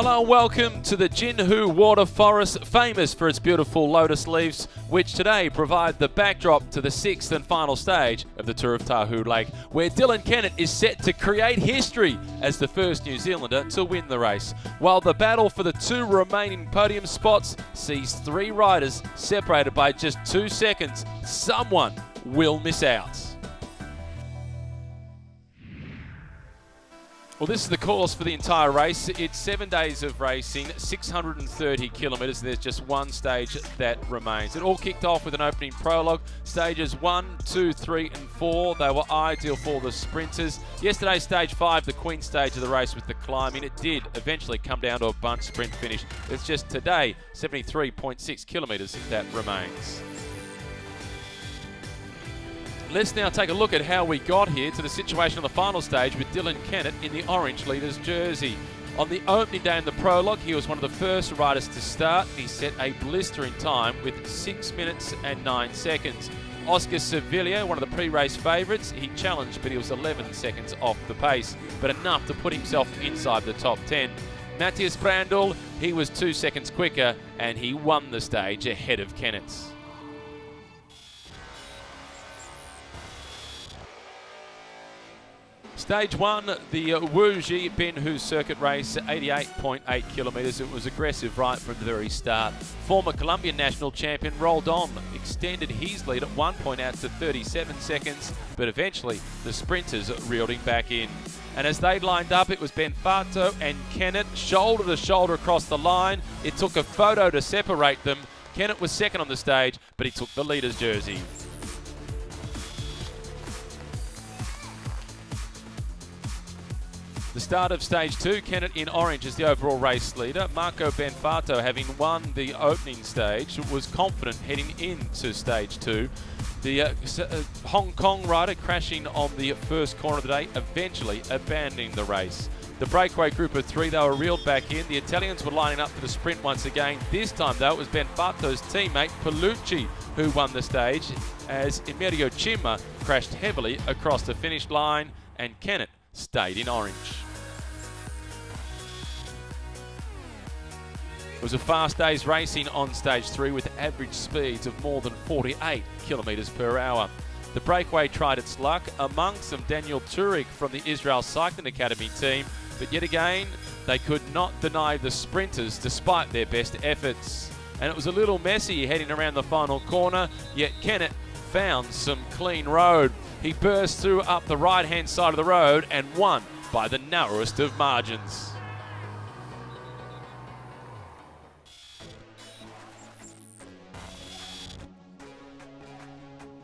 Hello and welcome to the Jinhu Water Forest, famous for its beautiful lotus leaves, which today provide the backdrop to the sixth and final stage of the Tour of Taihu Lake, where Dylan Kennett is set to create history as the first New Zealander to win the race, while the battle for the two remaining podium spots sees three riders separated by just 2 seconds. Someone will miss out. Well, this is the course for the entire race. It's 7 days of racing, 630 kilometres. There's just one stage that remains. It all kicked off with an opening prologue. Stages 1, 2, 3 and 4, they were ideal for the sprinters. Yesterday, stage 5, the queen stage of the race with the climbing, it did eventually come down to a bunch sprint finish. It's just today, 73.6 kilometres that remains. Let's now take a look at how we got here to the situation on the final stage with Dylan Kennett in the orange leader's jersey. On the opening day in the prologue, he was one of the first riders to start. He set a blistering time with 6 minutes and 9 seconds. Oscar Sevilla, one of the pre-race favourites, he challenged, but he was 11 seconds off the pace, but enough to put himself inside the top 10. Matthias Brandl, he was 2 seconds quicker, and he won the stage ahead of Kennett's. Stage 1, the Wuji Binhu circuit race, 88.8 kilometres. It was aggressive right from the very start. Former Colombian national champion rolled on, extended his lead at one point out to 37 seconds, but eventually the sprinters reeled him back in. And as they lined up, it was Benfato and Kennett shoulder to shoulder across the line. It took a photo to separate them. Kennett was second on the stage, but he took the leader's jersey. The start of stage 2, Kennett in orange is the overall race leader. Marco Benfato, having won the opening stage, was confident heading into stage 2. The Hong Kong rider crashing on the first corner of the day, eventually abandoning the race. The breakaway group of 3, they were reeled back in. The Italians were lining up for the sprint once again. This time, though, it was Benfato's teammate, Paolucci, who won the stage, as Emilio Cimma crashed heavily across the finish line, and Kennett stayed in orange. It was a fast day's racing on stage 3 with average speeds of more than 48 kilometres per hour. The breakaway tried its luck, amongst them Daniel Turek from the Israel Cycling Academy team, but yet again they could not deny the sprinters despite their best efforts. And it was a little messy heading around the final corner, yet Kennett found some clean road. He burst through up the right-hand side of the road and won by the narrowest of margins.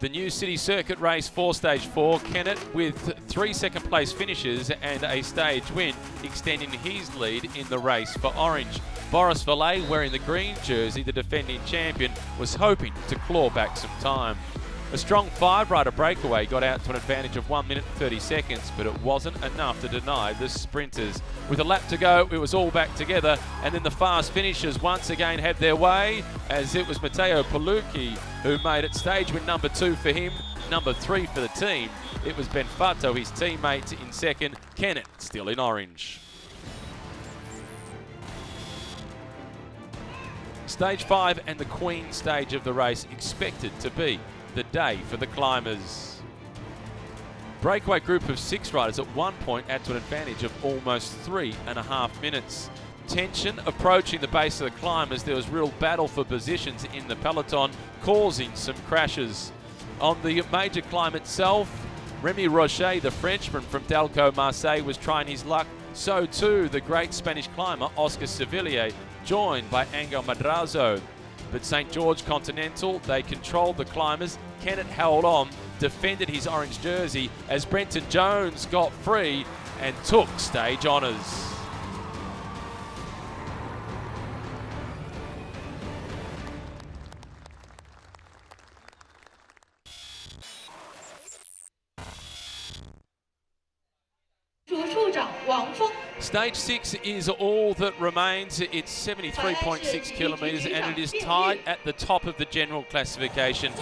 The New City Circuit race for stage 4, Kennett with 3 second place finishes and a stage win, extending his lead in the race for orange. Boris Valle, wearing the green jersey, the defending champion, was hoping to claw back some time. A strong 5-rider breakaway got out to an advantage of 1 minute and 30 seconds, but it wasn't enough to deny the sprinters. With a lap to go, it was all back together, and then the fast finishers once again had their way, as it was Matteo Paolucci who made it stage win number 2 for him, number 3 for the team. It was Benfato, his teammate, in second, Kennett still in orange. Stage 5 and the queen stage of the race expected to be the day for the climbers. Breakaway group of 6 riders at one point out to an advantage of almost 3.5 minutes. Tension approaching the base of the climbers. There was real battle for positions in the peloton, causing some crashes. On the major climb itself, Remy Rocher, the Frenchman from Dalco Marseille, was trying his luck. So too the great Spanish climber Oscar Sevilla, joined by Angel Madrazo. But St. George Continental, they controlled the climbers. Kennett held on, defended his orange jersey as Brenton Jones got free and took stage honours. Stage 6 is all that remains. It's 73.6 kilometres and it is tied at the top of the general classification.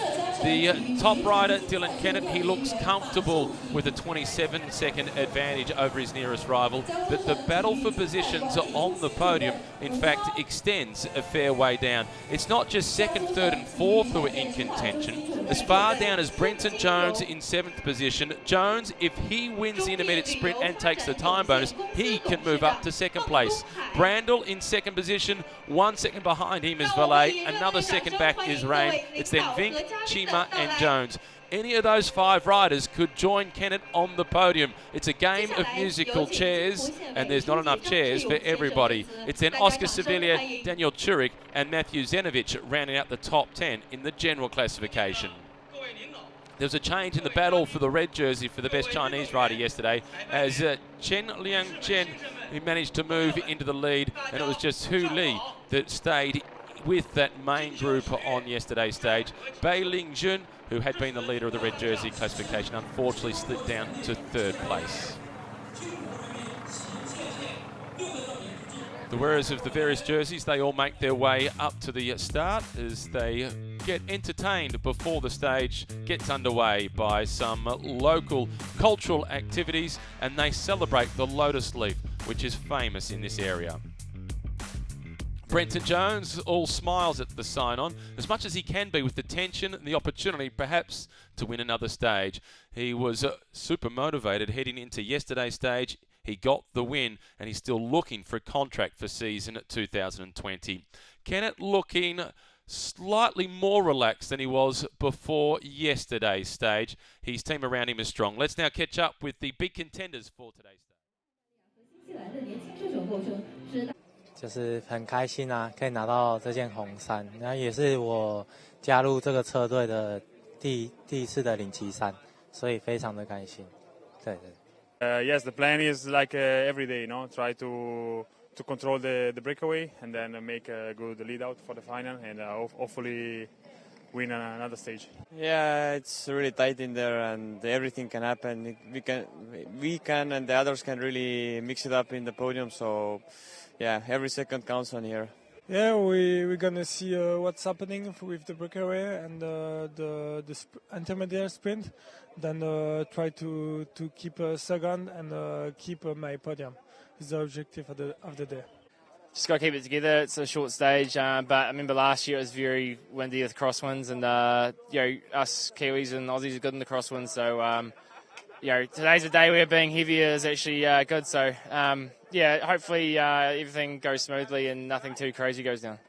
The top rider, Dylan Kennett, he looks comfortable with a 27-second advantage over his nearest rival, but the battle for positions on the podium, in fact, extends a fair way down. It's not just second, third and fourth who are in contention. As far down as Brenton Jones in 7th position. Jones, if he wins the intermediate sprint and takes the time bonus, he can move up to 2nd place. Brandel in 2nd position, 1 second behind him is Valet, another second back is Rain. It's then Vink, Chima and Jones. Any of those 5 riders could join Kennett on the podium. It's a game of musical chairs, and there's not enough chairs for everybody. It's then Oscar Sevilla, Daniel Churik and Matthew Zenovich rounding out the top 10 in the general classification. There was a change in the battle for the red jersey for the best Chinese rider yesterday, as Chen Liang Chen, who managed to move into the lead, and it was just Hu Li that stayed with that main group on yesterday's stage. Bei Ling Jun, who had been the leader of the red jersey classification, unfortunately slipped down to 3rd place. The wearers of the various jerseys, they all make their way up to the start as they get entertained before the stage gets underway by some local cultural activities, and they celebrate the lotus leaf, which is famous in this area. Brenton Jones all smiles at the sign-on, as much as he can be, with the tension and the opportunity perhaps to win another stage. He was super motivated heading into yesterday's stage. He got the win, and he's still looking for a contract for season 2020. Kennett looking slightly more relaxed than he was before yesterday's stage. His team around him is strong. Let's now catch up with the big contenders for today's stage. 就是很开心啊，可以拿到这件红衫，然后也是我加入这个车队的第一次的领旗衫，所以非常的开心。对对。Yes, the plan is like every day, try to control the breakaway and then make a good lead out for the final and hopefully win another stage. Yeah, it's really tight in there and everything can happen. We can and the others can really mix it up in the podium. So, yeah, every second counts on here. Yeah, we're gonna see what's happening with the breakaway and the intermediate sprint. Then try to keep second and keep my podium. Is the objective of the day. Just got to keep it together. It's a short stage, but I remember last year it was very windy with crosswinds, and us Kiwis and Aussies are good in the crosswinds. So today's a day where being heavier is actually good. So hopefully everything goes smoothly and nothing too crazy goes down.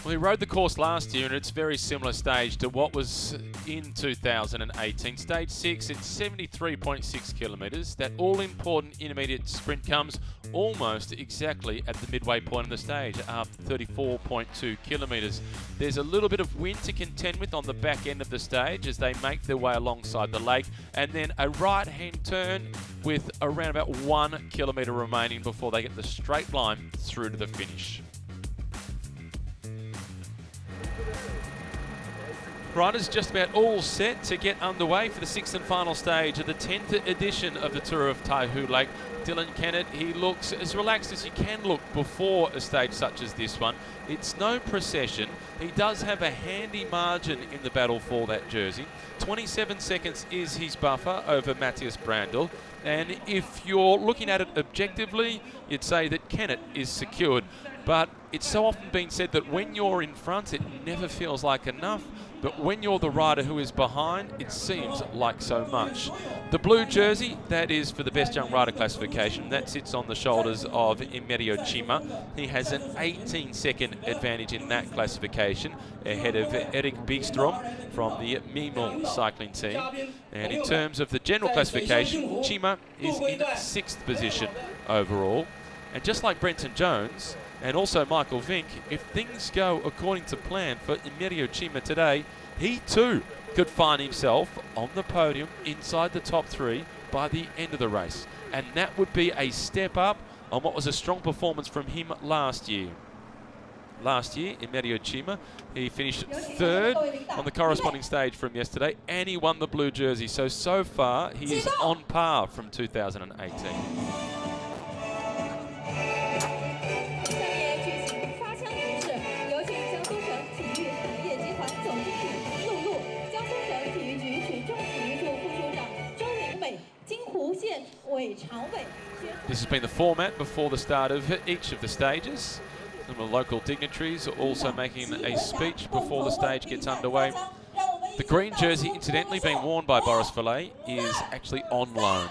Well, he rode the course last year, and it's a very similar stage to what was in 2018. Stage 6, it's 73.6 kilometres. That all-important intermediate sprint comes almost exactly at the midway point of the stage, after 34.2 kilometres. There's a little bit of wind to contend with on the back end of the stage as they make their way alongside the lake, and then a right-hand turn with around about 1 kilometre remaining before they get the straight line through to the finish. Riders just about all set to get underway for the 6th and final stage of the 10th edition of the Tour of Taihu Lake. Dylan Kennett, he looks as relaxed as you can look before a stage such as this one. It's no procession. He does have a handy margin in the battle for that jersey. 27 seconds is his buffer over Matthias Brandel. And if you're looking at it objectively, you'd say that Kennett is secured. But it's so often been said that when you're in front, it never feels like enough. But when you're the rider who is behind, it seems like so much. The blue jersey, that is for the best young rider classification. That sits on the shoulders of Emilio Chima. He has an 18-second advantage in that classification, ahead of Eric Bigstrom from the Mimel cycling team. And in terms of the general classification, Chima is in 6th position overall. And just like Brenton Jones, and also Michael Vink, if things go according to plan for Emilio Chima today, he too could find himself on the podium inside the top 3 by the end of the race. And that would be a step up on what was a strong performance from him last year. Last year, Emilio Chima, he finished 3rd on the corresponding stage from yesterday, and he won the blue jersey. So far, he is on par from 2018. This has been the format before the start of each of the stages. Some of the local dignitaries are also making a speech before the stage gets underway. The green jersey, incidentally being worn by Boris Vallet, is actually on loan.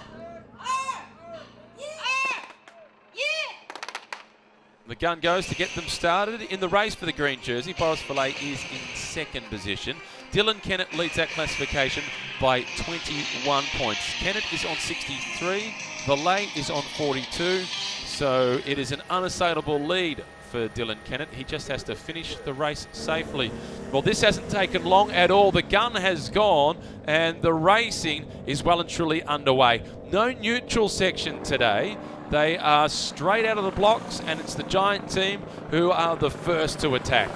The gun goes to get them started in the race for the green jersey. Boris Vallet is in second position. Dylan Kennett leads that classification by 21 points. Kennett is on 63, Vallet is on 42, so it is an unassailable lead for Dylan Kennett. He just has to finish the race safely. Well, this hasn't taken long at all. The gun has gone and the racing is well and truly underway. No neutral section today. They are straight out of the blocks, and it's the Giant team who are the first to attack.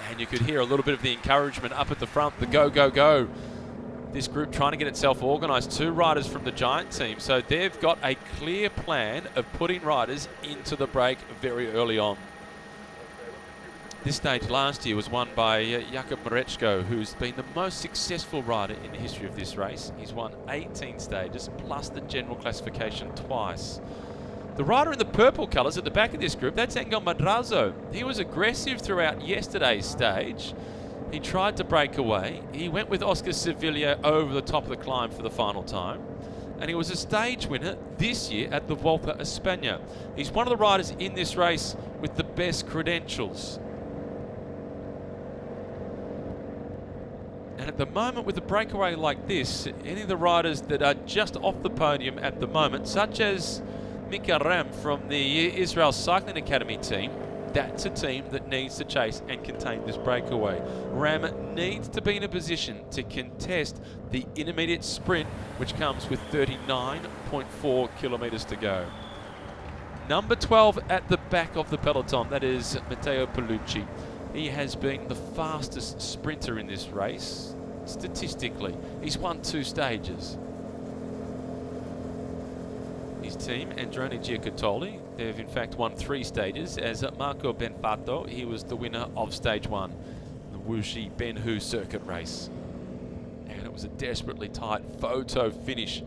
And you could hear a little bit of the encouragement up at the front, the go, go, go. This group trying to get itself organised. 2 riders from the Giant team, so they've got a clear plan of putting riders into the break very early on. This stage last year was won by Jakub Mareczko, who's been the most successful rider in the history of this race. He's won 18 stages, plus the general classification twice. The rider in the purple colours at the back of this group, that's Engel Madrazo. He was aggressive throughout yesterday's stage. He tried to break away. He went with Oscar Sevilla over the top of the climb for the final time. And he was a stage winner this year at the Volta a España. He's one of the riders in this race with the best credentials. And at the moment, with a breakaway like this, any of the riders that are just off the podium at the moment, such as Mika Ram from the Israel Cycling Academy team, that's a team that needs to chase and contain this breakaway. Ram needs to be in a position to contest the intermediate sprint, which comes with 39.4 kilometres to go. Number 12 at the back of the peloton, that is Matteo Paolucci. He has been the fastest sprinter in this race, statistically. He's won 2 stages. His team, Androni Giacottoli, they've in fact won 3 stages, as Marco Benfato, he was the winner of stage 1, the Wuxi Benhu circuit race. And it was a desperately tight photo finish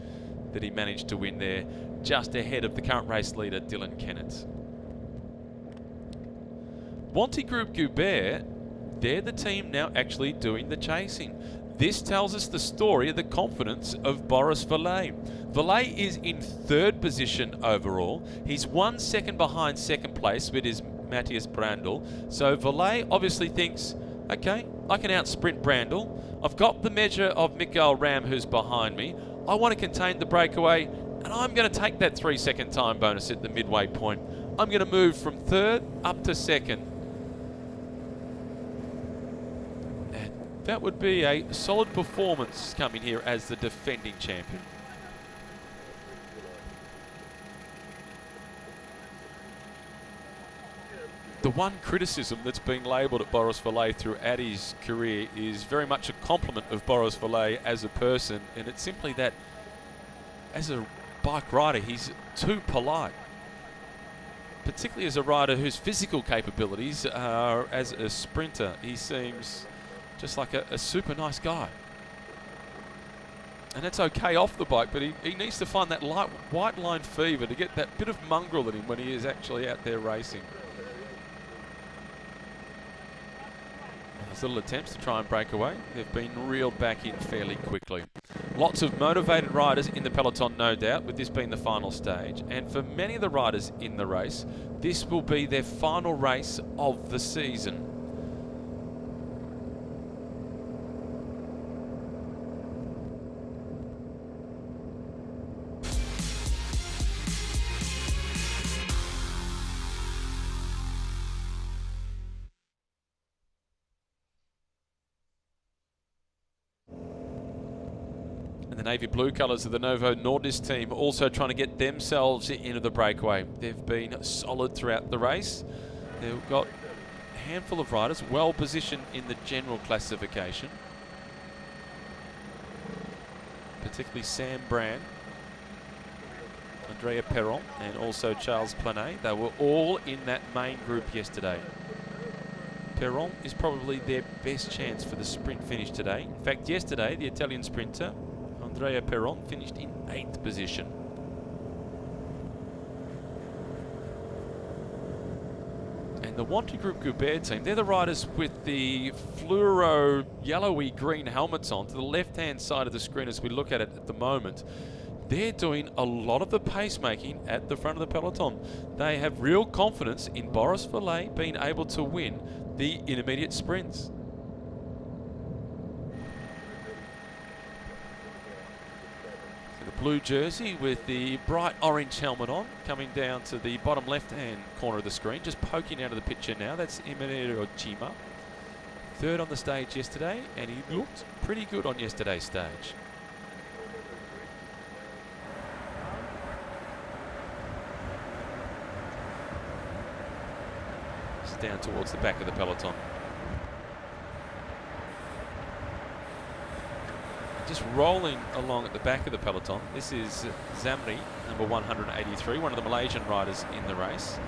that he managed to win there, just ahead of the current race leader, Dylan Kennett. Wanty Group Goubert, they're the team now actually doing the chasing. This tells us the story of the confidence of Boris Vallet. Vallet is in 3rd position overall. He's 1 second behind second place, which is Matthias Brandl. So Vallet obviously thinks, okay, I can out-sprint Brandl. I've got the measure of Mikael Ram, who's behind me. I want to contain the breakaway, and I'm going to take that 3-second time bonus at the midway point. I'm going to move from 3rd up to 2nd. That would be a solid performance coming here as the defending champion. The one criticism that's been labelled at Boris Vallet throughout his career is very much a compliment of Boris Vallet as a person, and it's simply that as a bike rider he's too polite. Particularly as a rider whose physical capabilities are as a sprinter. He seems just like a super nice guy. And that's okay off the bike, but he needs to find that light white line fever to get that bit of mongrel in him when he is actually out there racing. Those little attempts to try and break away, they've been reeled back in fairly quickly. Lots of motivated riders in the peloton, no doubt, with this being the final stage. And for many of the riders in the race, this will be their final race of the season. The navy blue colours of the Novo Nordisk team also trying to get themselves into the breakaway. They've been solid throughout the race. They've got a handful of riders well positioned in the general classification. Particularly Sam Brand, Andrea Perron and also Charles Planet. They were all in that main group yesterday. Perron is probably their best chance for the sprint finish today. In fact, yesterday, the Italian sprinter, Andrea Perron, finished in 8th position. And the Wanty Group Goubert team, they're the riders with the fluoro yellowy green helmets on to the left-hand side of the screen as we look at it at the moment. They're doing a lot of the pacemaking at the front of the peloton. They have real confidence in Boris Valet being able to win the intermediate sprints. So the blue jersey with the bright orange helmet on, coming down to the bottom left-hand corner of the screen, just poking out of the picture now. That's Eminero Ojima. 3rd on the stage yesterday, and he looked pretty good on yesterday's stage. Down towards the back of the peloton. Just rolling along at the back of the peloton. This is Zamri, number 183, one of the Malaysian riders in the race.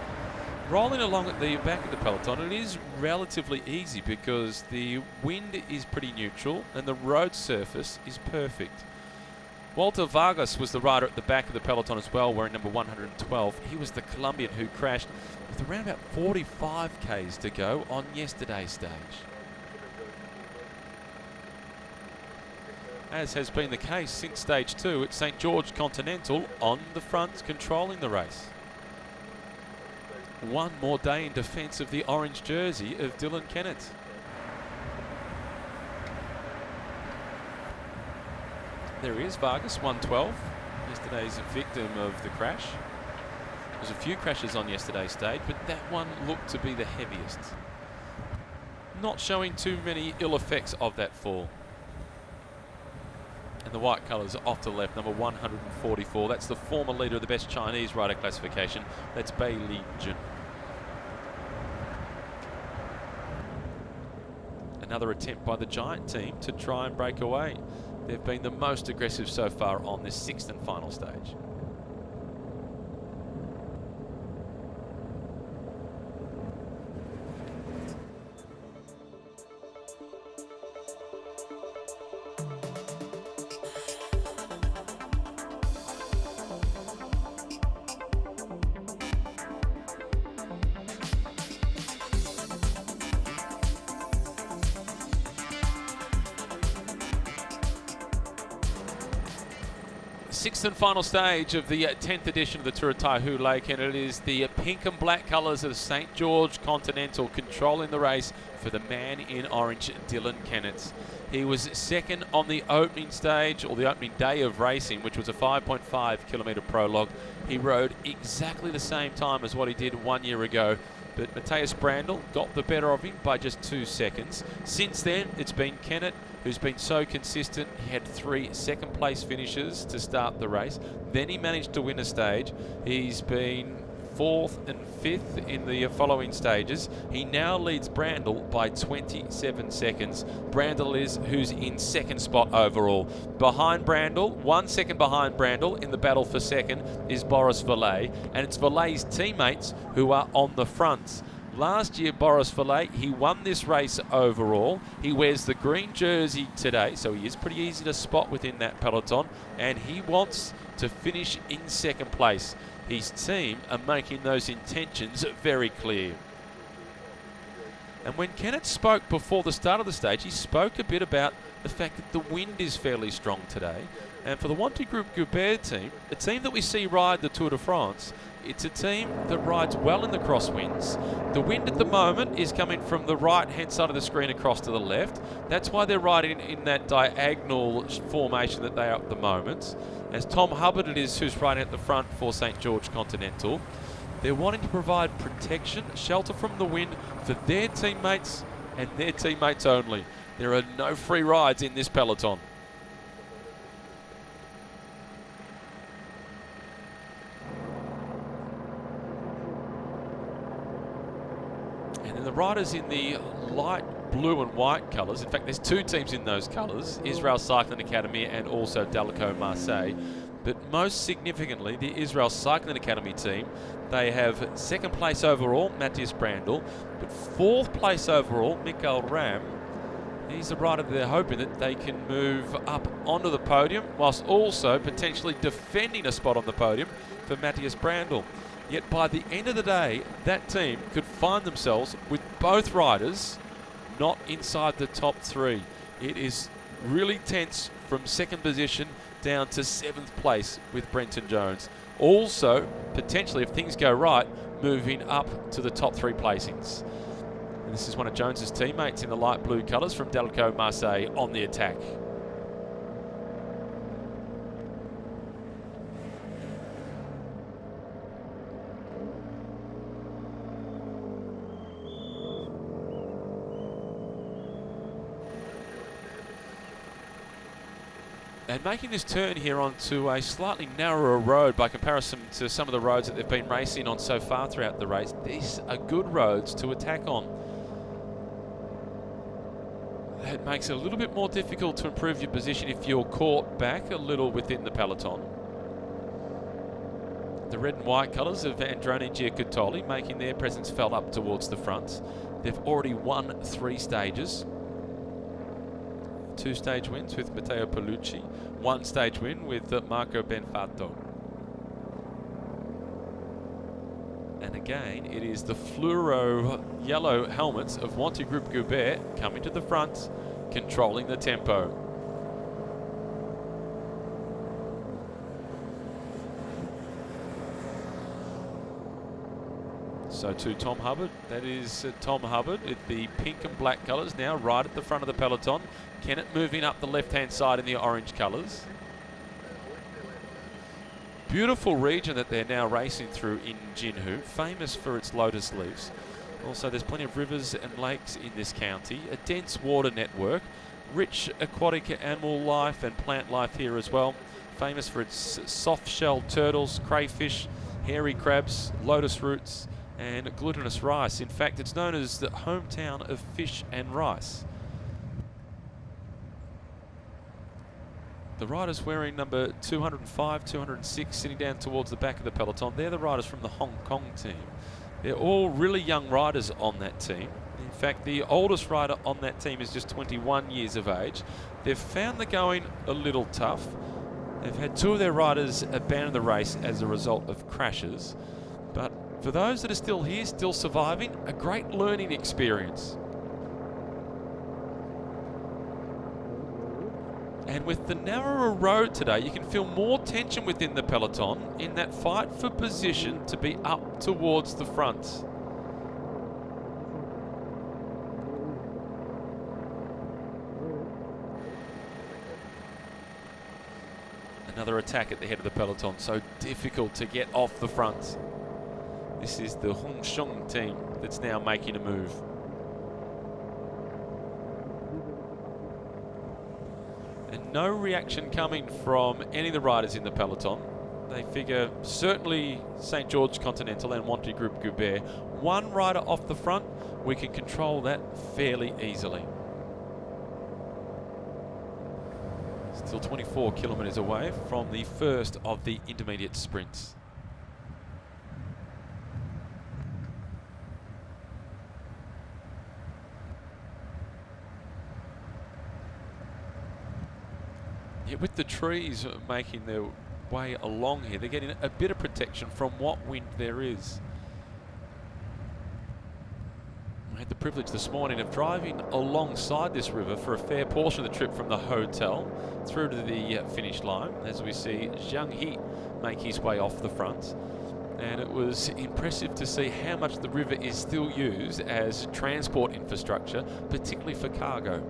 Rolling along at the back of the peloton, it is relatively easy because the wind is pretty neutral and the road surface is perfect. Walter Vargas was the rider at the back of the peloton as well, wearing number 112. He was the Colombian who crashed with around about 45 k's to go on yesterday's stage. As has been the case since stage 2, it's St. George Continental on the front, controlling the race. One more day in defence of the orange jersey of Dylan Kennett. There he is, Vargas, 112. Yesterday's victim of the crash. There's a few crashes on yesterday's stage, but that one looked to be the heaviest. Not showing too many ill effects of that fall. And the white colours are off to the left, number 144. That's the former leader of the best Chinese rider classification. That's Bai Li Jun. Another attempt by the Giant team to try and break away. They've been the most aggressive so far on this 6th and final stage. Sixth and final stage of the 10th edition of the Tour of Taihu Lake, and it is the pink and black colours of St. George Continental controlling the race for the man in orange, Dylan Kennett. He was 2nd on the opening stage, or the opening day of racing, which was a 5.5 kilometre prologue. He rode exactly the same time as what he did 1 year ago, but Matthias Brandl got the better of him by just 2 seconds. Since then, it's been Kennett who's been so consistent. He had 3 second-place finishes to start the race. Then he managed to win a stage. He's been 4th and 5th in the following stages. He now leads Brandl by 27 seconds. Brandl is who's in 2nd spot overall. Behind Brandl, 1 second behind Brandl in the battle for 2nd is Boris Valet, and it's Valet's teammates who are on the fronts. Last year, Boris Valet, he won this race overall. He wears the green jersey today, so he is pretty easy to spot within that peloton, and he wants to finish in 2nd place. His team are making those intentions very clear. And when Kennett spoke before the start of the stage, he spoke a bit about the fact that the wind is fairly strong today. And for the Wanty Group Goubert team, a team that we see ride the Tour de France, it's a team that rides well in the crosswinds. The wind at the moment is coming from the right-hand side of the screen across to the left. That's why they're riding in that diagonal formation that they are at the moment. As Tom Hubbard it is who's riding at the front for St. George Continental. They're wanting to provide protection, shelter from the wind for their teammates and their teammates only. There are no free rides in this peloton. And then the riders in the light blue and white colours, in fact there's 2 teams in those colours, Israel Cycling Academy and also Daleco Marseille. But most significantly, the Israel Cycling Academy team, they have second place overall, Matthias Brandl, but fourth place overall, Mikael Ram. He's the rider they're hoping that they can move up onto the podium, whilst also potentially defending a spot on the podium for Matthias Brandl. Yet by the end of the day, that team could find themselves with both riders not inside the top three. It is really tense from second position down to seventh place with Brenton Jones. Also, potentially, if things go right, moving up to the top three placings. And this is one of Jones's teammates in the light blue colours from Delco Marseille on the attack. And making this turn here onto a slightly narrower road by comparison to some of the roads that they've been racing on so far throughout the race, these are good roads to attack on. It makes it a little bit more difficult to improve your position if you're caught back a little within the peloton. The red and white colours of Androni Giocattoli making their presence felt up towards the front. They've already won 3 stages. 2 stage wins with Matteo Paolucci, 1 stage win with Marco Benfato. And again, it is the fluoro yellow helmets of Wanty Group Goubert coming to the front, controlling the tempo. So to Tom Hubbard, that is Tom Hubbard in the pink and black colours now right at the front of the peloton. Kennett moving up the left-hand side in the orange colours. Beautiful region that they're now racing through in Jinhu, famous for its lotus leaves. Also, there's plenty of rivers and lakes in this county, a dense water network, rich aquatic animal life and plant life here as well. Famous for its soft-shelled turtles, crayfish, hairy crabs, lotus roots, and glutinous rice. In fact, it's known as the hometown of fish and rice. The riders wearing number 205, 206, sitting down towards the back of the peloton, they're the riders from the Hong Kong team. They're all really young riders on that team. In fact, the oldest rider on that team is just 21 years of age. They've found the going a little tough. They've had 2 of their riders abandon the race as a result of crashes. But for those that are still here, still surviving, a great learning experience. And with the narrower road today, you can feel more tension within the peloton in that fight for position to be up towards the front. Another attack at the head of the peloton, so difficult to get off the front. This is the Hong Sheng team that's now making a move. And no reaction coming from any of the riders in the peloton. They figure certainly St. George Continental and Wanty Group Goubert. 1 rider off the front, we can control that fairly easily. Still 24 kilometres away from the first of the intermediate sprints. Yet with the trees making their way along here, they're getting a bit of protection from what wind there is. I had the privilege this morning of driving alongside this river for a fair portion of the trip from the hotel through to the finish line, as we see Zhang He make his way off the front. And it was impressive to see how much the river is still used as transport infrastructure, particularly for cargo.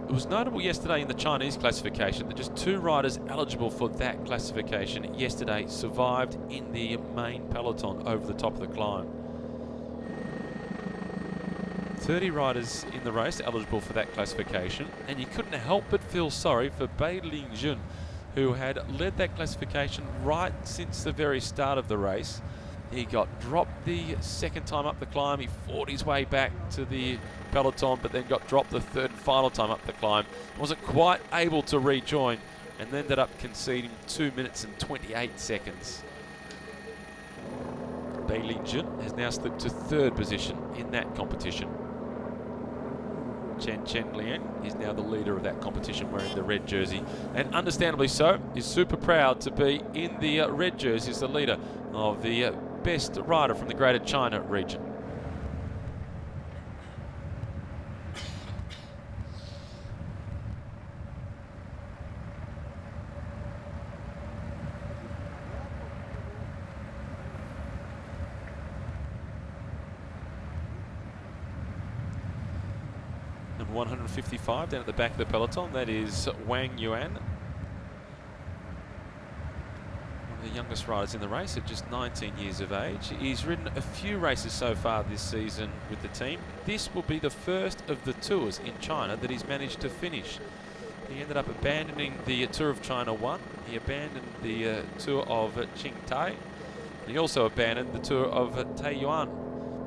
It was notable yesterday in the Chinese classification that just 2 riders eligible for that classification yesterday survived in the main peloton over the top of the climb. 30 riders in the race eligible for that classification, and you couldn't help but feel sorry for Bai Lingjun, who had led that classification right since the very start of the race. He got dropped the second time up the climb. He fought his way back to the peloton, but then got dropped the third and final time up the climb. Wasn't quite able to rejoin and ended up conceding 2 minutes and 28 seconds. Bailey Jun has now slipped to third position in that competition. Chen Chen Liang is now the leader of that competition wearing the red jersey, and understandably so, is super proud to be in the red jersey as the leader of the best rider from the Greater China region. Number 155 down at the back of the peloton, that is Wang Yuan. The youngest riders in the race at just 19 years of age. He's ridden a few races so far this season with the team. This will be the first of the tours in China that he's managed to finish. He ended up abandoning the Tour of China 1. He abandoned the Tour of Qingtai. He also abandoned the Tour of Taiyuan.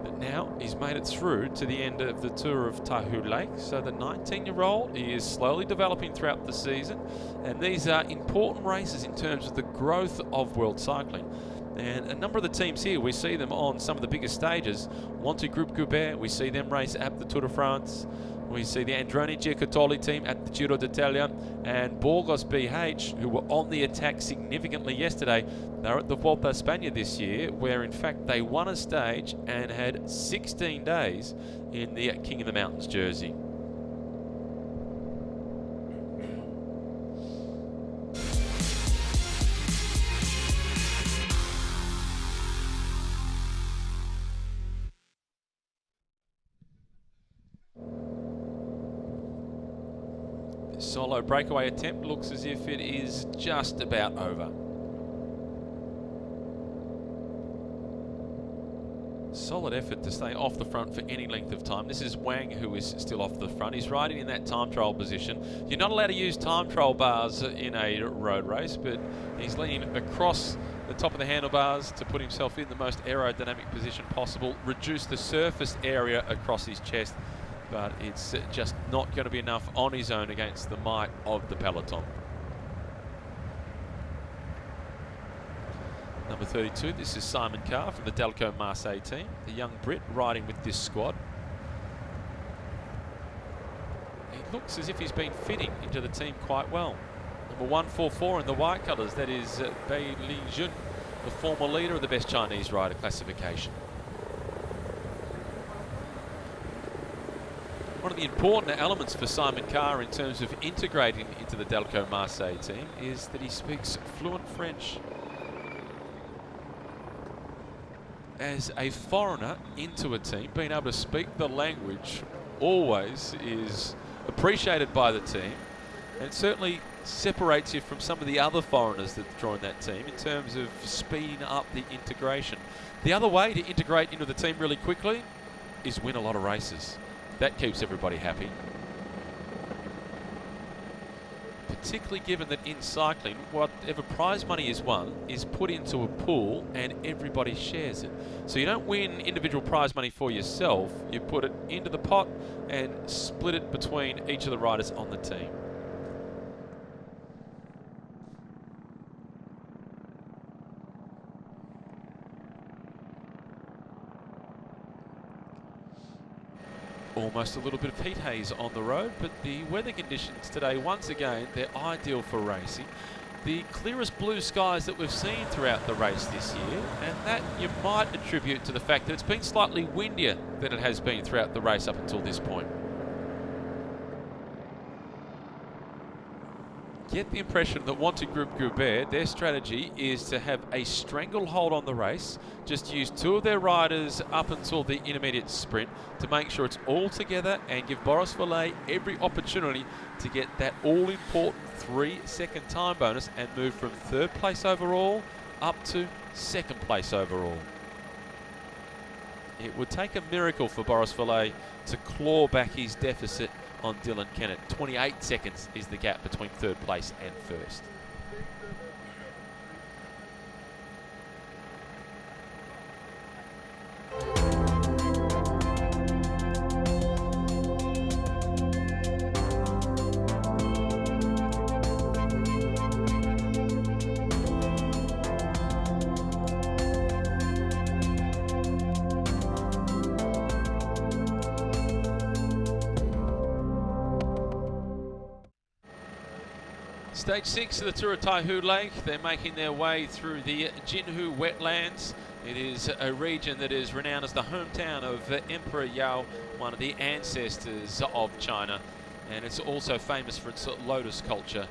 But now he's made it through to the end of the Tour of Taihu Lake. So the 19-year-old, he is slowly developing throughout the season. And these are important races in terms of the growth of world cycling. And a number of the teams here, we see them on some of the biggest stages. Wanty Group Goubert, we see them race at the Tour de France. We see the Androni Giocattoli team at the Giro d'Italia, and Burgos BH, who were on the attack significantly yesterday. They're at the Volta a España this year, where in fact they won a stage and had 16 days in the King of the Mountains jersey. Solo breakaway attempt looks as if it is just about over. Solid effort to stay off the front for any length of time. This is Wang, who is still off the front. He's riding in that time trial position. You're not allowed to use time trial bars in a road race, but he's leaning across the top of the handlebars to put himself in the most aerodynamic position possible, reduce the surface area across his chest, but it's just not going to be enough on his own against the might of the peloton. Number 32, this is Simon Carr from the Delco Marseille team, the young Brit riding with this squad. He looks as if he's been fitting into the team quite well. Number 144 in the white colours, that is Bai Lijun, the former leader of the best Chinese rider classification. One of the important elements for Simon Carr in terms of integrating into the Delco Marseille team is that he speaks fluent French. As a foreigner into a team, being able to speak the language always is appreciated by the team, and it certainly separates you from some of the other foreigners that join that team in terms of speeding up the integration. The other way to integrate into the team really quickly is win a lot of races. That keeps everybody happy. Particularly given that in cycling, whatever prize money is won is put into a pool and everybody shares it. So you don't win individual prize money for yourself, you put it into the pot and split it between each of the riders on the team. Almost a little bit of heat haze on the road, but the weather conditions today, once again, they're ideal for racing. The clearest blue skies that we've seen throughout the race this year, and that you might attribute to the fact that it's been slightly windier than it has been throughout the race up until this point. Get the impression that Wanty Group Goubert, their strategy is to have a stranglehold on the race, just use two of their riders up until the intermediate sprint to make sure it's all together and give Boris Vallet every opportunity to get that all-important 3-second time bonus and move from third place overall up to second place overall. It would take a miracle for Boris Vallet to claw back his deficit on Dylan Kennett. 28 seconds is the gap between third place and first. Stage 6 of the Tour of Taihu Lake. They're making their way through the Jinhu wetlands. It is a region that is renowned as the hometown of Emperor Yao, one of the ancestors of China. And it's also famous for its lotus culture.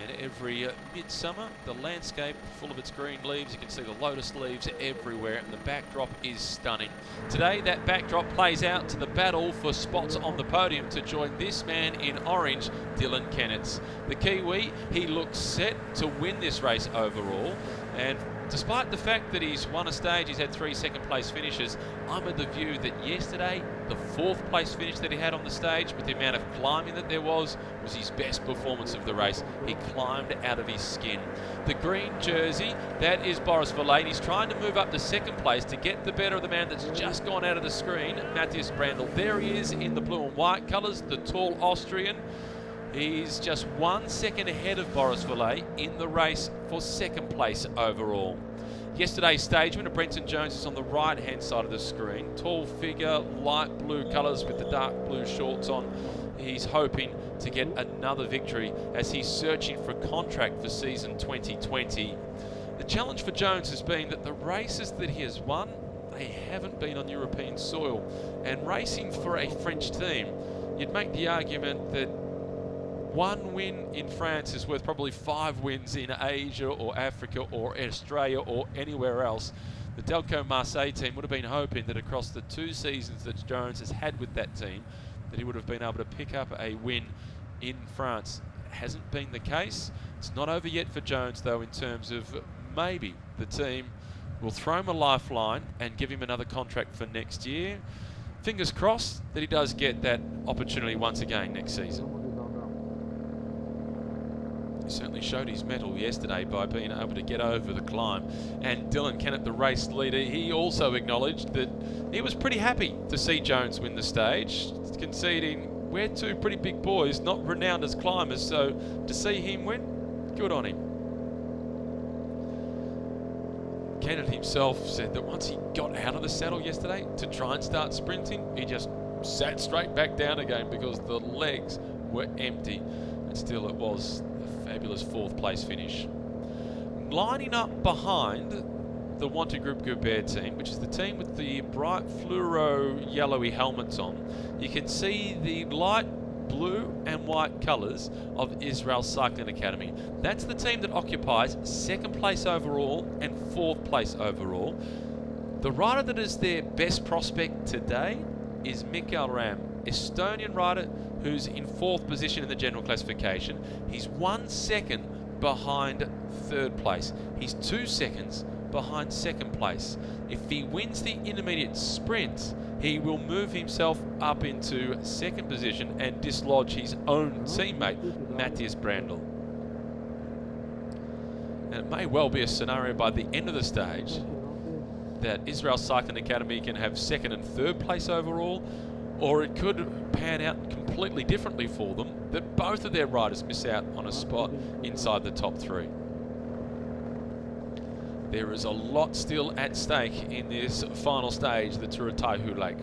And every midsummer, the landscape full of its green leaves. You can see the lotus leaves everywhere, and the backdrop is stunning. Today, that backdrop plays out to the battle for spots on the podium to join this man in orange, Dylan Kennetts. The Kiwi, he looks set to win this race overall. And despite the fact that he's won a stage, he's had 3 second-place finishes, I'm of the view that yesterday, the 4th-place finish that he had on the stage, with the amount of climbing that there was his best performance of the race. He climbed out of his skin. The green jersey, that is Boris Verlaine. He's trying to move up to 2nd place to get the better of the man that's just gone out of the screen, Matthias Brandl. There he is in the blue and white colours, the tall Austrian. He's just 1 second ahead of Boris Verlaine in the race for 2nd place overall. Yesterday's stage winner, Brenton Jones, is on the right-hand side of the screen. Tall figure, light blue colours with the dark blue shorts on. He's hoping to get another victory as he's searching for a contract for season 2020. The challenge for Jones has been that the races that he has won, they haven't been on European soil. And racing for a French team, you'd make the argument that 1 win in France is worth probably 5 wins in Asia or Africa or Australia or anywhere else. The Delco Marseille team would have been hoping that across the 2 seasons that Jones has had with that team, that he would have been able to pick up a win in France. It hasn't been the case. It's not over yet for Jones, though, in terms of maybe the team will throw him a lifeline and give him another contract for next year. Fingers crossed that he does get that opportunity once again next season. He certainly showed his mettle yesterday by being able to get over the climb. And Dylan Kennett, the race leader, he also acknowledged that he was pretty happy to see Jones win the stage, conceding we're 2 pretty big boys, not renowned as climbers, so to see him win, good on him. Kennett himself said that once he got out of the saddle yesterday to try and start sprinting, he just sat straight back down again because the legs were empty. And still, it was fabulous 4th place finish. Lining up behind the Wanty Group Goubert team, which is the team with the bright fluoro yellowy helmets on, you can see the light blue and white colours of Israel Cycling Academy. That's the team that occupies 2nd place overall and 4th place overall. The rider that is their best prospect today is Mikael Ram, Estonian rider who's in 4th position in the general classification. He's 1 second behind 3rd place. He's 2 seconds behind 2nd place. If he wins the intermediate sprint, he will move himself up into 2nd position and dislodge his own teammate, Matthias Brandl. And it may well be a scenario by the end of the stage that Israel Cycling Academy can have 2nd and 3rd place overall, or it could pan out completely differently for them, that both of their riders miss out on a spot inside the top 3. There is a lot still at stake in this final stage, the Tour of Taihu Lake.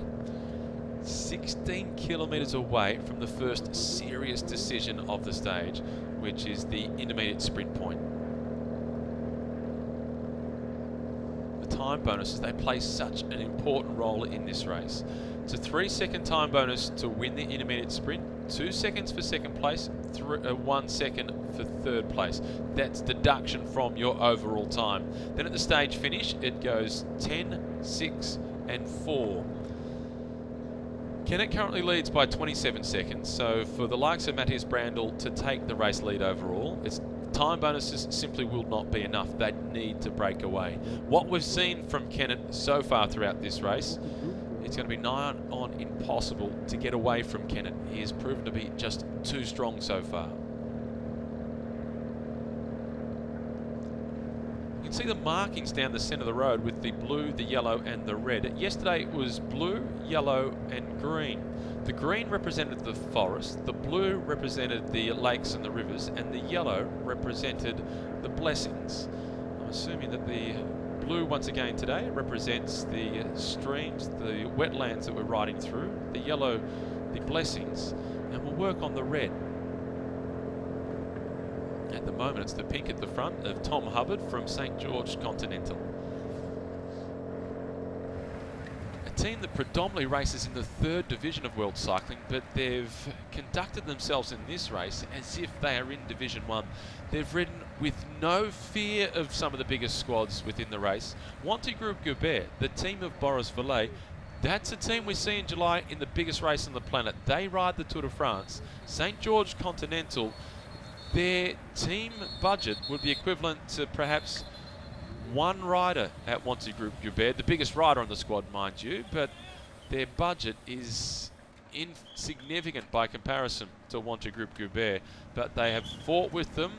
16 kilometres away from the first serious decision of the stage, which is the intermediate sprint point. The time bonuses, they play such an important role in this race. It's a 3-second time bonus to win the intermediate sprint, 2 seconds for 2nd place, 1 second for 3rd place. That's deduction from your overall time. Then at the stage finish, it goes 10, 6, and 4. Kennett currently leads by 27 seconds, so for the likes of Matthias Brandl to take the race lead overall, its time bonuses simply will not be enough. They need to break away. What we've seen from Kennett so far throughout this race, it's going to be nigh on impossible to get away from Kennett. He has proven to be just too strong so far. You can see the markings down the centre of the road with the blue, the yellow and the red. Yesterday it was blue, yellow and green. The green represented the forest, the blue represented the lakes and the rivers, and the yellow represented the blessings. I'm assuming that the blue once again today represents the streams, the wetlands that we're riding through. The yellow, the blessings, and we'll work on the red. At At the moment, it's the pink at the front of Tom Hubbard from St. George Continental. A team that predominantly races in the 3rd division of world cycling, but they've conducted themselves in this race as if they are in Division 1. They've ridden with no fear of some of the biggest squads within the race. Wanty Group Goubert, the team of Boris Vallet, that's a team we see in July in the biggest race on the planet. They ride the Tour de France. St. George Continental, their team budget would be equivalent to perhaps one rider at Wanty Group Goubert, the biggest rider on the squad, mind you, but their budget is insignificant by comparison to Wanty Group Goubert. But they have fought with them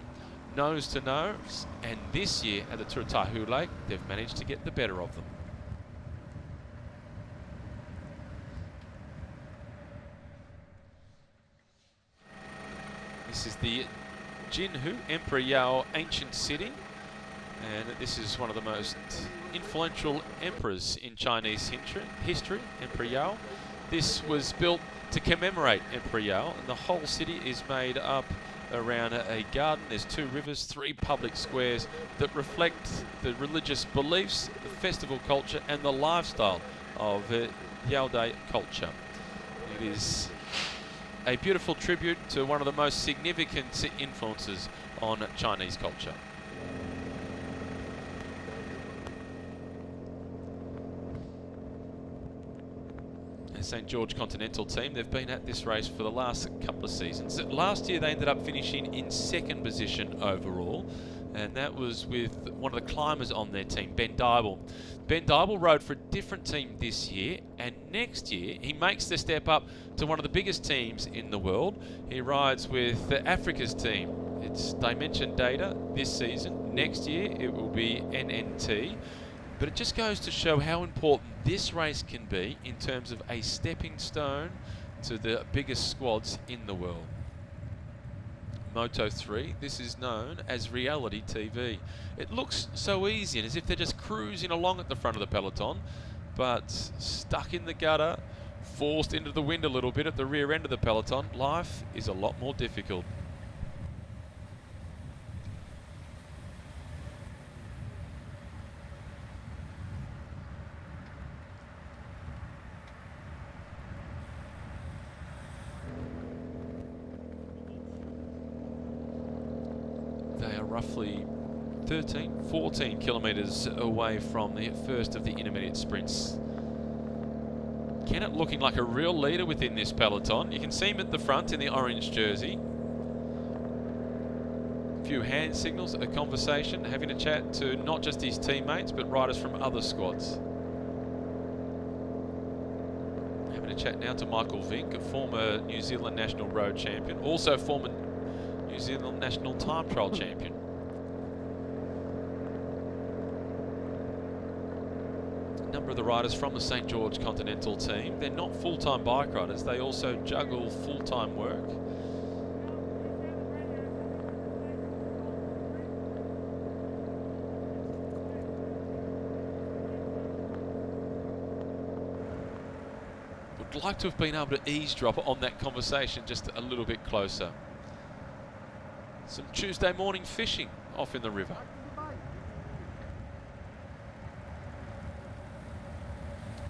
nose to nose, and this year at the Tour of Taihu Lake, they've managed to get the better of them. This is the Jinhu Emperor Yao ancient city, and this is one of the most influential emperors in Chinese history, Emperor Yao. This was built to commemorate Emperor Yao, and the whole city is made up around a garden. There's 2 rivers, 3 public squares that reflect the religious beliefs, the festival culture, and the lifestyle of Yao Dai culture. It is a beautiful tribute to one of the most significant influences on Chinese culture. The St. George Continental team, they've been at this race for the last couple of seasons. Last year they ended up finishing in 2nd position overall, and that was with one of the climbers on their team, Ben Dybel. Ben Dybel rode for a different team this year, and next year he makes the step up to one of the biggest teams in the world. He rides with Africa's team. It's Dimension Data this season. Next year it will be NNT. But it just goes to show how important this race can be in terms of a stepping stone to the biggest squads in the world. Moto 3, this is known as reality TV. It looks so easy and as if they're just cruising along at the front of the peloton, but stuck in the gutter, forced into the wind a little bit at the rear end of the peloton, life is a lot more difficult. They are roughly 14 kilometres away from the first of the intermediate sprints. Kennett looking like a real leader within this peloton. You can see him at the front in the orange jersey. A few hand signals, a conversation, having a chat to not just his teammates but riders from other squads. Having a chat now to Michael Vink, a former New Zealand national road champion, also former New Zealand national time trial champion. A number of the riders from the St. George Continental team, they're not full-time bike riders, they also juggle full-time work. Would like to have been able to eavesdrop on that conversation just a little bit closer. Some Tuesday morning fishing off in the river.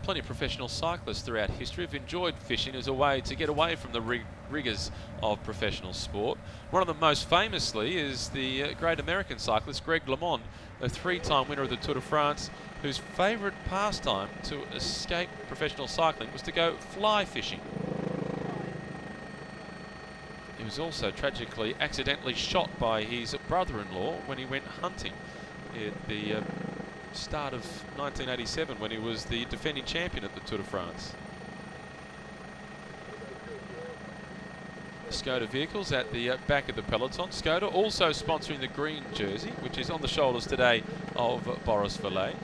Plenty of professional cyclists throughout history have enjoyed fishing as a way to get away from the rigours of professional sport. One of them most famously is the great American cyclist Greg LeMond, a 3-time winner of the Tour de France, whose favourite pastime to escape professional cycling was to go fly fishing. He was also tragically accidentally shot by his brother-in-law when he went hunting at the start of 1987 when he was the defending champion at the Tour de France. Skoda vehicles at the back of the peloton. Skoda also sponsoring the green jersey, which is on the shoulders today of Boris Vallet.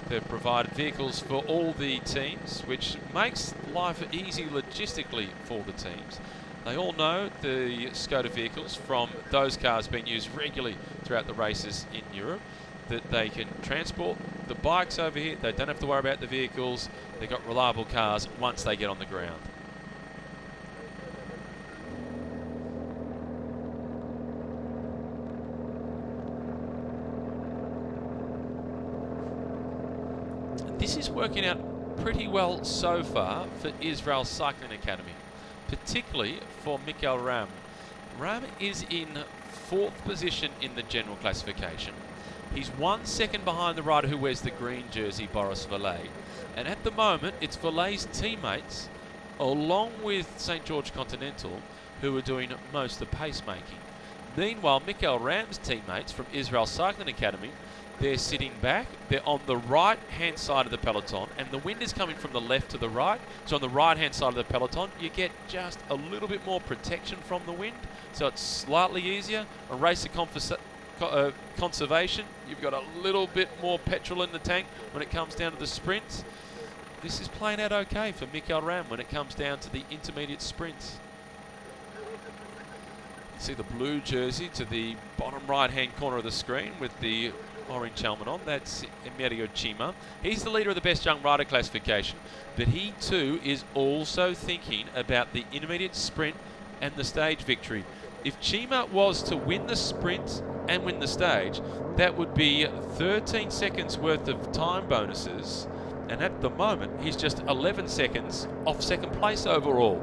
They've provided vehicles for all the teams, which makes life easy logistically for the teams. They all know the Skoda vehicles from those cars being used regularly throughout the races in Europe, that they can transport the bikes over here. They don't have to worry about the vehicles. They've got reliable cars once they get on the ground. this is working out pretty well so far for Israel Cycling Academy, particularly for Mikael Ram. Ram is in 4th position in the general classification. He's 1 second behind the rider who wears the green jersey, Boris Vallet. And at the moment, it's Vallet's teammates, along with St. George Continental, who are doing most of the pacemaking. Meanwhile, Mikael Ram's teammates from Israel Cycling Academy, they're sitting back, they're on the right-hand side of the peloton, and the wind is coming from the left to the right. So on the right-hand side of the peloton, you get just a little bit more protection from the wind, so it's slightly easier. A race of conservation, you've got a little bit more petrol in the tank when it comes down to the sprints. This is playing out okay for Mikael Ram when it comes down to the intermediate sprints. You see the blue jersey to the bottom right-hand corner of the screen with the orange helmet on. That's Emilio Chima. He's the leader of the best young rider classification, but he too is also thinking about the intermediate sprint and the stage victory. If Chima was to win the sprint and win the stage, that would be 13 seconds worth of time bonuses, and at the moment he's just 11 seconds off second place overall.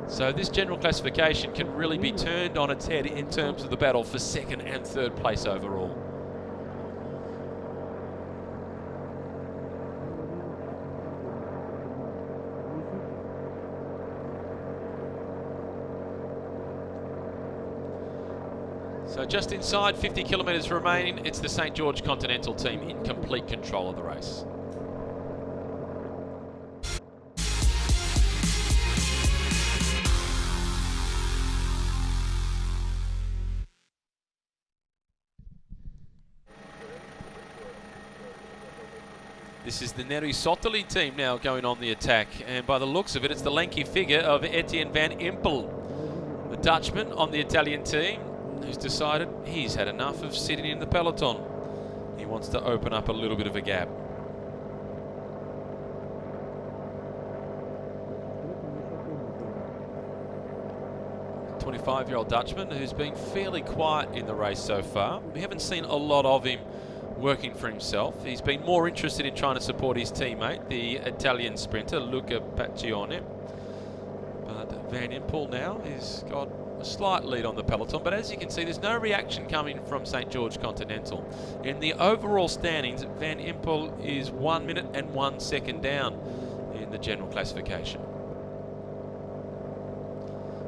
So this general classification can really be turned on its head in terms of the battle for second and third place overall. So just inside 50 kilometres remaining, it's the St. George Continental team in complete control of the race. This is the Neri Sottoli team now going on the attack, and by the looks of it, it's the lanky figure of Etienne van Impel, the Dutchman on the Italian team, who's decided he's had enough of sitting in the peloton. He wants to open up a little bit of a gap. The 25-year-old Dutchman who's been fairly quiet in the race so far. We haven't seen a lot of him working for himself. He's been more interested in trying to support his teammate, the Italian sprinter Luca Pacioli. But Van Impel now has got a slight lead on the peloton, but as you can see, there's no reaction coming from St. George Continental. In the overall standings, Van Impel is 1 minute and 1 second down in the general classification.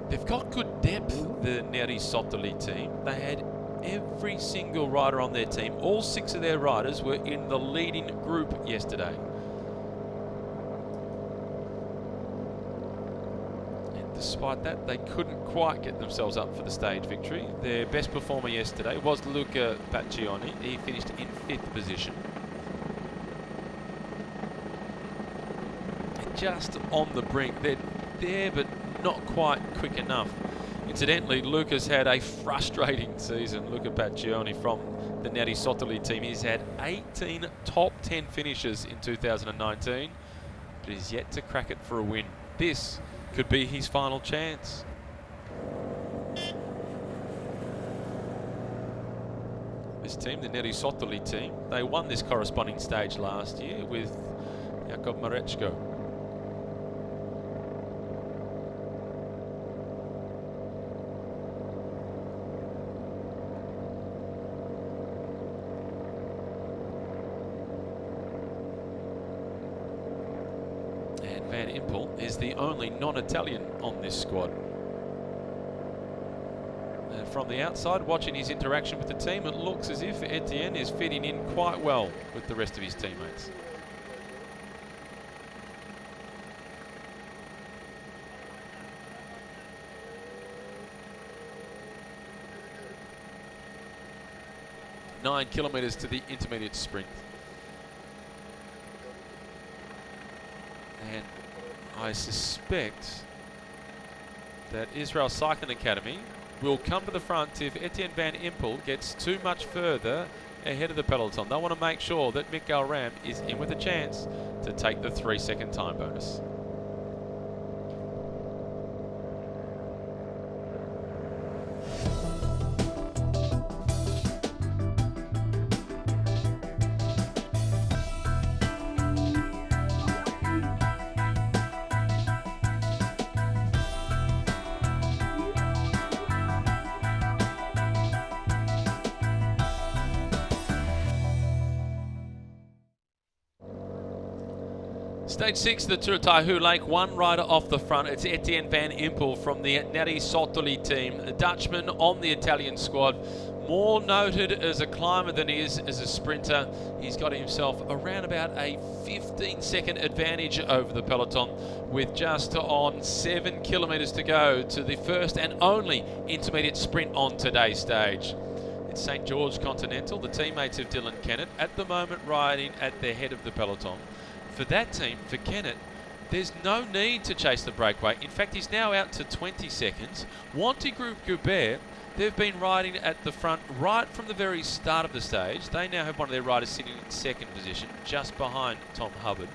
They've got good depth, the Neri Sottoli team. They had every single rider on their team. All 6 of their riders were in the leading group yesterday. And despite that, they couldn't quite get themselves up for the stage victory. Their best performer yesterday was Luca Pacioli. He finished in 5th position. They're just on the brink. They're there, but not quite quick enough. Incidentally, Luca's had a frustrating season. Luca Pacioli from the Neri Sottoli team. He's had 18 top 10 finishes in 2019, but he's yet to crack it for a win. This could be his final chance. This team, the Neri Sottoli team, they won this corresponding stage last year with Jakub Mareczko. Van Impel is the only non-Italian on this squad. And from the outside, watching his interaction with the team, it looks as if Etienne is fitting in quite well with the rest of his teammates. Nine kilometres to the intermediate sprint. And I suspect that Israel Cycling Academy will come to the front if Etienne van Impel gets too much further ahead of the peloton. They want to make sure that Mikael Ram is in with a chance to take the 3-second time bonus. Stage 6 of the Tour of Taihu Lake, one rider off the front. It's Etienne van Impel from the inCycle team, a Dutchman on the Italian squad. More noted as a climber than he is as a sprinter. He's got himself around about a 15-second advantage over the peloton with just on 7 kilometres to go to the first and only intermediate sprint on today's stage. It's St. George Continental, the teammates of Dylan Kennett, at the moment riding at the head of the peloton. For that team, for Kennett, there's no need to chase the breakaway. In fact, he's now out to 20 seconds. Wanty Group Goubert, they've been riding at the front right from the very start of the stage. They now have one of their riders sitting in second position, just behind Tom Hubbard.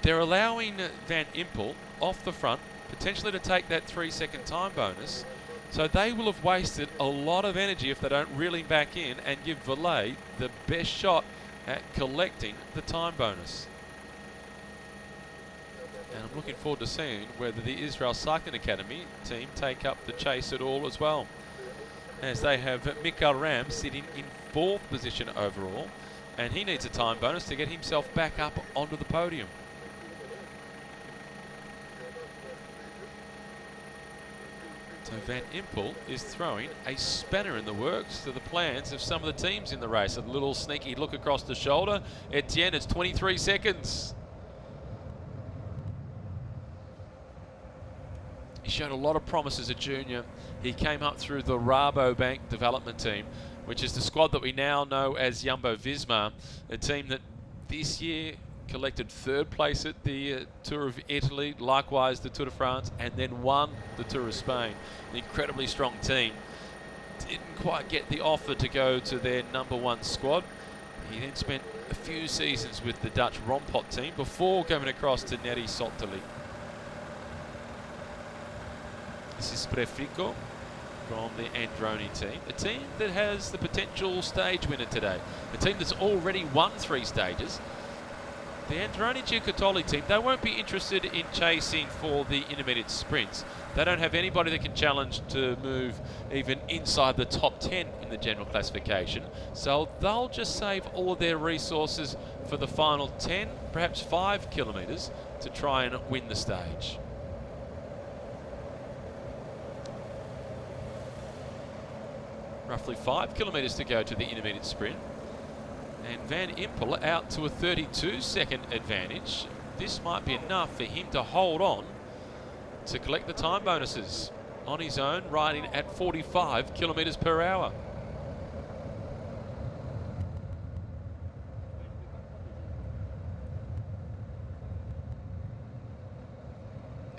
They're allowing Van Impel off the front, potentially to take that 3-second time bonus. So they will have wasted a lot of energy if they don't reel him back in and give Valet the best shot at collecting the time bonus. And I'm looking forward to seeing whether the Israel Cycling Academy team take up the chase at all as well, as they have Mikael Ram sitting in 4th position overall, and he needs a time bonus to get himself back up onto the podium. So Van Impel is throwing a spanner in the works to the plans of some of the teams in the race. A little sneaky look across the shoulder. Etienne, it's 23 seconds. He showed a lot of promise as a junior. He came up through the Rabobank development team, which is the squad that we now know as Jumbo Visma, a team that this year collected 3rd place at the Tour of Italy, likewise the Tour de France, and then won the Tour of Spain. An incredibly strong team. Didn't quite get the offer to go to their #1 squad. He then spent a few seasons with the Dutch Rompot team before going across to inCycle. This is Prefico from the Androni team, a team that has the potential stage winner today, a team that's already won 3 stages. The Androni Giocattoli team, they won't be interested in chasing for the intermediate sprints. They don't have anybody that can challenge to move even inside the top 10 in the general classification. So they'll just save all of their resources for the final 10, perhaps 5 kilometres to try and win the stage. Roughly 5 kilometres to go to the intermediate sprint. And Van Impel out to a 32-second advantage. This might be enough for him to hold on to collect the time bonuses on his own, riding at 45 kilometres per hour.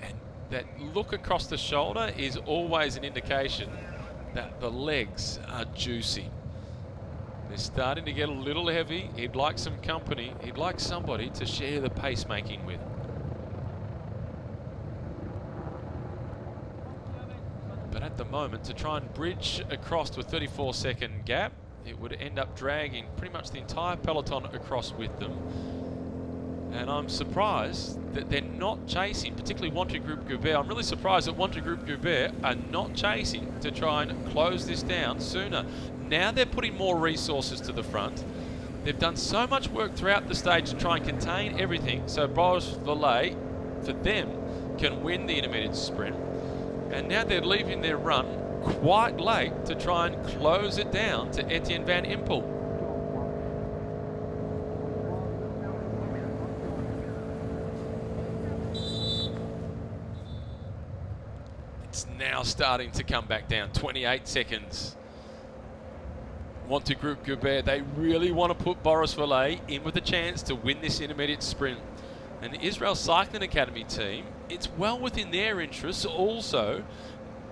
And that look across the shoulder is always an indication that the legs are juicy. They're starting to get a little heavy. He'd like some company. He'd like somebody to share the pacemaking with. But at the moment, to try and bridge across to a 34-second gap, it would end up dragging pretty much the entire peloton across with them. And I'm surprised that they're not chasing, particularly Wanty Group Goubert. I'm really surprised that Wanty Group Goubert are not chasing to try and close this down sooner. Now they're putting more resources to the front. They've done so much work throughout the stage to try and contain everything, so Boris Valet, for them, can win the intermediate sprint. And now they're leaving their run quite late to try and close it down to Etienne van Impel. It's now starting to come back down, 28 seconds. Wanty Group Goubert, they really want to put Boris Valet in with a chance to win this intermediate sprint. And the Israel Cycling Academy team, it's well within their interests also,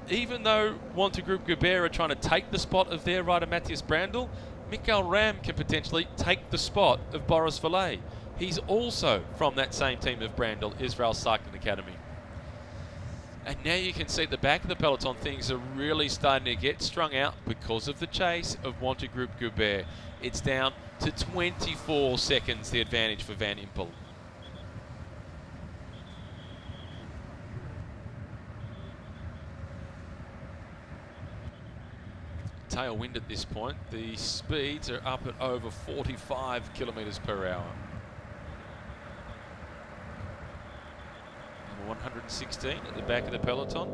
even though Wanty Group Goubert are trying to take the spot of their rider Matthias Brandl, Mikael Ram can potentially take the spot of Boris Valet. He's also from that same team of Brandl, Israel Cycling Academy. And now you can see at the back of the peloton, things are really starting to get strung out because of the chase of Wanty Group Goubert. It's down to 24 seconds, the advantage for Van Impel. Tailwind at this point. The speeds are up at over 45 kilometres per hour. 116 at the back of the peloton.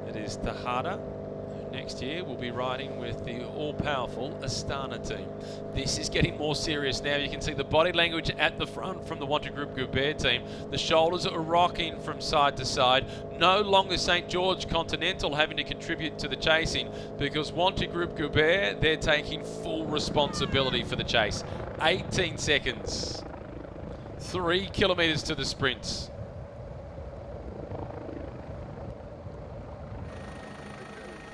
It is Tejada, who next year will be riding with the all-powerful Astana team. This is getting more serious now. You can see the body language at the front from the Wanty Group Goubert team. The shoulders are rocking from side to side. No longer St. George Continental having to contribute to the chasing, because Wanty Group Goubert, they're taking full responsibility for the chase. 18 seconds. 3 kilometres to the sprints.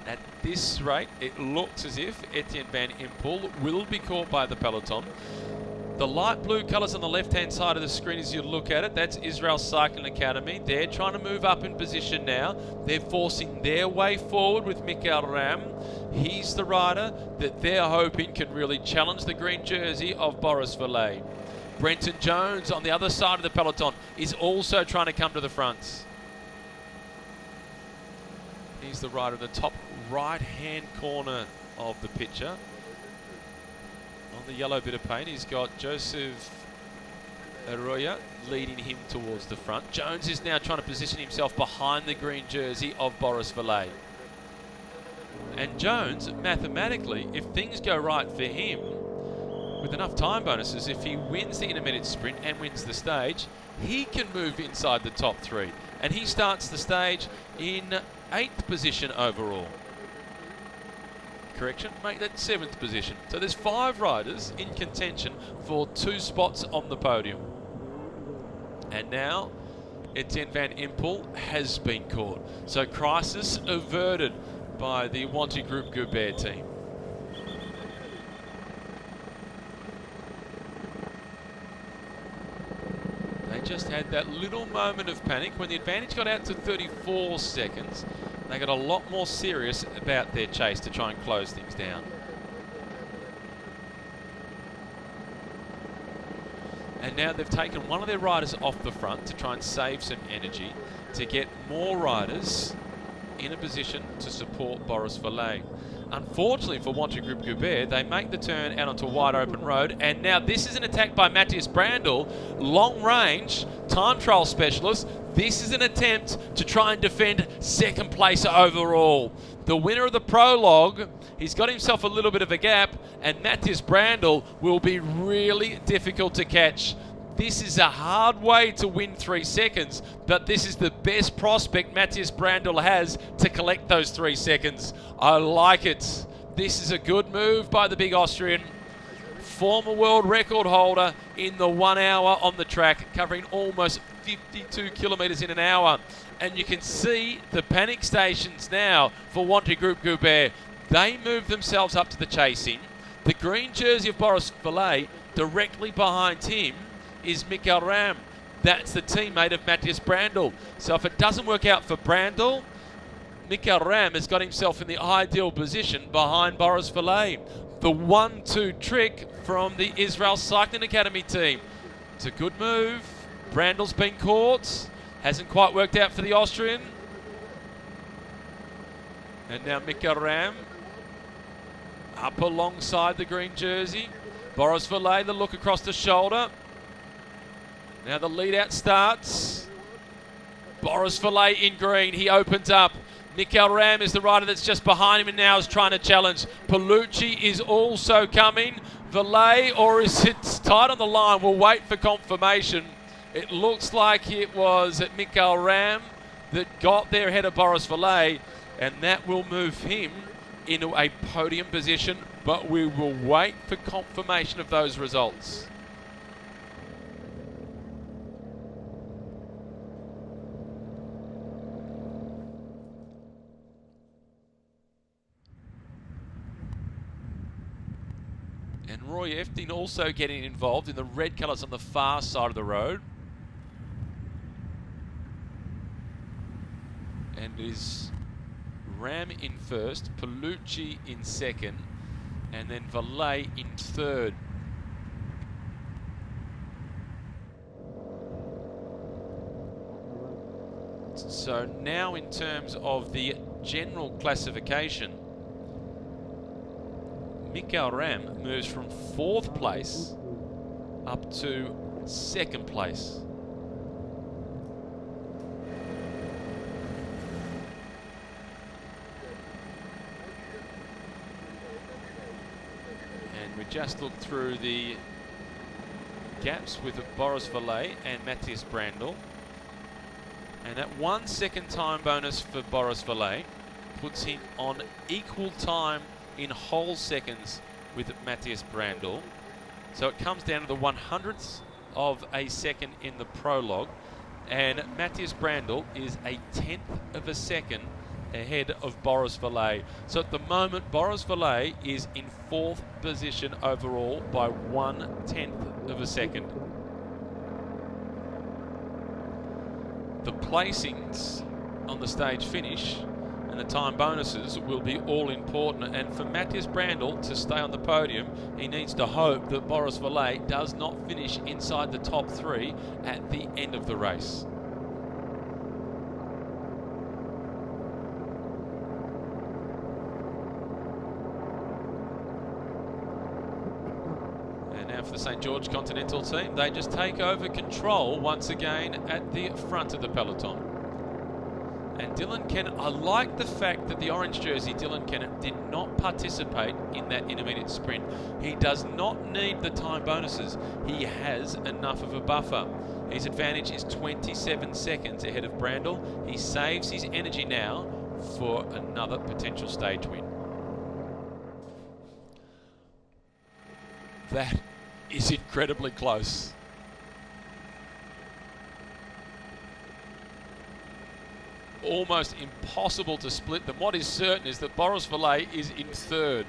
At this rate, it looks as if Etienne Van Empel will be caught by the peloton. The light blue colours on the left-hand side of the screen as you look at it, that's Israel Cycling Academy. They're trying to move up in position now. They're forcing their way forward with Mikael Ram. He's the rider that they're hoping can really challenge the green jersey of Boris Valle. Brenton Jones on the other side of the peloton is also trying to come to the front. He's the rider in the top right-hand corner of the picture. On the yellow bit of paint, he's got Joseph Arroyo leading him towards the front. Jones is now trying to position himself behind the green jersey of Boris Valle. And Jones, mathematically, if things go right for him, with enough time bonuses, if he wins the intermediate sprint and wins the stage, he can move inside the top 3. And he starts the stage in 8th position overall. Correction, make that 7th position. So there's 5 riders in contention for 2 spots on the podium. And now Etienne Van Empel has been caught. So crisis averted by the Wanty Group Goubert team. They just had that little moment of panic when the advantage got out to 34 seconds. They got a lot more serious about their chase to try and close things down. And now they've taken one of their riders off the front to try and save some energy to get more riders in a position to support Boris Valle. Unfortunately for Wanty Group Goubert, they make the turn out onto a wide open road, and now this is an attack by Matthias Brandl, long range, time trial specialist. This is an attempt to try and defend second place overall. The winner of the prologue, he's got himself a little bit of a gap, and Matthias Brandl will be really difficult to catch. This is a hard way to win 3 seconds, but this is the best prospect Matthias Brandl has to collect those 3 seconds. I like it. This is a good move by the big Austrian. Former world record holder in the 1 hour on the track, covering almost 52 kilometres in an hour. And you can see the panic stations now for Wanty Group Goubert. They move themselves up to the chasing. The green jersey of Boris Valle, directly behind him is Mikael Ram. That's the teammate of Matthias Brandl. So if it doesn't work out for Brandl, Mikael Ram has got himself in the ideal position behind Boris Valle. The 1-2 trick from the Israel Cycling Academy team. It's a good move. Brandl's been caught. Hasn't quite worked out for the Austrian. And now Mikael Ram up alongside the green jersey. Boris Valle, the look across the shoulder. Now the lead out starts. Boris Valle in green. He opens up. Mikael Ram is the rider that's just behind him and now is trying to challenge. Paolucci is also coming. Valle, or is it tight on the line? We'll wait for confirmation. It looks like it was Mikael Ram that got there ahead of Boris Valle, and that will move him into a podium position, but we will wait for confirmation of those results. And Roy Efting also getting involved in the red colours on the far side of the road. And it is Ram in first, Paolucci in second, and then Valle in third. So now in terms of the general classification, Mikael Ram moves from 4th place up to 2nd place. We just looked through the gaps with Boris Valet and Matthias Brandl. And that 1 second time bonus for Boris Valet puts him on equal time in whole seconds with Matthias Brandl. So it comes down to the 100ths of a second in the prologue. And Matthias Brandl is a 10th of a second ahead of Boris Valet. So at the moment, Boris Valet is in 4th position overall by 1/10 of a second. The placings on the stage finish and the time bonuses will be all important. And for Matthias Brandl to stay on the podium, he needs to hope that Boris Valet does not finish inside the top 3 at the end of the race. For the St. George Continental team, they just take over control once again at the front of the peloton. And Dylan Kennett, I like the fact that the orange jersey, Dylan Kennett, did not participate in that intermediate sprint. He does not need the time bonuses. He has enough of a buffer. His advantage is 27 seconds ahead of Brandl. He saves his energy now for another potential stage win. That is incredibly close. Almost impossible to split them. What is certain is that Boris Valet is in 3rd.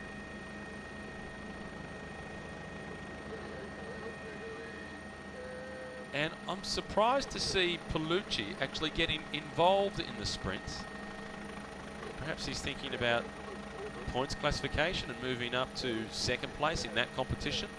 And I'm surprised to see Paolucci actually getting involved in the sprints. Perhaps he's thinking about points classification and moving up to 2nd place in that competition.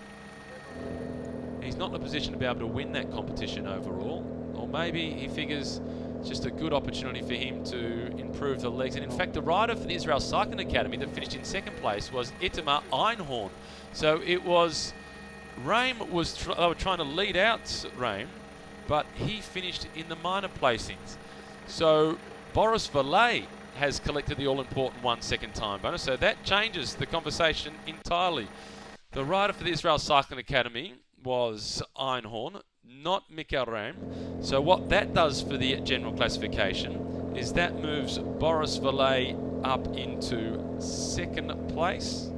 He's not in a position to be able to win that competition overall, or maybe he figures it's just a good opportunity for him to improve the legs. And in fact, the rider for the Israel Cycling Academy that finished in 2nd place was Itamar Einhorn. So it was Reim they were trying to lead out Reim, but he finished in the minor placings. So Boris Valet has collected the all-important 1 second time bonus, so that changes the conversation entirely. The rider for the Israel Cycling Academy was Einhorn, not Mikkel Reim. So what that does for the general classification is that moves Boris Valet up into 2nd place.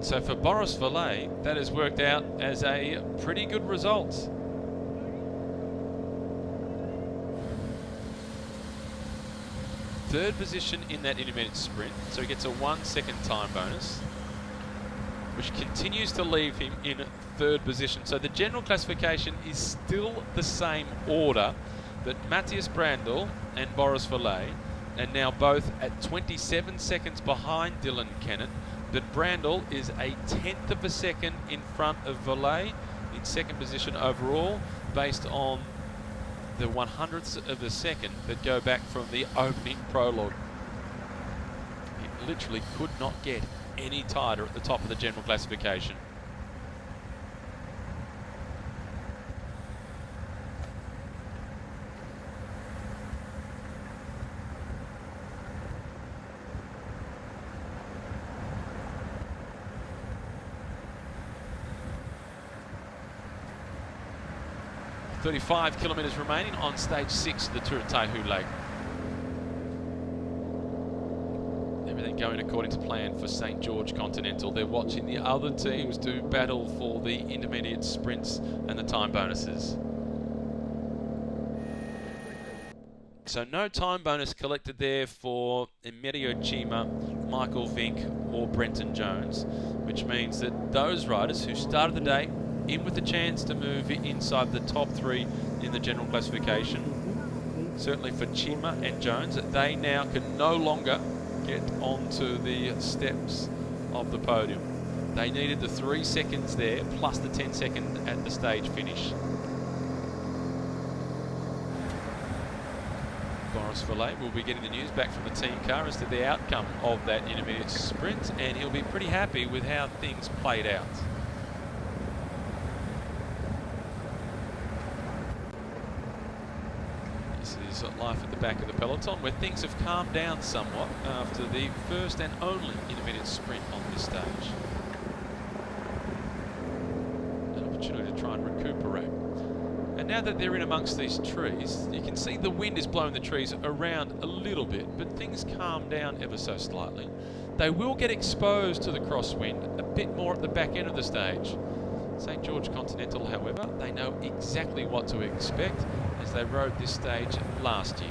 So for Boris Valet, that has worked out as a pretty good result. Third position in that intermediate sprint, so he gets a 1 second time bonus, which continues to leave him in 3rd position. So the general classification is still the same order, but Matthias Brandl and Boris Valet are now both at 27 seconds behind Dylan Kennett. But Brandl is a 10th of a second in front of Valet in 2nd position overall, based on the 100ths of a second that go back from the opening prologue. It literally could not get any tighter at the top of the general classification. .35 kilometres remaining on stage 6 of the Tour of Taihu Lake. Everything going according to plan for St. George Continental. They're watching the other teams do battle for the intermediate sprints and the time bonuses. So no time bonus collected there for Emilio Cima, Michael Vink or Brenton Jones, which means that those riders who started the day in with the chance to move inside the top 3 in the general classification, certainly for Cima and Jones, they now can no longer get onto the steps of the podium. They needed the 3 seconds there, plus the 10 second at the stage finish. Boris Valet will be getting the news back from the team car as to the outcome of that intermediate sprint, and he'll be pretty happy with how things played out. This is life at the back of the peloton, where things have calmed down somewhat after the first and only intermediate sprint on this stage. An opportunity to try and recuperate. And now that they're in amongst these trees, you can see the wind is blowing the trees around a little bit, but things calm down ever so slightly. They will get exposed to the crosswind a bit more at the back end of the stage. St. George Continental, however, they know exactly what to expect as they rode this stage last year.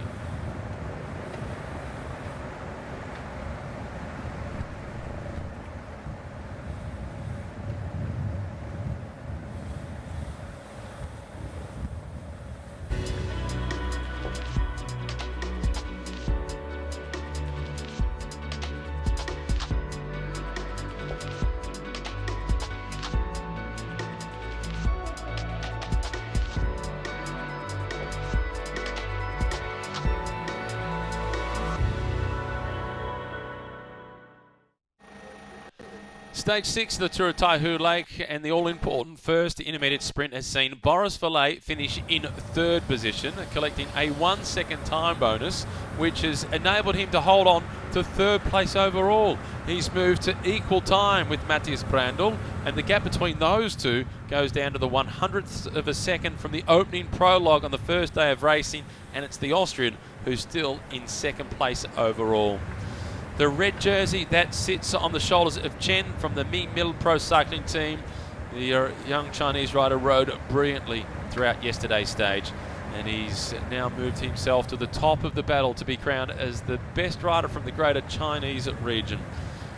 Stage 6 of the Tour of Taihu Lake, and the all-important first intermediate sprint has seen Boris Valet finish in 3rd position, collecting a 1-second time bonus, which has enabled him to hold on to 3rd place overall. He's moved to equal time with Matthias Brandl, and the gap between those two goes down to the 100th of a second from the opening prologue on the first day of racing, and it's the Austrian who's still in 2nd place overall. The red jersey that sits on the shoulders of Chen from the Mi Mil Pro Cycling team. The young Chinese rider rode brilliantly throughout yesterday's stage, and he's now moved himself to the top of the battle to be crowned as the best rider from the greater Chinese region.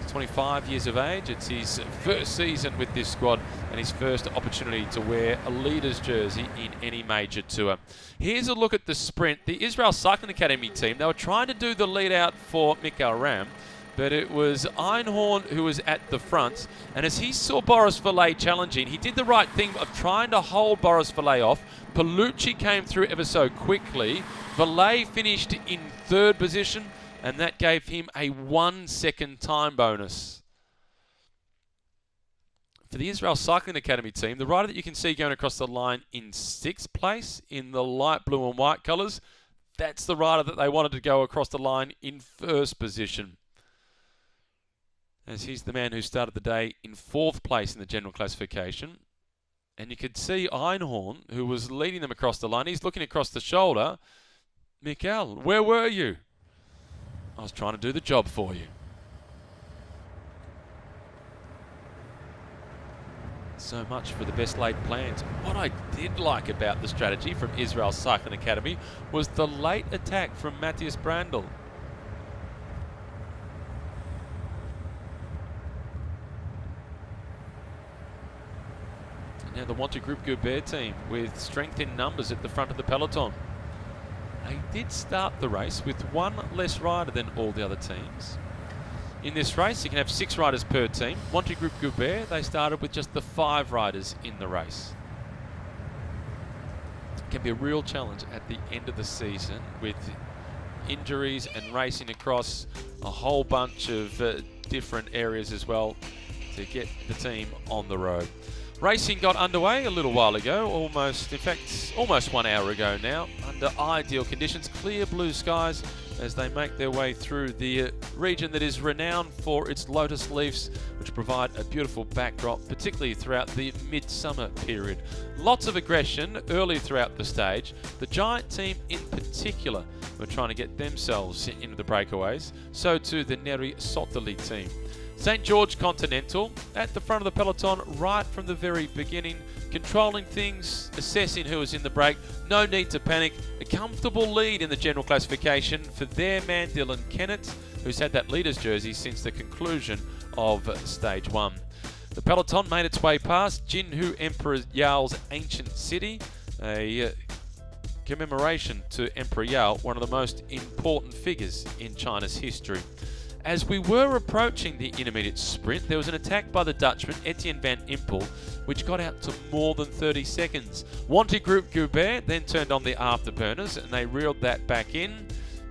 He's 25 years of age. It's his first season with this squad and his first opportunity to wear a leader's jersey in any major tour. Here's a look at the sprint. The Israel Cycling Academy team, they were trying to do the lead out for Michael Ram, but it was Einhorn who was at the front. And as he saw Boris Valet challenging, he did the right thing of trying to hold Boris Valet off. Palucci came through ever so quickly. Valet finished in 3rd position, and that gave him a 1-second time bonus. For the Israel Cycling Academy team, the rider that you can see going across the line in 6th place in the light blue and white colours, that's the rider that they wanted to go across the line in 1st position. As he's the man who started the day in 4th place in the general classification. And you could see Einhorn, who was leading them across the line. He's looking across the shoulder. Michael, where were you? I was trying to do the job for you. So much for the best laid plans. What I did like about the strategy from Israel Cycling Academy was the late attack from Matthias Brandl. Now the Wanty Group Goubert team with strength in numbers at the front of the peloton. They did start the race with one less rider than all the other teams. In this race, you can have 6 riders per team. Wanty Group Goubert, they started with just the 5 riders in the race. It can be a real challenge at the end of the season with injuries and racing across a whole bunch of different areas as well to get the team on the road. Racing got underway a little while ago, almost 1 hour ago now, under ideal conditions, clear blue skies as they make their way through the region that is renowned for its lotus leaves, which provide a beautiful backdrop, particularly throughout the midsummer period. Lots of aggression early throughout the stage. The Giant team in particular were trying to get themselves into the breakaways, so too the Neri Sottoli team. St. George Continental at the front of the peloton right from the very beginning, controlling things, assessing who was in the break. No need to panic. A comfortable lead in the general classification for their man Dylan Kennett, who's had that leader's jersey since the conclusion of stage 1. The peloton made its way past Jinhu Emperor Yao's ancient city, a commemoration to Emperor Yao, one of the most important figures in China's history. As we were approaching the intermediate sprint, there was an attack by the Dutchman Etienne van Impel, which got out to more than 30 seconds. Wanty Group Goubert then turned on the afterburners and they reeled that back in.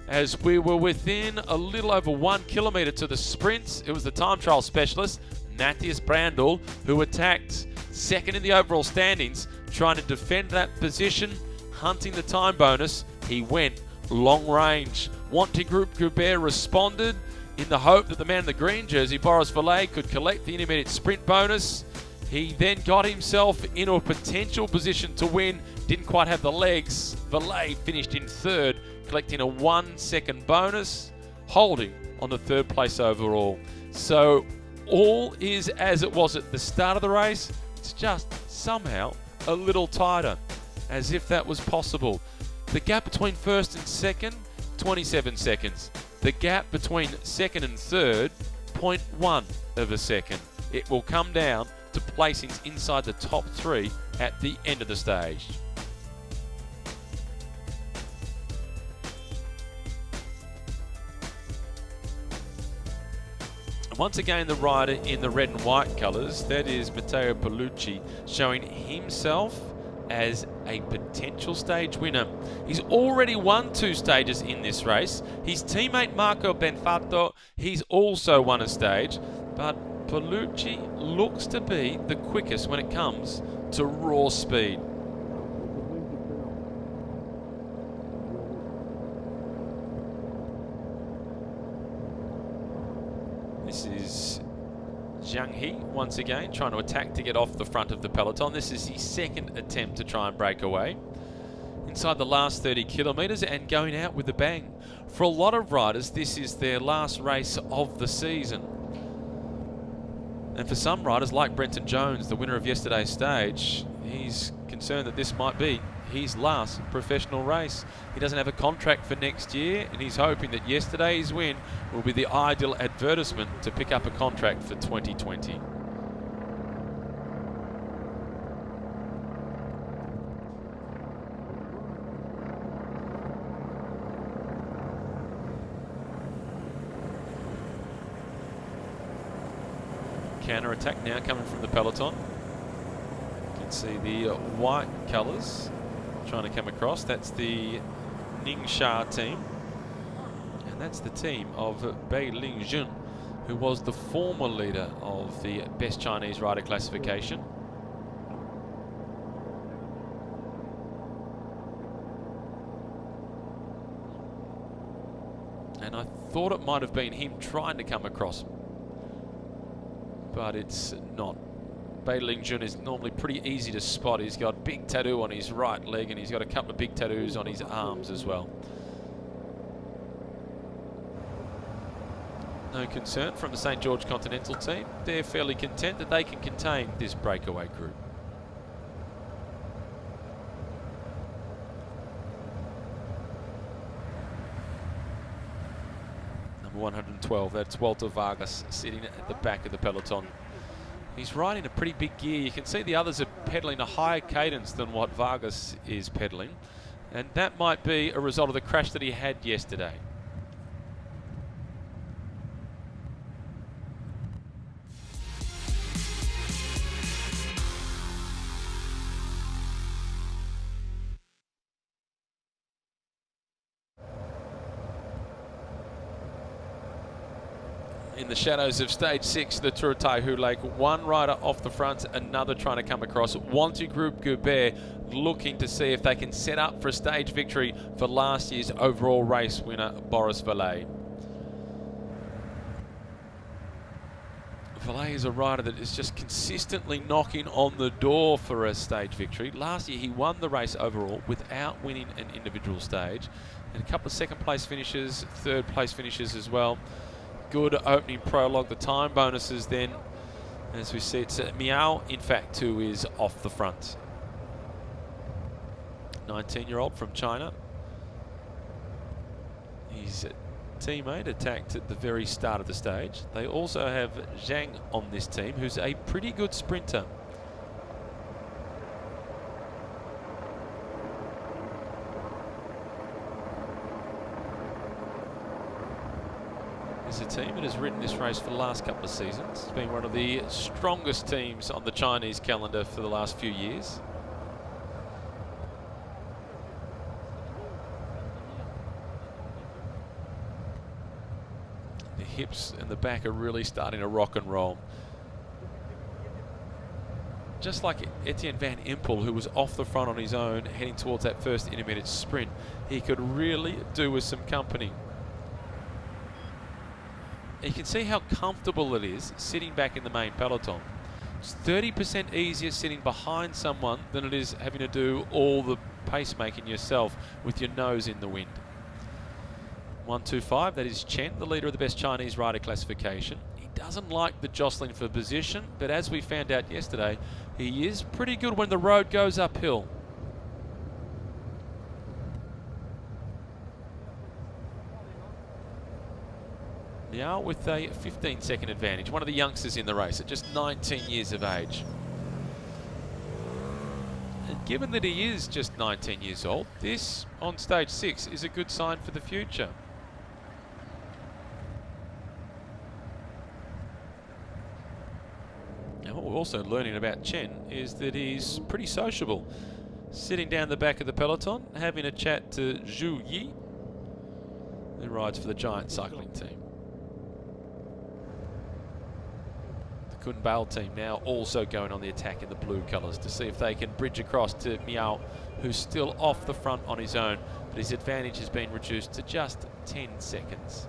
as we were within a little over 1 kilometre to the sprints. It was the time trial specialist, Matthias Brandl, who attacked second in the overall standings, trying to defend that position, hunting the time bonus. He went long range. Wanty Group Goubert responded in the hope that the man in the green jersey, Boris Valet, could collect the intermediate sprint bonus. He then got himself into a potential position to win, didn't quite have the legs. Valet finished in third, collecting a 1 second bonus, holding on the third place overall. So all is as it was at the start of the race. It's just somehow a little tighter, as if that was possible. The gap between first and second, 27 seconds. The gap between second and third, 0.1 of a second. It will come down to placings inside the top 3 at the end of the stage. Once again, the rider in the red and white colours, that is Matteo Paolucci, showing himself as a potential stage winner. He's already won 2 stages in this race. His teammate Marco Benfatto, he's also won a stage, but Paolucci looks to be the quickest when it comes to raw speed. This is Zhang He once again trying to attack to get off the front of the peloton. This is his second attempt to try and break away. Inside the last 30 kilometres and going out with a bang. For a lot of riders, this is their last race of the season. And for some riders, like Brenton Jones, the winner of yesterday's stage, he's concerned that this might be his last professional race. He doesn't have a contract for next year, and he's hoping that yesterday's win will be the ideal advertisement to pick up a contract for 2020. Counter attack now coming from the peloton. You can see the white colours trying to come across. That's the Ningxia team, and that's the team of Bei Lingjun, who was the former leader of the Best Chinese Rider classification. And I thought it might have been him trying to come across, but it's not. Bei Lingjun is normally pretty easy to spot. He's got a big tattoo on his right leg, and he's got a couple of big tattoos on his arms as well. No concern from the St. George Continental team. They're fairly content that they can contain this breakaway group. Number 112, that's Walter Vargas sitting at the back of the peloton. He's riding a pretty big gear. You can see the others are pedaling a higher cadence than what Vargas is pedaling, and that might be a result of the crash that he had yesterday. In the shadows of stage 6, the Tour of Taihu Lake, one rider off the front, another trying to come across. Wanty Group Goubert looking to see if they can set up for a stage victory for last year's overall race winner, Boris Valet. Valet is a rider that is just consistently knocking on the door for a stage victory. Last year he won the race overall without winning an individual stage, and a couple of second place finishes, third place finishes as well. Good opening prologue. The time bonuses then, as we see, it's Miao, in fact, who is off the front. 19-year-old from China. His teammate attacked at the very start of the stage. They also have Zhang on this team, who's a pretty good sprinter. A team that has ridden this race for the last couple of seasons. It's been one of the strongest teams on the Chinese calendar for the last few years. The hips and the back are really starting to rock and roll. Just like Etienne van Empel, who was off the front on his own, heading towards that first intermediate sprint, he could really do with some company. You can see how comfortable it is sitting back in the main peloton. It's 30% easier sitting behind someone than it is having to do all the pacemaking yourself with your nose in the wind. 125, that is Chen, the leader of the best Chinese rider classification. He doesn't like the jostling for position, but as we found out yesterday, he is pretty good when the road goes uphill. Now with a 15-second advantage, one of the youngsters in the race at just 19 years of age. And given that he is just 19 years old, this on stage 6 is a good sign for the future. Now what we're also learning about Chen is that he's pretty sociable. Sitting down the back of the peloton, having a chat to Zhu Yi, who rides for the Giant cycling team. Kun Bale team now also going on the attack in the blue colours to see if they can bridge across to Miao, who's still off the front on his own, but his advantage has been reduced to just 10 seconds.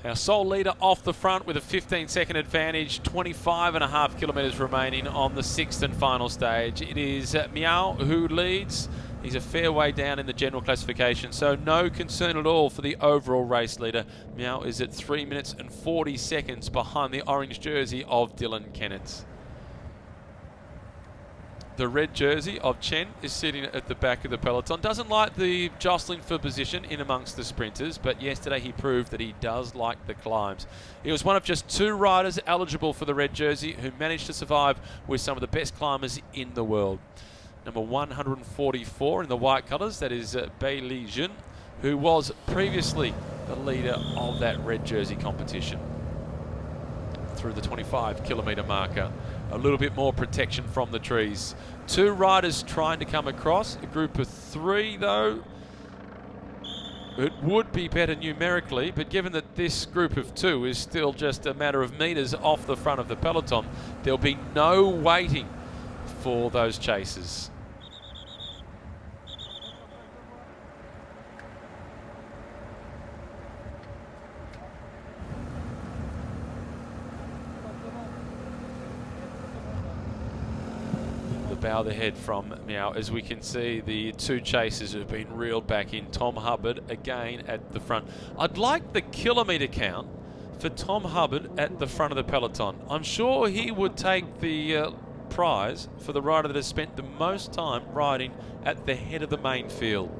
Our sole leader off the front with a 15-second advantage, 25.5 kilometres remaining on the 6th and final stage. It is Miao who leads. He's a fair way down in the general classification, so no concern at all for the overall race leader. Miao is at 3 minutes and 40 seconds behind the orange jersey of Dylan Kennett. The red jersey of Chen is sitting at the back of the peloton. Doesn't like the jostling for position in amongst the sprinters, but yesterday he proved that he does like the climbs. He was one of just 2 riders eligible for the red jersey who managed to survive with some of the best climbers in the world. Number 144 in the white colours, that is Bai Li Jun, who was previously the leader of that red jersey competition. Through the 25-kilometre marker. A little bit more protection from the trees. 2 riders trying to come across. A group of 3, though. It would be better numerically, but given that this group of 2 is still just a matter of metres off the front of the peloton, there'll be no waiting for those chasers. Bow the head from Miao as we can see the 2 chasers who've been reeled back in. Tom Hubbard again at the front. I'd like the kilometre count for Tom Hubbard at the front of the peloton. I'm sure he would take the prize for the rider that has spent the most time riding at the head of the main field.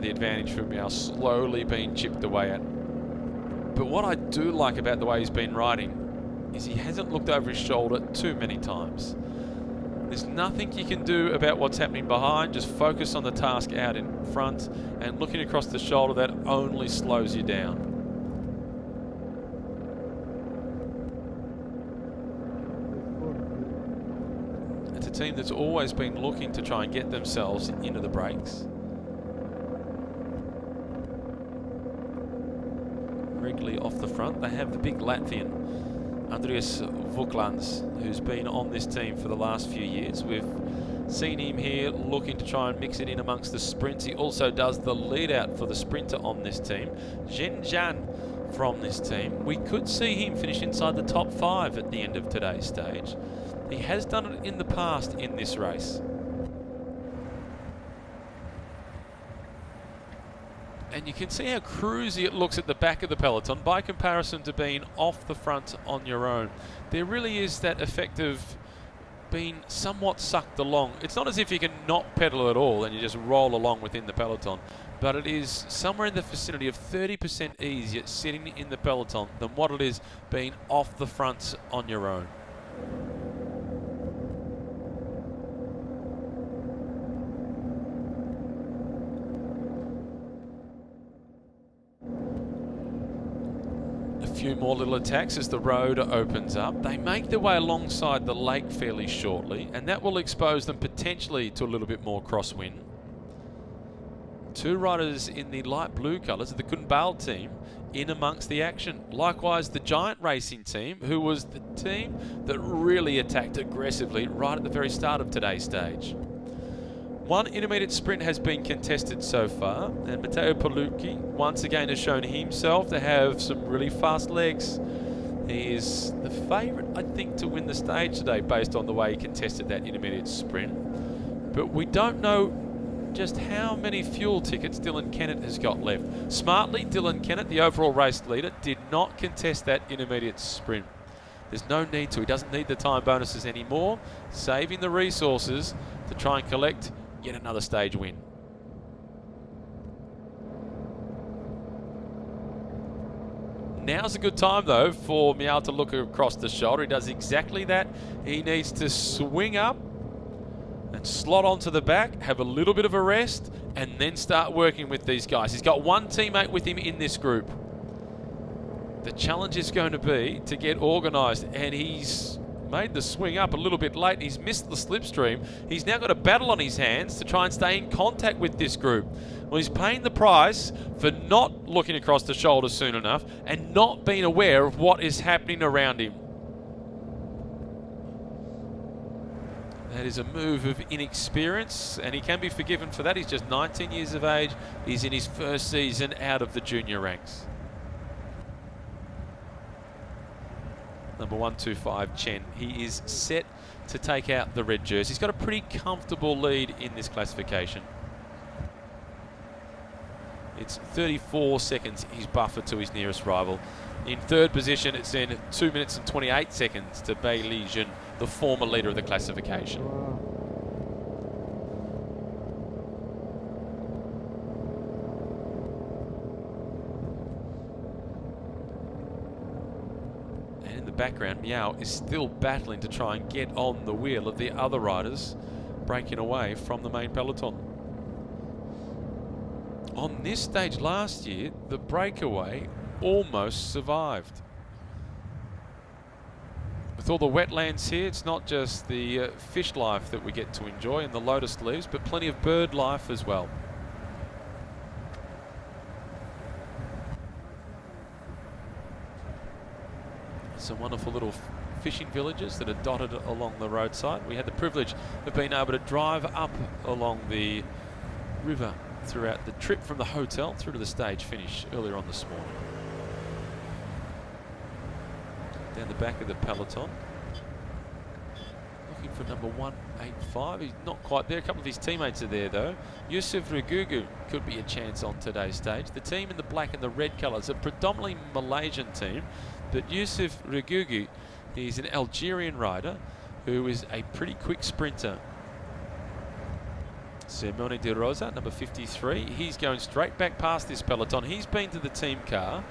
The advantage from Miao slowly being chipped away at. But what I do like about the way he's been riding is he hasn't looked over his shoulder too many times. There's nothing you can do about what's happening behind. Just focus on the task out in front, and looking across the shoulder, that only slows you down. It's a team that's always been looking to try and get themselves into the breaks. Regularly off the front, they have the big Latvian, Andreas Vuklands, who's been on this team for the last few years. We've seen him here looking to try and mix it in amongst the sprints. He also does the lead out for the sprinter on this team, Zhen Zhan from this team. We could see him finish inside the top 5 at the end of today's stage. He has done it in the past in this race. And you can see how cruisy it looks at the back of the peloton by comparison to being off the front on your own. There really is that effect of being somewhat sucked along. It's not as if you can not pedal at all and you just roll along within the peloton, but it is somewhere in the vicinity of 30% easier sitting in the peloton than what it is being off the front on your own. Few more little attacks as the road opens up. They make their way alongside the lake fairly shortly, and that will expose them potentially to a little bit more crosswind. Two riders in the light blue colours of the Kunbal team in amongst the action. Likewise, the Giant Racing team, who was the team that really attacked aggressively right at the very start of today's stage. One intermediate sprint has been contested so far, and Matteo Palucci once again has shown himself to have some really fast legs. He is the favourite, I think, to win the stage today based on the way he contested that intermediate sprint. But we don't know just how many fuel tickets Dylan Kennett has got left. Smartly, Dylan Kennett, the overall race leader, did not contest that intermediate sprint. There's no need to. He doesn't need the time bonuses anymore, saving the resources to try and collect yet another stage win. Now's a good time, though, for Miao to look across the shoulder. He does exactly that. He needs to swing up and slot onto the back, have a little bit of a rest, and then start working with these guys. He's got one teammate with him in this group. The challenge is going to be to get organised, and he's made the swing up a little bit late and he's missed the slipstream. He's now got a battle on his hands to try and stay in contact with this group. Well, he's paying the price for not looking across the shoulder soon enough and not being aware of what is happening around him. That is a move of inexperience, and he can be forgiven for that. He's just 19 years of age. He's in his first season out of the junior ranks. Number 125, Chen. He is set to take out the red jersey. He's got a pretty comfortable lead in this classification. It's 34 seconds he's buffered to his nearest rival. In third position, it's in 2 minutes and 28 seconds to Bei Li Jun, the former leader of the classification. Background, Miao is still battling to try and get on the wheel of the other riders breaking away from the main peloton. On this stage last year, the breakaway almost survived. With all the wetlands here, it's not just the fish life that we get to enjoy in the lotus leaves, but plenty of bird life as well. Some wonderful little fishing villages that are dotted along the roadside. We had the privilege of being able to drive up along the river throughout the trip from the hotel through to the stage finish earlier on this morning. Down the back of the peloton, looking for number 185. He's not quite there. A couple of his teammates are there though. Yusuf Regugu could be a chance on today's stage. The team in the black and the red colours, a predominantly Malaysian team, but Yusuf Regugu, he's an Algerian rider who is a pretty quick sprinter. Simone De Rosa, number 53, he's going straight back past this peloton. He's been to the team car.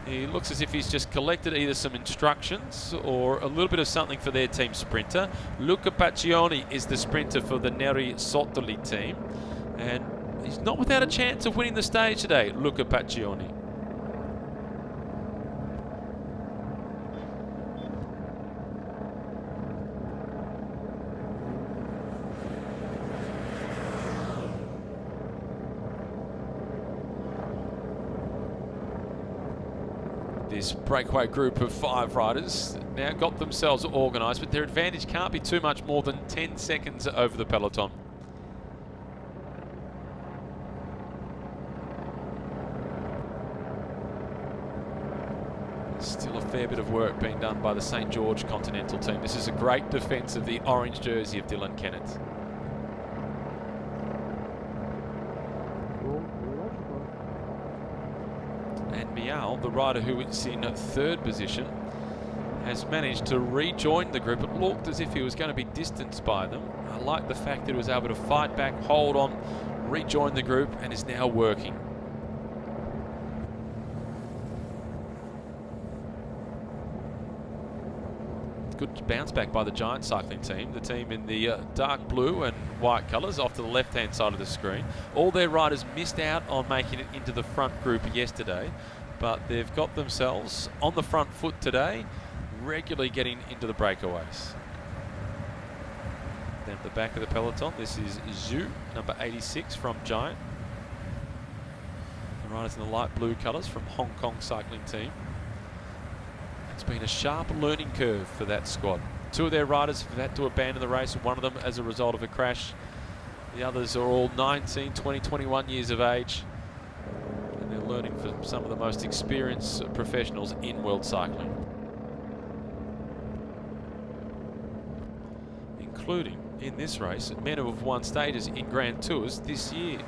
He looks as if he's just collected either some instructions or a little bit of something for their team sprinter. Luca Pacioli is the sprinter for the Neri Sottoli team, and he's not without a chance of winning the stage today, Luca Pacioli. This breakaway group of 5 riders now got themselves organised, but their advantage can't be too much more than 10 seconds over the peloton. Still a fair bit of work being done by the St. George Continental team. This is a great defence of the orange jersey of Dylan Kennett. And Miao, the rider who is in third position, has managed to rejoin the group. It looked as if he was going to be distanced by them. I like the fact that he was able to fight back, hold on, rejoin the group, and is now working. Good bounce back by the Giant cycling team. The team in the dark blue and white colours off to the left-hand side of the screen. All their riders missed out on making it into the front group yesterday, but they've got themselves on the front foot today, regularly getting into the breakaways. Then at the back of the peloton, this is Zhu, number 86 from Giant. The riders in the light blue colours from Hong Kong cycling team. It's been a sharp learning curve for that squad. Two of their riders have had to abandon the race, one of them as a result of a crash. The others are all 19, 20, 21 years of age. And they're learning from some of the most experienced professionals in world cycling. Including, in this race, men who have won stages in Grand Tours this year.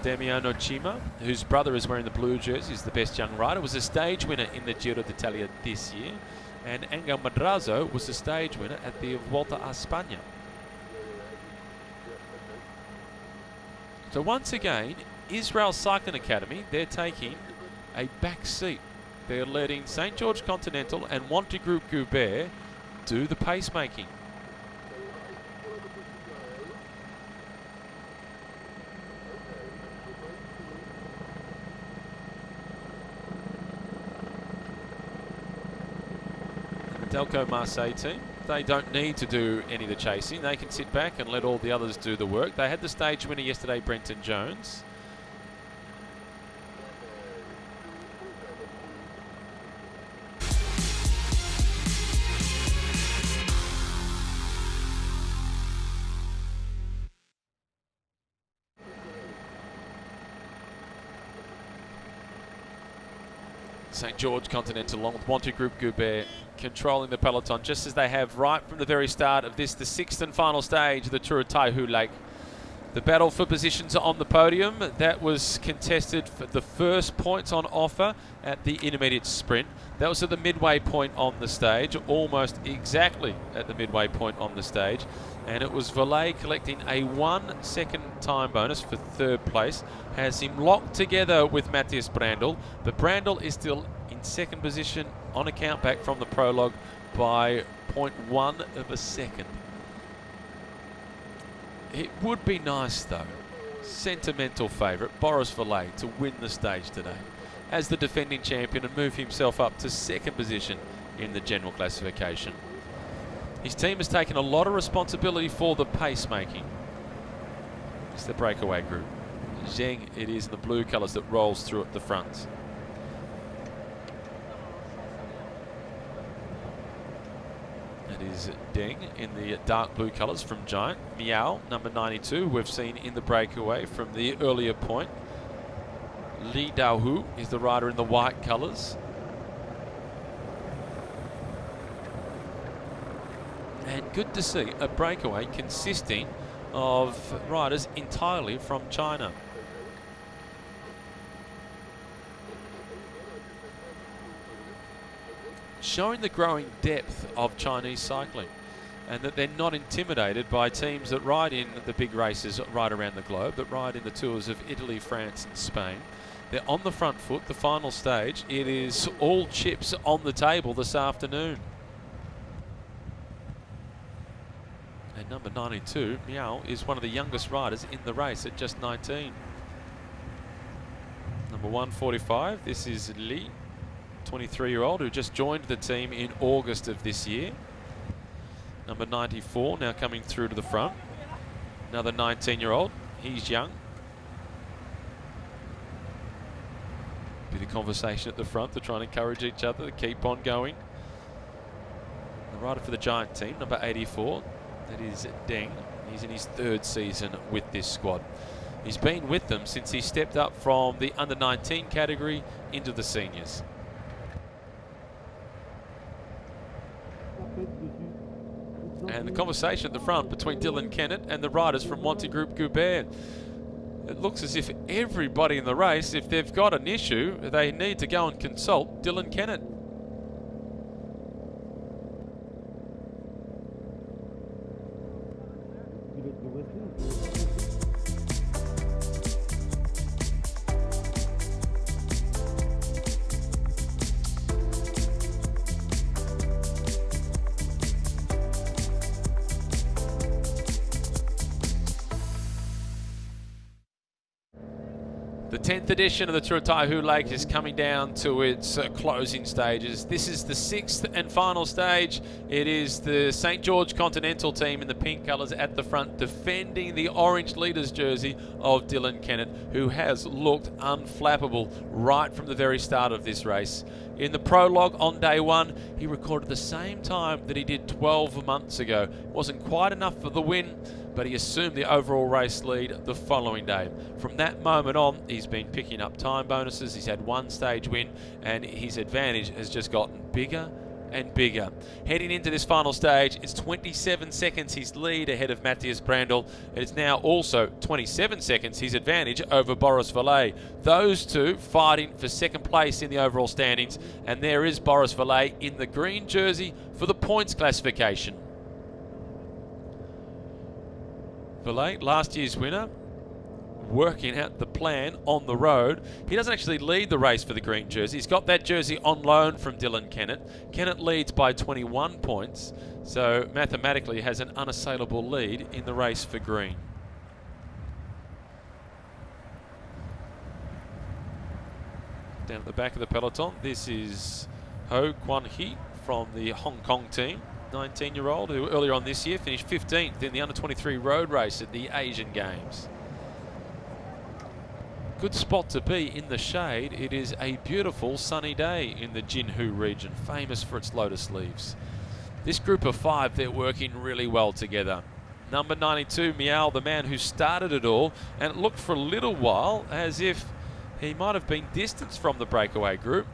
Damiano Cima, whose brother is wearing the blue jersey, is the best young rider, was a stage winner in the Giro d'Italia this year. And Angel Madrazo was a stage winner at the Volta a España. So once again, Israel Cycling Academy, they're taking a back seat. They're letting St. George Continental and Wanty Group Goubert do the pacemaking. Delco Marseille team, they don't need to do any of the chasing. They can sit back and let all the others do the work. They had the stage winner yesterday, Brenton Jones. St. George Continental along with Wanty Group Goubert controlling the peloton just as they have right from the very start of this, the sixth and final stage of the Tour of Taihu Lake. The battle for positions on the podium, that was contested for the first points on offer at the intermediate sprint. That was at the midway point on the stage, almost exactly at the midway point on the stage. And it was Valet collecting a 1 second time bonus for third place. Has him locked together with Matthias Brandl. But Brandl is still in second position on a count back from the prologue by 0.1 of a second. It would be nice though, sentimental favourite Boris Valet to win the stage today as the defending champion and move himself up to second position in the general classification. His team has taken a lot of responsibility for the pacemaking. It's the breakaway group. Zheng it is in the blue colours that rolls through at the front. It is Deng in the dark blue colours from Giant. Miao, number 92, we've seen in the breakaway from the earlier point. Li Daohu is the rider in the white colours. And good to see a breakaway consisting of riders entirely from China. Showing the growing depth of Chinese cycling and that they're not intimidated by teams that ride in the big races right around the globe, that ride in the tours of Italy, France and Spain. They're on the front foot, the final stage. It is all chips on the table this afternoon. And number 92, Miao, is one of the youngest riders in the race at just 19. Number 145, this is Li, 23-year-old who just joined the team in August of this year. Number 94 now coming through to the front. Another 19-year-old, he's young. Bit of conversation at the front to try and encourage each other to keep on going. The rider for the Giant team, number 84, that is Deng. He's in his third season with this squad. He's been with them since he stepped up from the under-19 category into the seniors. And the conversation at the front between Dylan Kennett and the riders from Monty Group Goubert. It looks as if everybody in the race, if they've got an issue, they need to go and consult Dylan Kennett. The 10th edition of the Tour of Taihu Lake is coming down to its closing stages. This is the 6th and final stage. It is the St. George Continental team in the pink colours at the front, defending the orange leader's jersey of Dylan Kennett, who has looked unflappable right from the very start of this race. In the prologue on day one, he recorded the same time that he did 12 months ago. It wasn't quite enough for the win, but he assumed the overall race lead the following day. From that moment on, he's been picking up time bonuses. He's had one stage win, and his advantage has just gotten bigger and bigger. Heading into this final stage, it's 27 seconds his lead ahead of Matthias Brandl. It's now also 27 seconds his advantage over Boris Vallet. Those two fighting for second place in the overall standings, and there is Boris Vallet in the green jersey for the points classification. Vallet, last year's winner, working out the plan on the road. He doesn't actually lead the race for the green jersey. He's got that jersey on loan from Dylan Kennett. Kennett leads by 21 points, so mathematically has an unassailable lead in the race for green. Down at the back of the peloton, this is Ho Kwan Hee from the Hong Kong team. 19-year-old who earlier on this year finished 15th in the under-23 road race at the Asian Games. Good spot to be in the shade. It is a beautiful sunny day in the Jinhu region, famous for its lotus leaves. This group of five, they're working really well together. Number 92, Miao, the man who started it all, and it looked for a little while as if he might have been distanced from the breakaway group,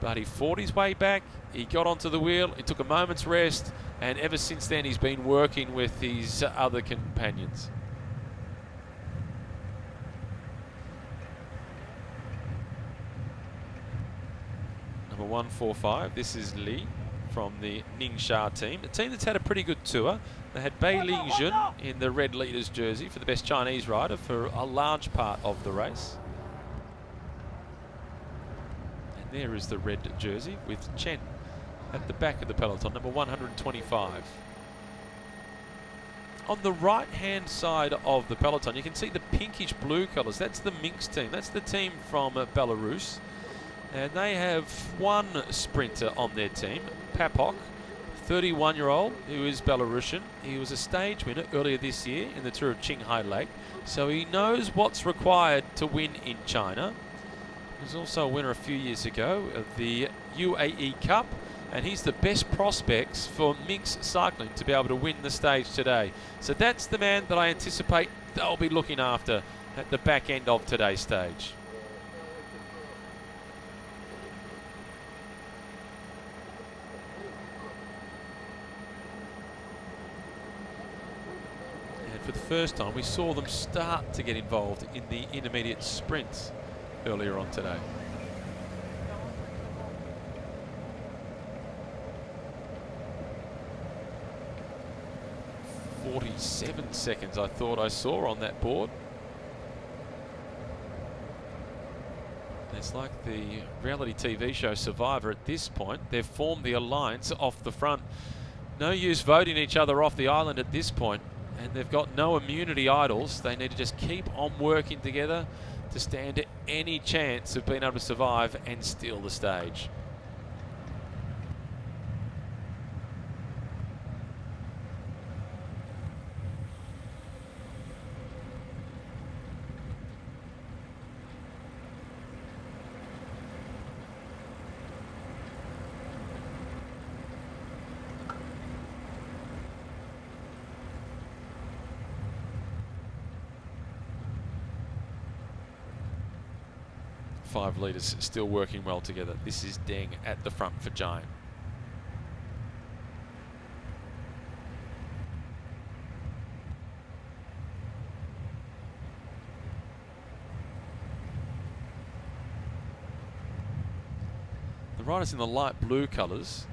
but he fought his way back. He got onto the wheel, he took a moment's rest, and ever since then he's been working with his other companions. Number 145, this is Li from the Ningxia team, a team that's had a pretty good tour. They had Bei Li Jun in the red leader's jersey for the best Chinese rider for a large part of the race. And there is the red jersey with Chen at the back of the peloton, number 125. On the right-hand side of the peloton, you can see the pinkish blue colours. That's the Minx team. That's the team from Belarus. And they have one sprinter on their team, Papok, 31-year-old, who is Belarusian. He was a stage winner earlier this year in the Tour of Taihu Lake, so he knows what's required to win in China. He was also a winner a few years ago of the UAE Cup, and he's the best prospects for Minx Cycling to be able to win the stage today. So that's the man that I anticipate they'll be looking after at the back end of today's stage. And for the first time, we saw them start to get involved in the intermediate sprints earlier on today. 47 seconds I thought I saw on that board. It's like the reality TV show Survivor at this point. They've formed the alliance off the front. No use voting each other off the island at this point, and they've got no immunity idols. They need to just keep on working together to stand any chance of being able to survive and steal the stage. Five leaders still working well together. This is Deng at the front for Giant. The riders in the light blue colours,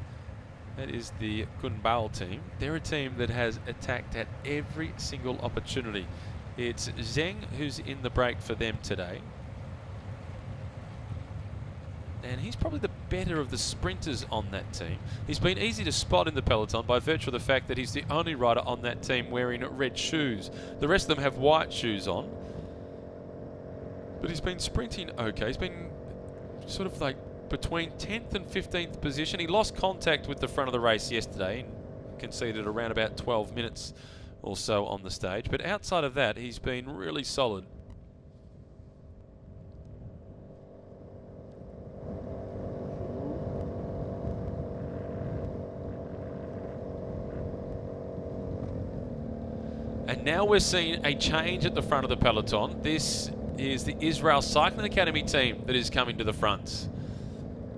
that is the Gunbao team. They're a team that has attacked at every single opportunity. It's Zheng who's in the break for them today. And he's probably the better of the sprinters on that team. He's been easy to spot in the peloton by virtue of the fact that he's the only rider on that team wearing red shoes. The rest of them have white shoes on. But he's been sprinting okay. He's been sort of like between 10th and 15th position. He lost contact with the front of the race yesterday and conceded around about 12 minutes or so on the stage. But outside of that, he's been really solid. And now we're seeing a change at the front of the peloton. This is the Israel Cycling Academy team that is coming to the front.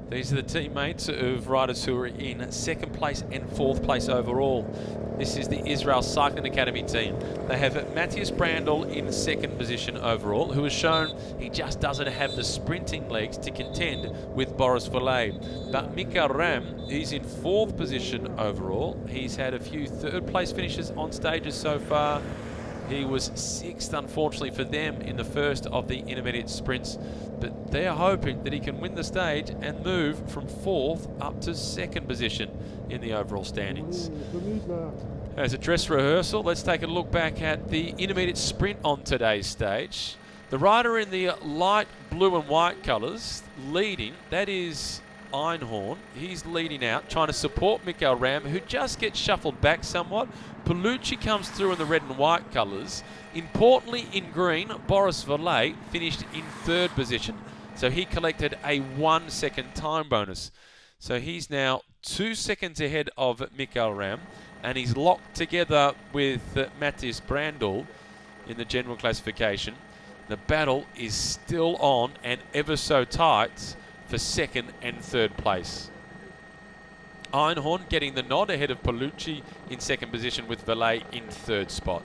These are the teammates of riders who are in second place and fourth place overall. This is the Israel Cycling Academy team. They have Matthias Brandl in second position overall, who has shown he just doesn't have the sprinting legs to contend with Boris Vallet. But Mikael Ram, he's in fourth position overall. He's had a few third place finishes on stages so far. He was sixth, unfortunately, for them in the first of the intermediate sprints. But they're hoping that he can win the stage and move from fourth up to second position in the overall standings. As a dress rehearsal, let's take a look back at the intermediate sprint on today's stage. The rider in the light blue and white colours leading, that is Einhorn. He's leading out, trying to support Mikael Ram, who just gets shuffled back somewhat. Paolucci comes through in the red and white colours. Importantly, in green, Boris Vallet finished in third position. So he collected a 1 second time bonus. So he's now 2 seconds ahead of Mikael Ram, and he's locked together with Matthias Brandl in the general classification. The battle is still on and ever so tight for second and third place. Einhorn getting the nod ahead of Paolucci in second position, with Vallet in third spot.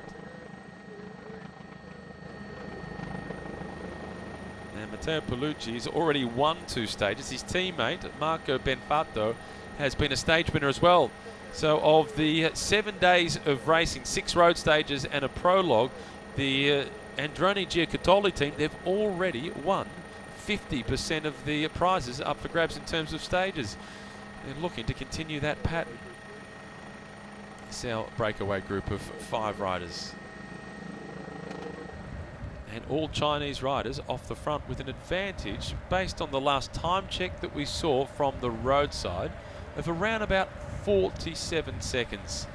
And Matteo Paolucci has already won 2 stages. His teammate, Marco Benfato, has been a stage winner as well. So of the 7 days of racing, 6 road stages and a prologue, the Androni Giocattoli team, they've already won 50% of the prizes up for grabs in terms of stages. They're looking to continue that pattern. It's our breakaway group of 5 riders. And all Chinese riders off the front with an advantage based on the last time check that we saw from the roadside of around about 47 seconds.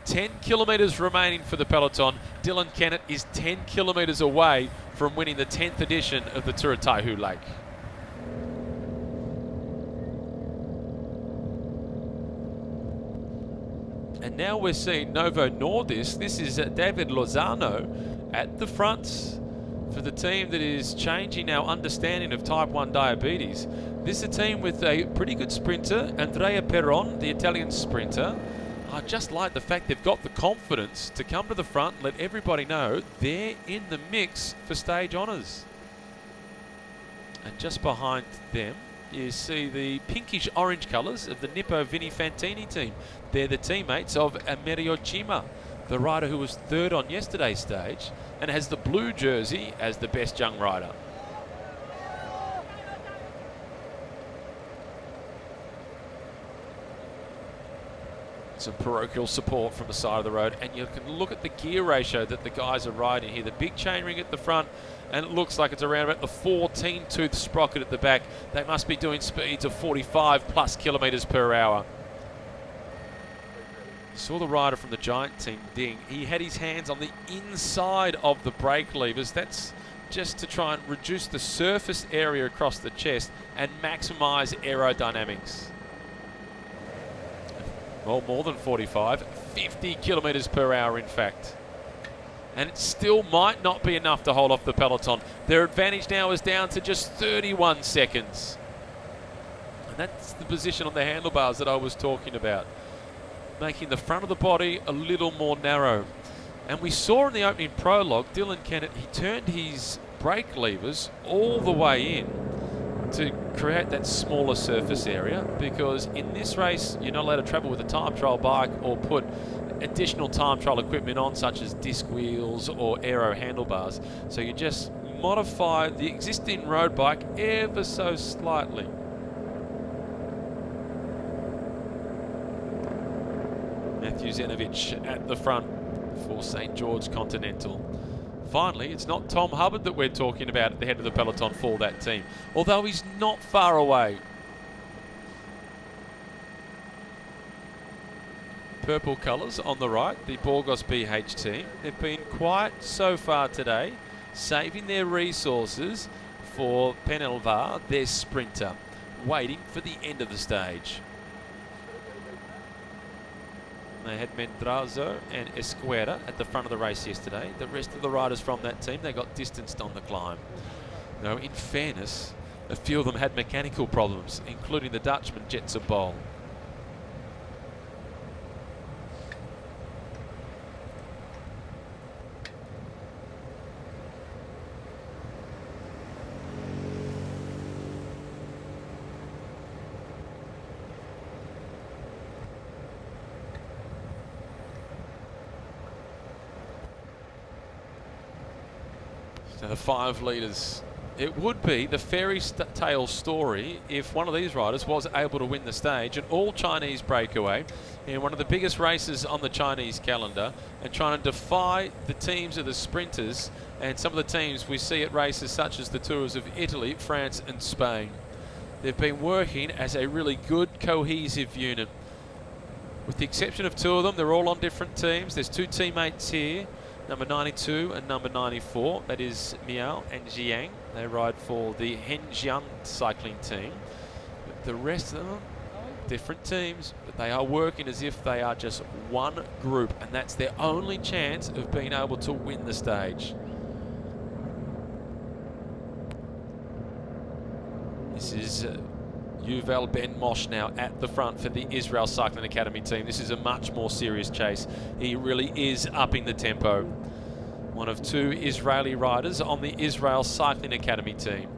10 kilometres remaining for the peloton. Dylan Kennett is 10 kilometres away from winning the 10th edition of the Tour of Taihu Lake. And now we're seeing Novo Nordisk. This is David Lozano at the front for the team that is changing our understanding of type 1 diabetes. This is a team with a pretty good sprinter, Andrea Perron, the Italian sprinter. I just like the fact they've got the confidence to come to the front and let everybody know they're in the mix for stage honours. And just behind them, you see the pinkish orange colours of the Nippo Vini Fantini team. They're the teammates of Amerio Cima, the rider who was third on yesterday's stage and has the blue jersey as the best young rider. Some parochial support from the side of the road, and you can look at the gear ratio that the guys are riding here. The big chainring at the front, and it looks like it's around about the 14-tooth sprocket at the back. They must be doing speeds of 45 plus kilometres per hour. Saw the rider from the Giant team, Ding. He had his hands on the inside of the brake levers. That's just to try and reduce the surface area across the chest and maximise aerodynamics. Well, more than 45, 50 kilometres per hour in fact. And it still might not be enough to hold off the peloton. Their advantage now is down to just 31 seconds. And that's the position on the handlebars that I was talking about, making the front of the body a little more narrow. And we saw in the opening prologue, Dylan Kennett, he turned his brake levers all the way in to create that smaller surface area, because in this race you're not allowed to travel with a time trial bike or put additional time trial equipment on, such as disc wheels or aero handlebars. So you just modify the existing road bike ever so slightly. Matthew Zenovich at the front for St. George Continental. Finally, it's not Tom Hubbard that we're talking about at the head of the peloton for that team, although he's not far away. Purple colours on the right, the Burgos BH team. They've been quiet so far today, saving their resources for Penelvar, their sprinter, waiting for the end of the stage. They had Mendrazo and Esquerra at the front of the race yesterday. The rest of the riders from that team, they got distanced on the climb. Though, in fairness, a few of them had mechanical problems, including the Dutchman Jetzer Bol. So the 5 leaders. It would be the fairy tale story if one of these riders was able to win the stage, an all-Chinese breakaway in one of the biggest races on the Chinese calendar, and trying to defy the teams of the sprinters and some of the teams we see at races such as the Tours of Italy, France and Spain. They've been working as a really good cohesive unit. With the exception of 2 of them, they're all on different teams. There's 2 teammates here, number 92 and number 94. That is Miao and Jiang. They ride for the Henjiang cycling team. But the rest of them, different teams, but they are working as if they are just one group, and that's their only chance of being able to win the stage. This is Yuval Ben Mosh now at the front for the Israel Cycling Academy team. This is a much more serious chase. He really is upping the tempo. One of 2 Israeli riders on the Israel Cycling Academy team.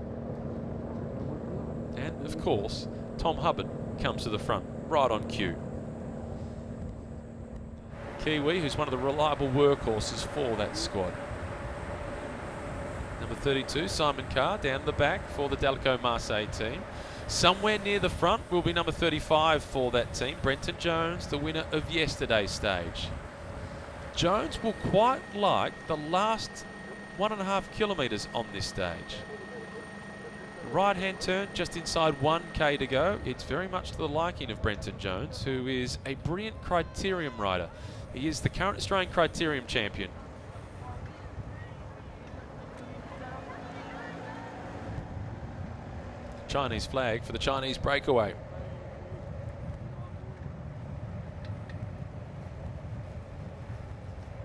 And of course, Tom Hubbard comes to the front, right on cue. Kiwi, who's one of the reliable workhorses for that squad. Number 32, Simon Carr, down the back for the Dalco Marseille team. Somewhere near the front will be number 35 for that team, Brenton Jones, the winner of yesterday's stage. Jones will quite like the last 1.5 kilometres on this stage. Right-hand turn just inside 1k to go. It's very much to the liking of Brenton Jones, who is a brilliant criterium rider. He is the current Australian criterium champion. Chinese flag for the Chinese breakaway.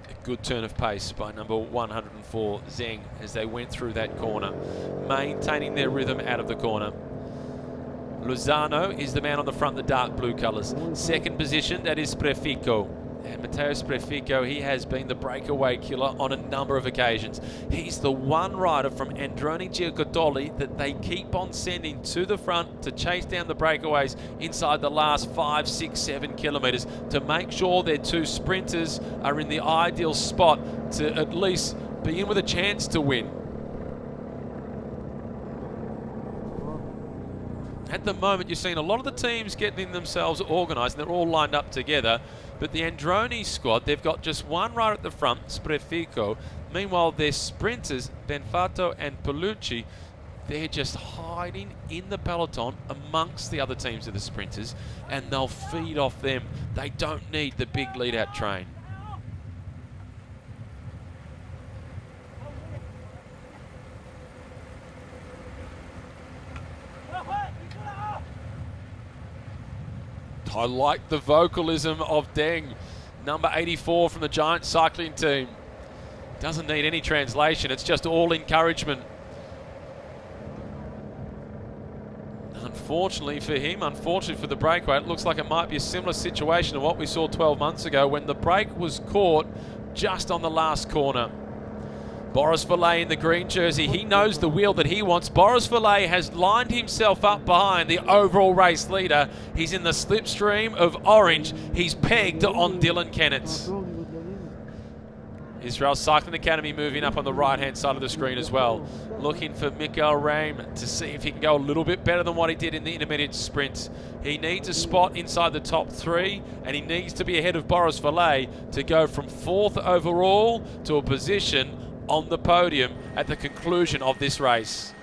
A good turn of pace by number 104 Zheng as they went through that corner, maintaining their rhythm out of the corner. Lozano is the man on the front, the dark blue colours. Second position, that is Prefico. And Matteo Prefico, he has been the breakaway killer on a number of occasions. He's the one rider from Androni Giocattoli that they keep on sending to the front to chase down the breakaways inside the last 5, 6, 7 kilometres to make sure their 2 sprinters are in the ideal spot to at least be in with a chance to win. At the moment, you're seeing a lot of the teams getting themselves organised, and they're all lined up together. But the Androni squad, they've got just one rider at the front, Sprefico. Meanwhile, their sprinters, Benfato and Palucci, they're just hiding in the peloton amongst the other teams of the sprinters, and they'll feed off them. They don't need the big lead-out train. I like the vocalism of Deng, number 84 from the Giant Cycling team. Doesn't need any translation, it's just all encouragement. Unfortunately for him, unfortunately for the breakaway, it looks like it might be a similar situation to what we saw 12 months ago when the brake was caught just on the last corner. Boris Valet in the green jersey, he knows the wheel that he wants. Boris Valet has lined himself up behind the overall race leader. He's in the slipstream of orange. He's pegged on Dylan Kennett. Israel Cycling Academy moving up on the right-hand side of the screen as well. Looking for Mikael Reim to see if he can go a little bit better than what he did in the intermediate sprint. He needs a spot inside the top 3, and he needs to be ahead of Boris Valet to go from 4th overall to a position on the podium at the conclusion of this race.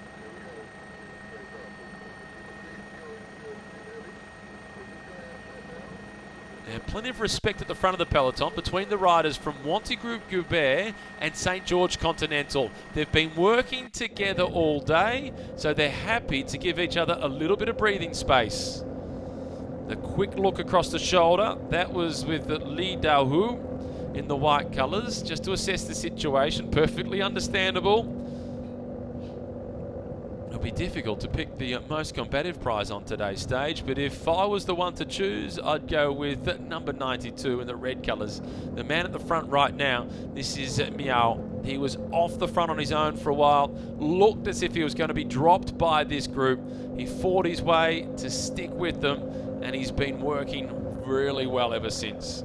And plenty of respect at the front of the peloton between the riders from Wanty Group Goubert and St. George Continental. They've been working together all day, so they're happy to give each other a little bit of breathing space. The quick look across the shoulder, that was with Li Daohu in the white colours, just to assess the situation. Perfectly understandable. It'll be difficult to pick the most combative prize on today's stage, but if I was the one to choose, I'd go with number 92 in the red colours. The man at the front right now, this is Miao. He was off the front on his own for a while, looked as if he was going to be dropped by this group. He fought his way to stick with them, and he's been working really well ever since.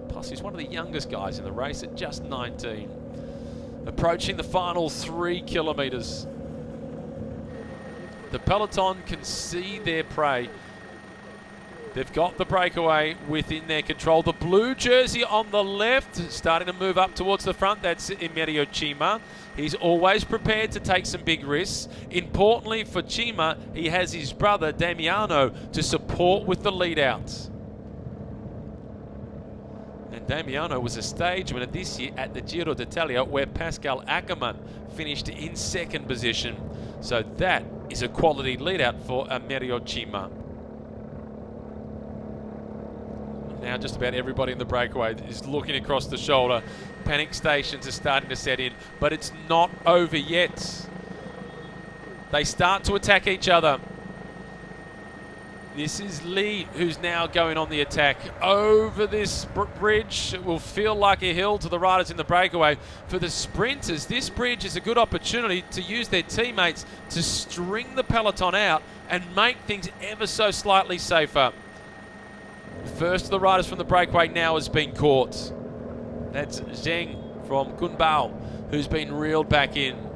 Plus, he's one of the youngest guys in the race at just 19. Approaching the final 3 kilometres. The peloton can see their prey. They've got the breakaway within their control. The blue jersey on the left starting to move up towards the front. That's Emilio Cima. He's always prepared to take some big risks. Importantly for Cima, he has his brother Damiano to support with the lead out. And Damiano was a stage winner this year at the Giro d'Italia, where Pascal Ackermann finished in 2nd position. So that is a quality lead out for Emilio Cima. Now just about everybody in the breakaway is looking across the shoulder. Panic stations are starting to set in, but it's not over yet. They start to attack each other. This is Lee who's now going on the attack over this bridge. It will feel like a hill to the riders in the breakaway. For the sprinters, this bridge is a good opportunity to use their teammates to string the peloton out and make things ever so slightly safer. First of the riders from the breakaway now has been caught. That's Zheng from Kunbao, who's been reeled back in.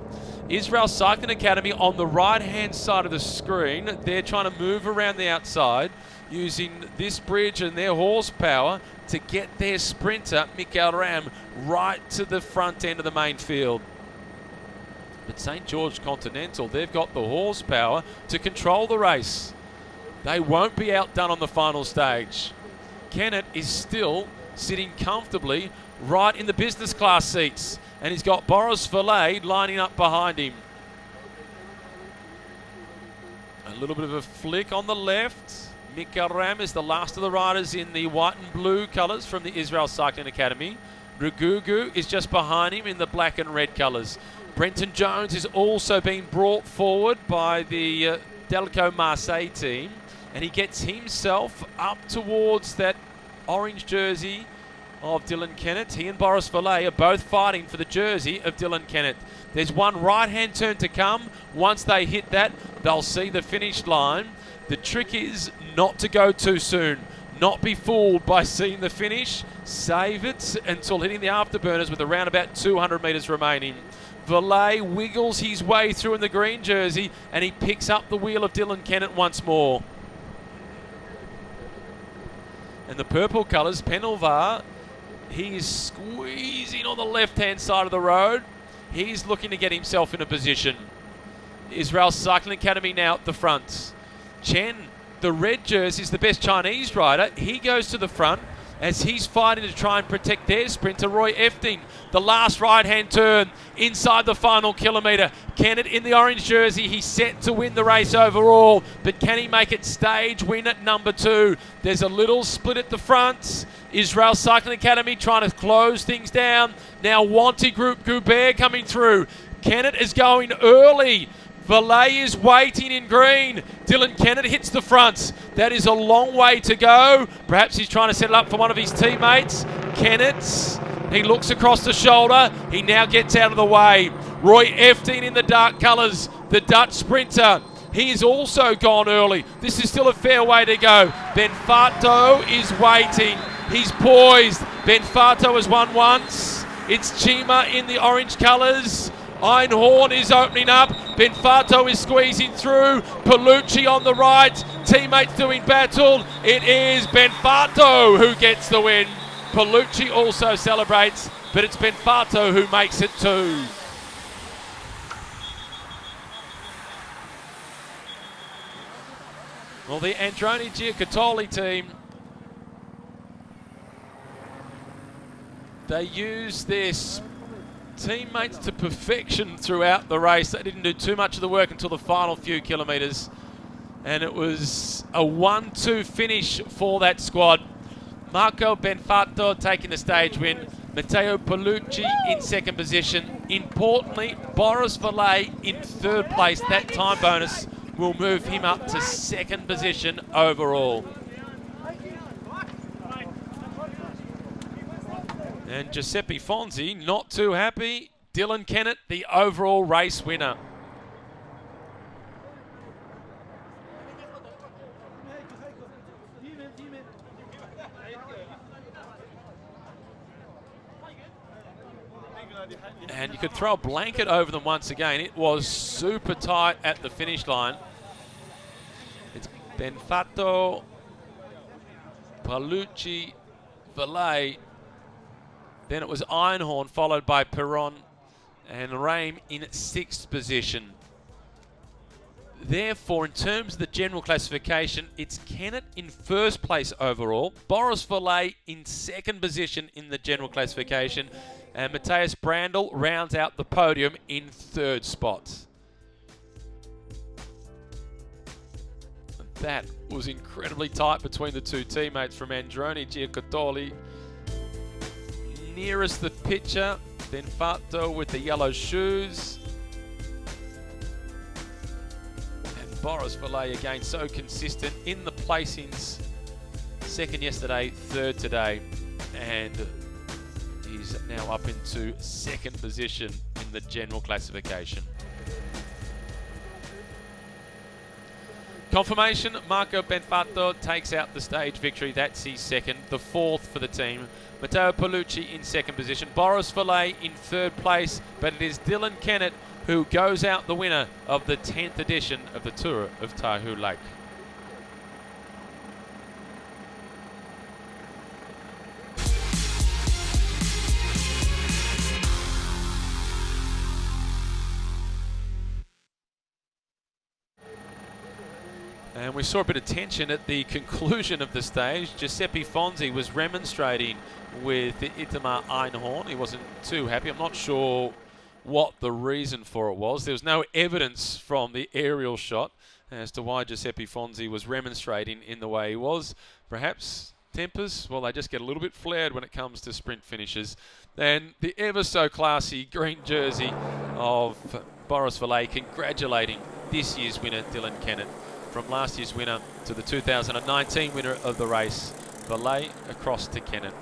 Israel Cycling Academy on the right-hand side of the screen. They're trying to move around the outside using this bridge and their horsepower to get their sprinter, Mikael Reim, right to the front end of the main field. But St. George Continental, they've got the horsepower to control the race. They won't be outdone on the final stage. Kennett is still sitting comfortably right in the business class seats, and he's got Boris Valet lining up behind him. A little bit of a flick on the left. Mikael Reim is the last of the riders in the white and blue colours from the Israel Cycling Academy. Rugugu is just behind him in the black and red colours. Brenton Jones is also being brought forward by the Delco Marseille team, and he gets himself up towards that orange jersey of Dylan Kennett. He and Boris Valet are both fighting for the jersey of Dylan Kennett. There's one right-hand turn to come. Once they hit that, they'll see the finish line. The trick is not to go too soon, not be fooled by seeing the finish. Save it until hitting the afterburners with around about 200 metres remaining. Valet wiggles his way through in the green jersey, and he picks up the wheel of Dylan Kennett once more. And the purple colours, Penalvar, he is squeezing on the left-hand side of the road. He's looking to get himself in a position. Israel Cycling Academy now at the front. Chen, the red jersey, is the best Chinese rider. He goes to the front as he's fighting to try and protect their sprinter, Roy Efting. The last right-hand turn inside the final kilometre. Kennett in the orange jersey, he's set to win the race overall, but can he make it stage win at number 2? There's a little split at the front. Israel Cycling Academy trying to close things down. Now Wanty Group Goubert coming through. Kennett is going early. Valet is waiting in green. Dylan Kennett hits the front. That is a long way to go. Perhaps he's trying to set it up for one of his teammates. Kennett He looks across the shoulder. He now gets out of the way. Roy Eftin in the dark colours, the Dutch sprinter. He is also gone early. This is still a fair way to go. Benfato is waiting. He's poised. Benfato has won once. It's Chima in the orange colours. Einhorn is opening up. Benfato is squeezing through. Palucci on the right. Teammates doing battle. It is Benfato who gets the win. Palucci also celebrates, but it's Benfato who makes it too. Well, the Androni Giocattoli team, they used their teammates to perfection throughout the race. They didn't do too much of the work until the final few kilometres. And it was a 1-2 finish for that squad. Marco Benfato taking the stage win. Matteo Palucci in second position. Importantly, Boris Valle in third place. That time bonus will move him up to second position overall. And Giuseppe Fonzi not too happy. Dylan Kennett, the overall race winner. And you could throw a blanket over them once again. It was super tight at the finish line. It's Benfato, Palucci, Valle. Then it was Einhorn, followed by Perron and Reim in sixth position. Therefore, in terms of the general classification, it's Kennett in first place overall, Boris Valle in second position in the general classification, and Matthias Brandl rounds out the podium in third spot. That was incredibly tight between the two teammates from Androni Giocattoli. Nearest the picture, Benfato with the yellow shoes. And Boris Valle again so consistent in the placings. Second yesterday, third today. And he's now up into second position in the general classification. Confirmation, Marco Benfato takes out the stage victory. That's his second, the fourth for the team. Matteo Palucci in second position. Boris Valle in third place, but it is Dylan Kennett who goes out the winner of the 10th edition of the Tour of Taihu Lake. And we saw a bit of tension at the conclusion of the stage. Giuseppe Fonzi was remonstrating with Itamar Einhorn. He wasn't too happy. I'm not sure what the reason for it was. There was no evidence from the aerial shot as to why Giuseppe Fonzi was remonstrating in the way he was. Perhaps tempers, well, they just get a little bit flared when it comes to sprint finishes. And the ever so classy green jersey of Boris Valle congratulating this year's winner, Dylan Kennett. From last year's winner to the 2019 winner of the race, Valle across to Kennett.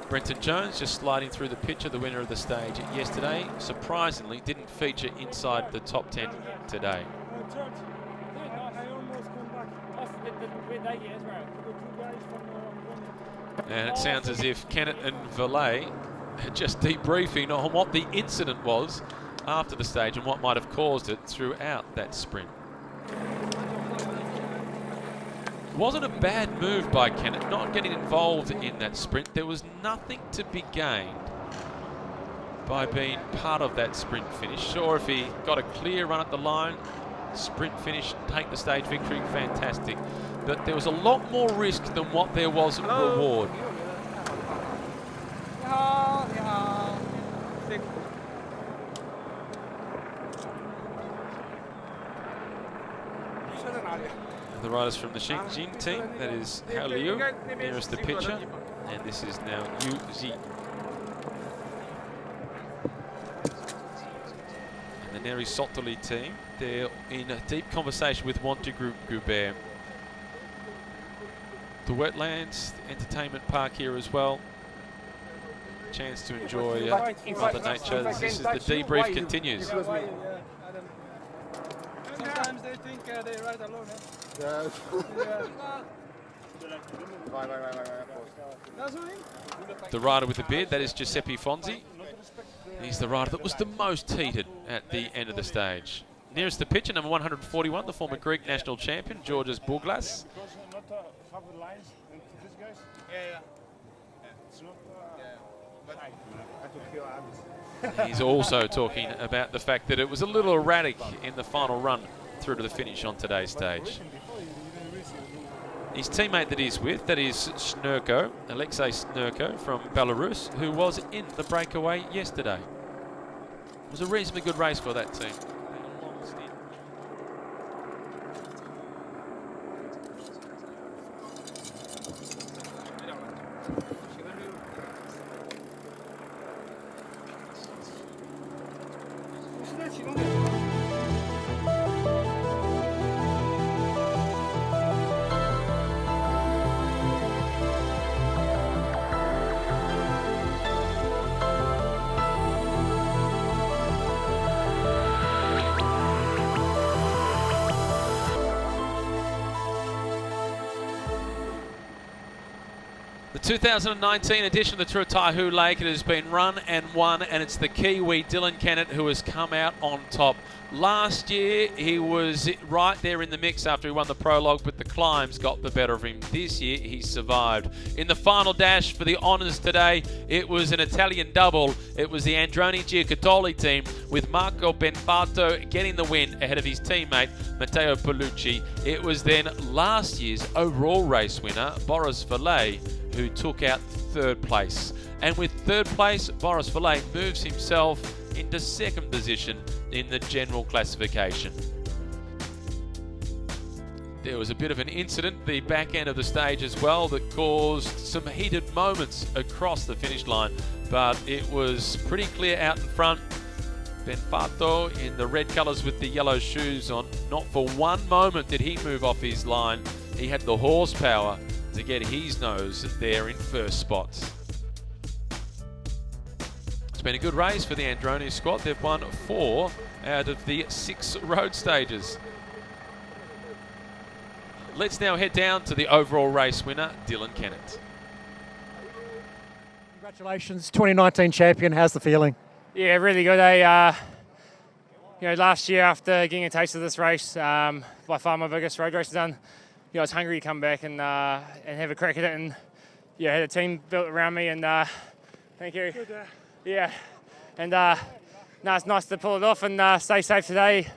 Brenton Jones just sliding through the picture, the winner of the stage yesterday. Surprisingly, didn't feature inside the top 10 today. And it sounds as if Kennett and Valle are just debriefing on what the incident was after the stage and what might have caused it throughout that sprint. Wasn't a bad move by Kennett, not getting involved in that sprint. There was nothing to be gained by being part of that sprint finish. Sure, if he got a clear run at the line, sprint finish, take the stage victory, fantastic. But there was a lot more risk than what there was reward. The riders from the Xinjiang team, that is Hao Liu, nearest the picture, and this is now Yu Zi. And the Neri Sottoli team, they're in a deep conversation with Montegroup Goubert. The wetlands, the entertainment park here as well. chance to enjoy Mother Nature. This is the debrief continues. Sometimes they think they ride alone. The rider with the beard, that is Giuseppe Fonzi. He's the rider that was the most heated at the end of the stage. Nearest the picture, number 141, the former Greek national champion, Georgios Bouglas. He's also talking about the fact that it was a little erratic in the final run through to the finish on today's stage. His teammate that he's with, that is Snurko, Alexei Snurko from Belarus, who was in the breakaway yesterday. It was a reasonably good race for that team. The 2019 edition of the Tour of Taihu Lake, it has been run and won, and it's the Kiwi Dylan Kennett who has come out on top. Last year he was right there in the mix after he won the prologue, but the climbs got the better of him. This year he survived. In the final dash for the honours today, it was an Italian double. It was the Androni Giocattoli team with Marco Benfato getting the win ahead of his teammate Matteo Paolucci. It was then last year's overall race winner Boris Vallet who took out third place. And with third place, Boris Vallet moves himself into second position in the general classification. There was a bit of an incident, the back end of the stage as well, that caused some heated moments across the finish line, but it was pretty clear out in front. Benfato in the red colours with the yellow shoes on, not for one moment did he move off his line. He had the horsepower to get his nose there in first spots. It's been a good race for the Androni squad. They've won 4 out of the 6 road stages. Let's now head down to the overall race winner, Dylan Kennett. Congratulations, 2019 champion. How's the feeling? Yeah, really good. Last year after getting a taste of this race, by far my biggest road race done. I was hungry to come back and have a crack at it, and had a team built around me, and thank you. Yeah, and it's nice to pull it off and stay safe today.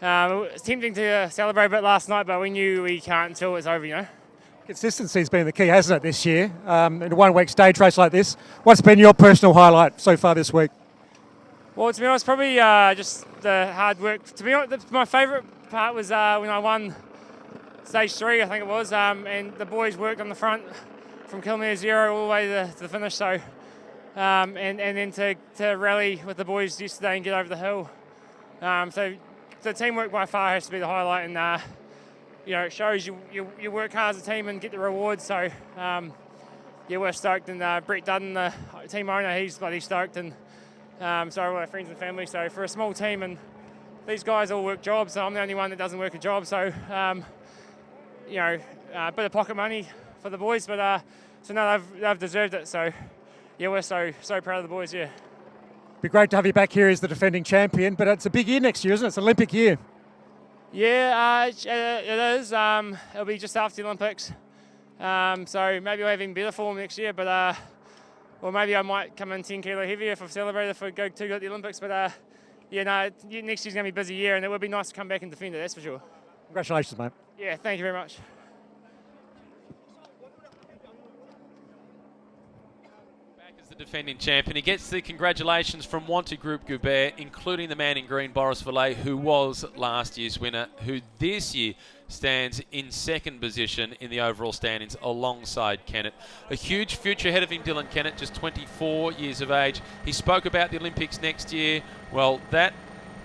It's tempting to celebrate a bit last night, but we knew we can't until it's over, Consistency's been the key, hasn't it, this year? In a one-week stage race like this, what's been your personal highlight so far this week? Well, to be honest, probably just the hard work. To be honest, my favourite part was when I won Stage 3, I think it was, and the boys worked on the front from Kilometer 0 all the way to the finish. So, and then to rally with the boys yesterday and get over the hill. So the teamwork by far has to be the highlight, and it shows you work hard as a team and get the rewards. So we're stoked, and Brett Dudden, the team owner, he's bloody stoked, and so are all our friends and family. So for a small team, and these guys all work jobs, so I'm the only one that doesn't work a job. So a bit of pocket money for the boys, but so no, they've deserved it. So we're so proud of the boys. Yeah. Be great to have you back here as the defending champion, but it's a big year next year, isn't it? It's an Olympic year. Yeah, it is. It'll be just after the Olympics, so maybe we'll have even better form next year. But or maybe I might come in 10 kilo heavier if I've celebrated if I go too good at the Olympics. But next year's going to be a busy year, and it would be nice to come back and defend it. That's for sure. Congratulations, mate. Yeah, thank you very much. Back as the defending champion, he gets the congratulations from Wanty Group Goubert, including the man in green, Boris Vallet, who was last year's winner, who this year stands in second position in the overall standings alongside Kennett. A huge future ahead of him, Dylan Kennett, just 24 years of age. He spoke about the Olympics next year. Well, that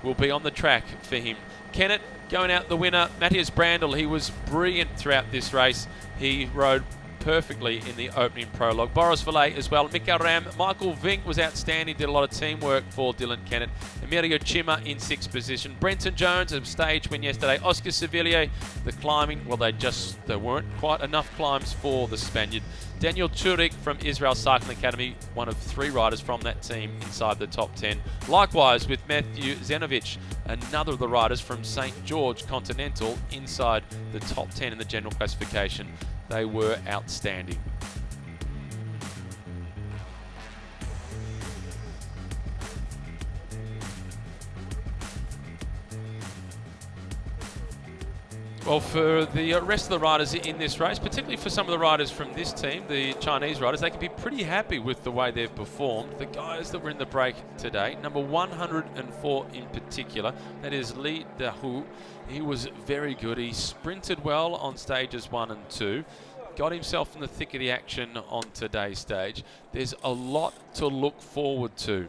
will be on the track for him. Kennett going out the winner. Matthias Brandl, he was brilliant throughout this race. He rode perfectly in the opening prologue. Boris Valet as well. Mika Ram, Michael Vink was outstanding, did a lot of teamwork for Dylan Kennett. Emilio Cima in 6th position. Brenton Jones, a stage win yesterday. Oscar Sevilla, the climbing, well, there weren't quite enough climbs for the Spaniard. Daniel Churik from Israel Cycling Academy, one of 3 riders from that team inside the top 10. Likewise with Matthew Zenovic, another of the riders from St. George Continental inside the top 10 in the general classification. They were outstanding. Well, for the rest of the riders in this race, particularly for some of the riders from this team, the Chinese riders, they can be pretty happy with the way they've performed. The guys that were in the break today, number 104 in particular, that is Li Dahu. He was very good. He sprinted well on stages 1 and 2. Got himself in the thick of the action on today's stage. There's a lot to look forward to.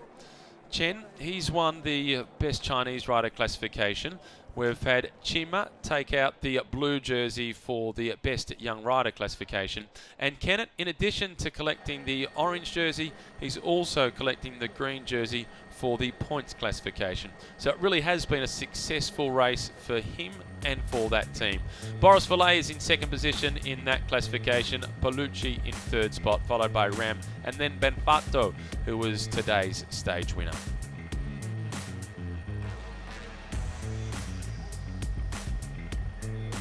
Chen, he's won the best Chinese rider classification. We've had Chima take out the blue jersey for the best young rider classification. And Kennett, in addition to collecting the orange jersey, he's also collecting the green jersey for the points classification. So it really has been a successful race for him and for that team. Boris Valet is in 2nd position in that classification. Paolucci in 3rd spot, followed by Ram, and then Benfato, who was today's stage winner.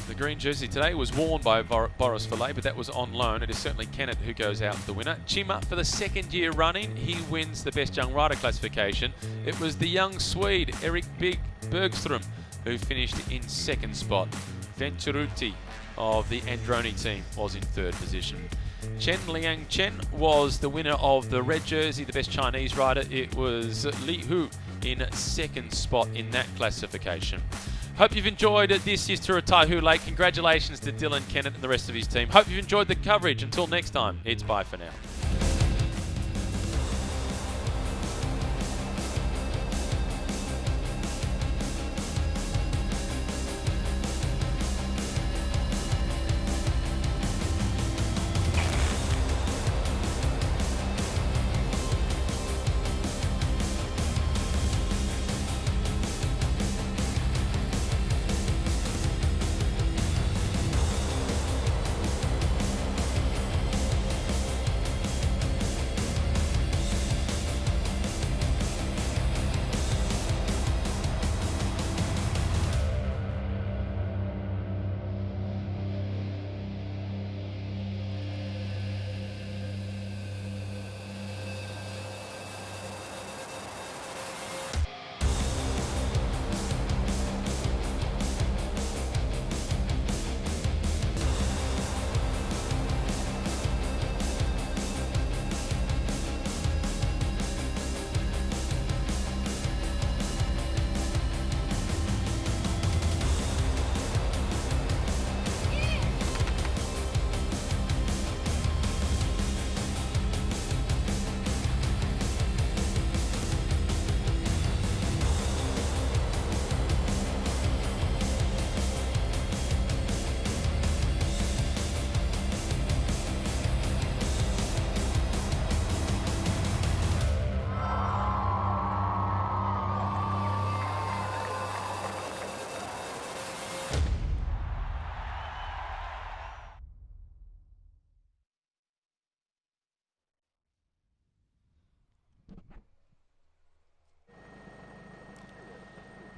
The green jersey today was worn by Boris Valet, but that was on loan. It is certainly Kennett who goes out the winner. Chima, for the 2nd year running, he wins the best young rider classification. It was the young Swede, Erik Bergström, who finished in 2nd spot. Venturuti of the Androni team was in 3rd position. Chen Liang Chen was the winner of the red jersey, the best Chinese rider. It was Li Hu in 2nd spot in that classification. Hope you've enjoyed this year's Tour of Taihu Lake. Congratulations to Dylan Kennett and the rest of his team. Hope you've enjoyed the coverage. Until next time, it's bye for now.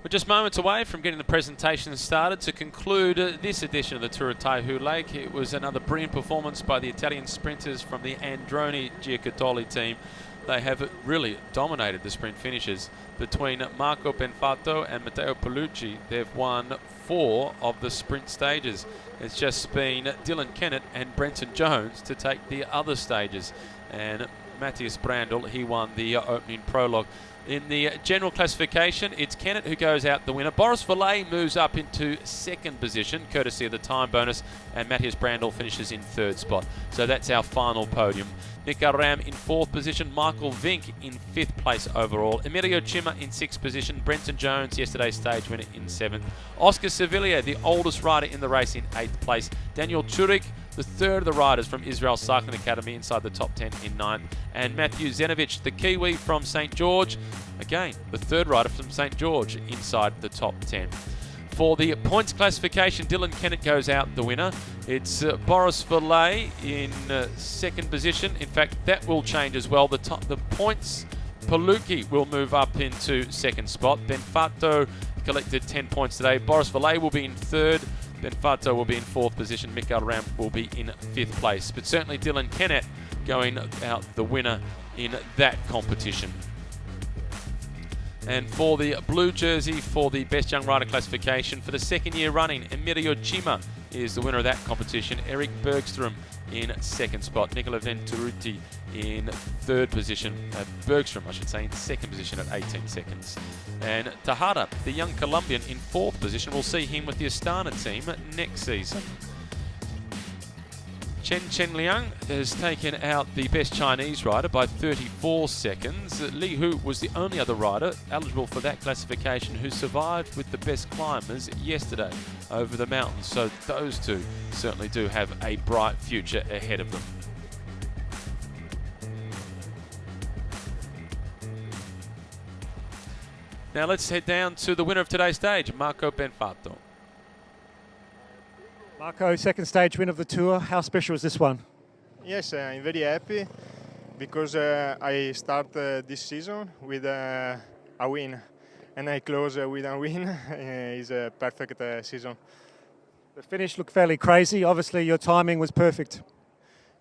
We're just moments away from getting the presentation started to conclude this edition of the Tour of Taihu Lake. It was another brilliant performance by the Italian sprinters from the Androni Giocattoli team. They have really dominated the sprint finishes. Between Marco Benfato and Matteo Paolucci, they've won 4 of the sprint stages. It's just been Dylan Kennett and Brenton Jones to take the other stages. And Matthias Brandl, he won the opening prologue. In the general classification, it's Kennett who goes out the winner. Boris Valet moves up into 2nd position, courtesy of the time bonus, and Matthias Brandl finishes in 3rd spot. So that's our final podium. Mika Ram in 4th position, Michael Vink in 5th place overall, Emilio Cima in 6th position, Brenton Jones, yesterday's stage winner, in 7th. Oscar Sevilla, the oldest rider in the race, in 8th place. Daniel Churik, the third of the riders from Israel Cycling Academy inside the top 10 in 9th. And Matthew Zenovic, the Kiwi from St. George, again, the third rider from St. George inside the top 10. For the points classification, Dylan Kennett goes out the winner. It's Boris Verlet in second position. In fact, that will change as well. The points, Palucci will move up into second spot. Benfato collected 10 points today. Boris Verlet will be in third. Benfato will be in fourth position. Mikael Ram will be in fifth place. But certainly Dylan Kennett going out the winner in that competition. And for the blue jersey for the best young rider classification, for the second year running, Emilio Cima is the winner of that competition. Eric Bergstrom in second spot. Nicola Venturuti in third position. Bergstrom, I should say, in second position at 18 seconds. And Tejada, the young Colombian, in fourth position. We'll see him with the Astana team next season. Chen Liang has taken out the best Chinese rider by 34 seconds. Li Hu was the only other rider eligible for that classification who survived with the best climbers yesterday over the mountains. So those two certainly do have a bright future ahead of them. Now let's head down to the winner of today's stage, Marco Benfato. Marco, second stage win of the Tour. How special is this one? Yes, I'm very happy because I start this season with a win and I close with a win. It's a perfect season. The finish looked fairly crazy. Obviously, your timing was perfect.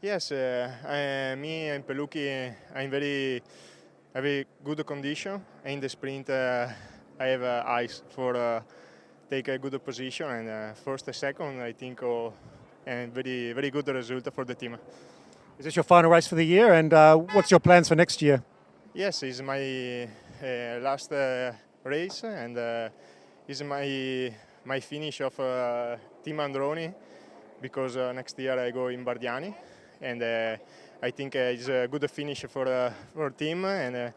Yes, me and Palucci, I'm very good condition. In the sprint, I have eyes for take a good position, and first and second, I think, and very good result for the team. Is this your final race for the year, and what's your plans for next year? Yes, it's my last race, and it's my finish of Team Androni, because next year I go in Bardiani, and I think it's a good finish for team, and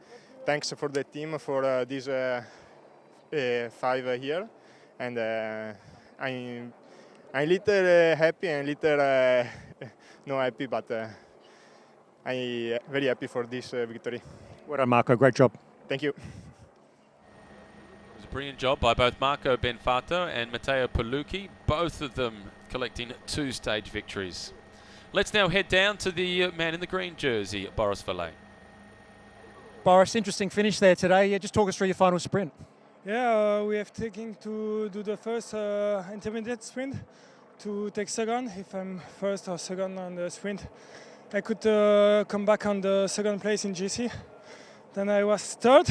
thanks for the team for this 5 years. And I'm little happy and little not happy, but I'm very happy for this victory. Well done, Marco. Great job. Thank you. It was a brilliant job by both Marco Benfato and Matteo Palucci, both of them collecting 2 stage victories. Let's now head down to the man in the green jersey, Boris Verlet. Boris, interesting finish there today. Yeah, just talk us through your final sprint. Yeah, we have taken to do the first intermediate sprint to take second. If I'm first or second on the sprint, I could come back on the second place in GC. Then I was third.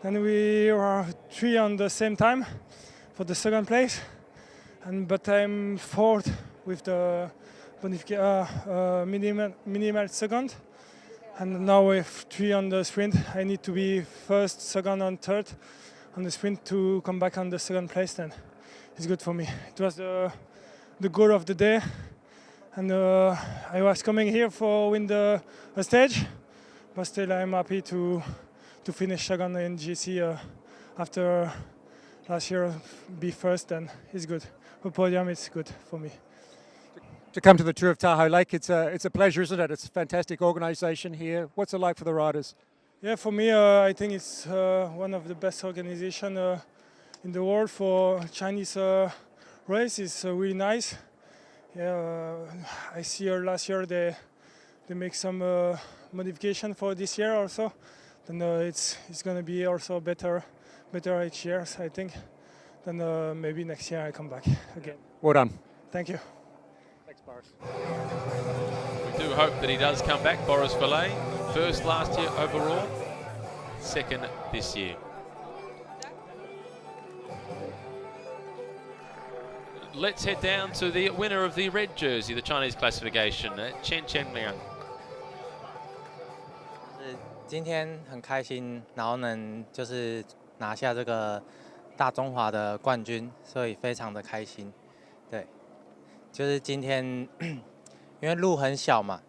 Then we were 3 on the same time for the second place. But I'm fourth with the minimal second. And now with 3 on the sprint, I need to be first, second, and third on the sprint to come back on the second place. Then it's good for me. It was the goal of the day, and I was coming here for win the stage, but still I'm happy to finish second in GC after last year be first. And it's good. For Podium, it's good for me. To come to the Tour of Taihu Lake, it's a pleasure, isn't it? It's a fantastic organisation here. What's it like for the riders? Yeah, for me, I think it's one of the best organizations in the world for Chinese race. It's really nice. Yeah, I see last year they make some modification for this year also. Then it's going to be also better each year, I think. Then maybe next year I come back again. Well done. Thank you. Thanks, Boris. We do hope that he does come back, Boris Verlet. First last year overall, second this year. Let's head down to the winner of the red jersey, the Chinese classification, Chen Liang. 今天很开心，然后能就是拿下这个大中华的冠军，所以非常的开心。对，就是今天因为路很小嘛，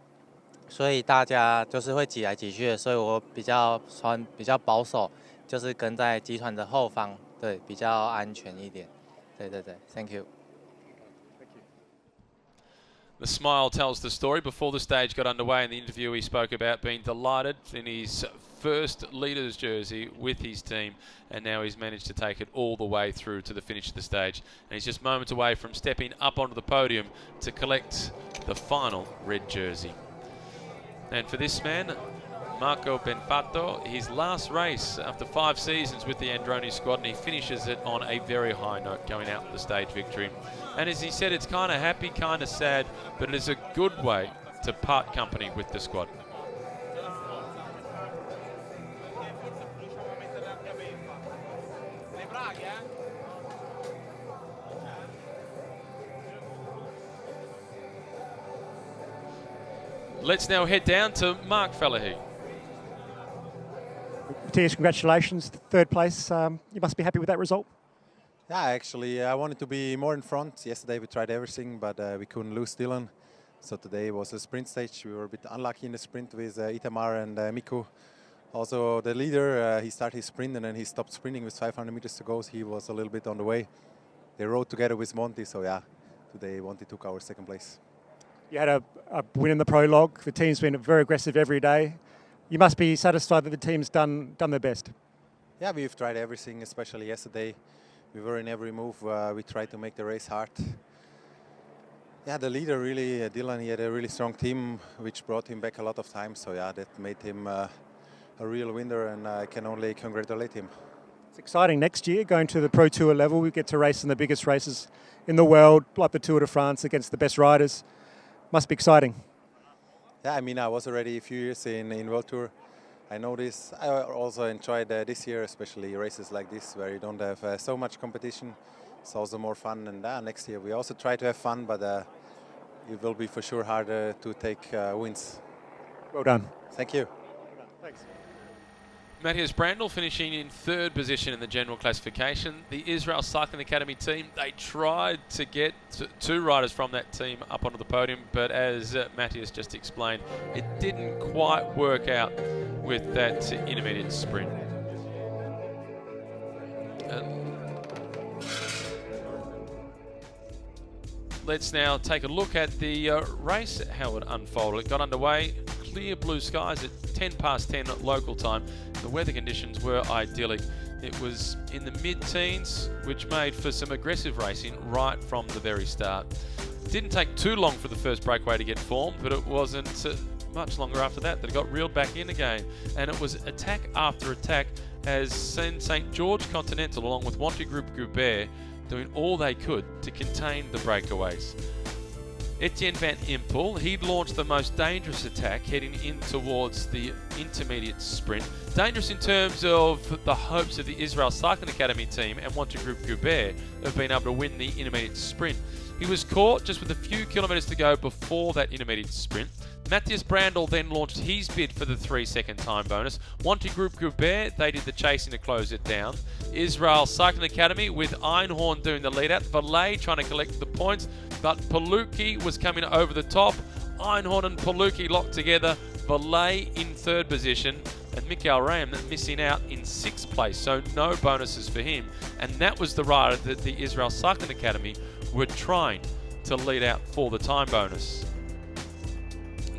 所以大家就是会挤来挤去的，所以我比较保守，就是跟在集团的后方，对，比较安全一点。对 ，Thank you。The smile tells the story. Before the stage got underway in the interview, he spoke about being delighted in his first leader's jersey with his team, and now he's managed to take it all the way through to the finish of the stage. And he's just moments away from stepping up onto the podium to collect the final red jersey. And for this man, Marco Benfatto, his last race after 5 seasons with the Androni squad, and he finishes it on a very high note, going out with the stage victory. And as he said, it's kind of happy, kind of sad, but it is a good way to part company with the squad. Let's now head down to Mark Falahy. Matthias, congratulations, 3rd place. You must be happy with that result. Yeah, actually, I wanted to be more in front. Yesterday we tried everything, but we couldn't lose Dylan. So today was a sprint stage. We were a bit unlucky in the sprint with Itamar and Miku. Also, the leader, he started his sprint and then he stopped sprinting with 500 meters to go. So he was a little bit on the way. They rode together with Monty, so yeah, today Monty took our 2nd place. You had a win in the prologue. The team's been very aggressive every day. You must be satisfied that the team's done their best. Yeah, we've tried everything, especially yesterday. We were in every move. We tried to make the race hard. Yeah, the leader really, Dylan, he had a really strong team, which brought him back a lot of times. So yeah, that made him a real winner, and I can only congratulate him. It's exciting next year, going to the Pro Tour level. We get to race in the biggest races in the world, like the Tour de France, against the best riders. Must be exciting. Yeah, I mean, I was already a few years in World Tour. I know this. I also enjoyed this year, especially races like this, where you don't have so much competition. It's also more fun. And next year we also try to have fun, but it will be for sure harder to take wins. Well done. Thank you. Thanks. Matthias Brandl finishing in 3rd position in the general classification. The Israel Cycling Academy team, they tried to get 2 riders from that team up onto the podium, but as Matthias just explained, it didn't quite work out with that intermediate sprint. Let's now take a look at the race, how it unfolded. It got underway, clear blue skies at 10 past 10 local time. The weather conditions were idyllic. It was in the mid-teens, which made for some aggressive racing right from the very start. It didn't take too long for the first breakaway to get formed, but it wasn't much longer after that it got reeled back in again. And it was attack after attack as St. George Continental, along with Wanty Group Goubert, doing all they could to contain the breakaways. Etienne Van Impel, he'd launched the most dangerous attack heading in towards the intermediate sprint. Dangerous in terms of the hopes of the Israel Cycling Academy team and Wanty Group Goubert of being able to win the intermediate sprint. He was caught just with a few kilometres to go before that intermediate sprint. Matthias Brandl then launched his bid for the 3-second time bonus. Wanty Group Goubert, they did the chasing to close it down. Israel Cycling Academy with Einhorn doing the lead out. Valet trying to collect the points, but Palucci was coming over the top. Einhorn and Palucci locked together. Valet in 3rd position, and Mikael Ram missing out in 6th place, so no bonuses for him. And that was the rider that the Israel Cycling Academy were trying to lead out for the time bonus.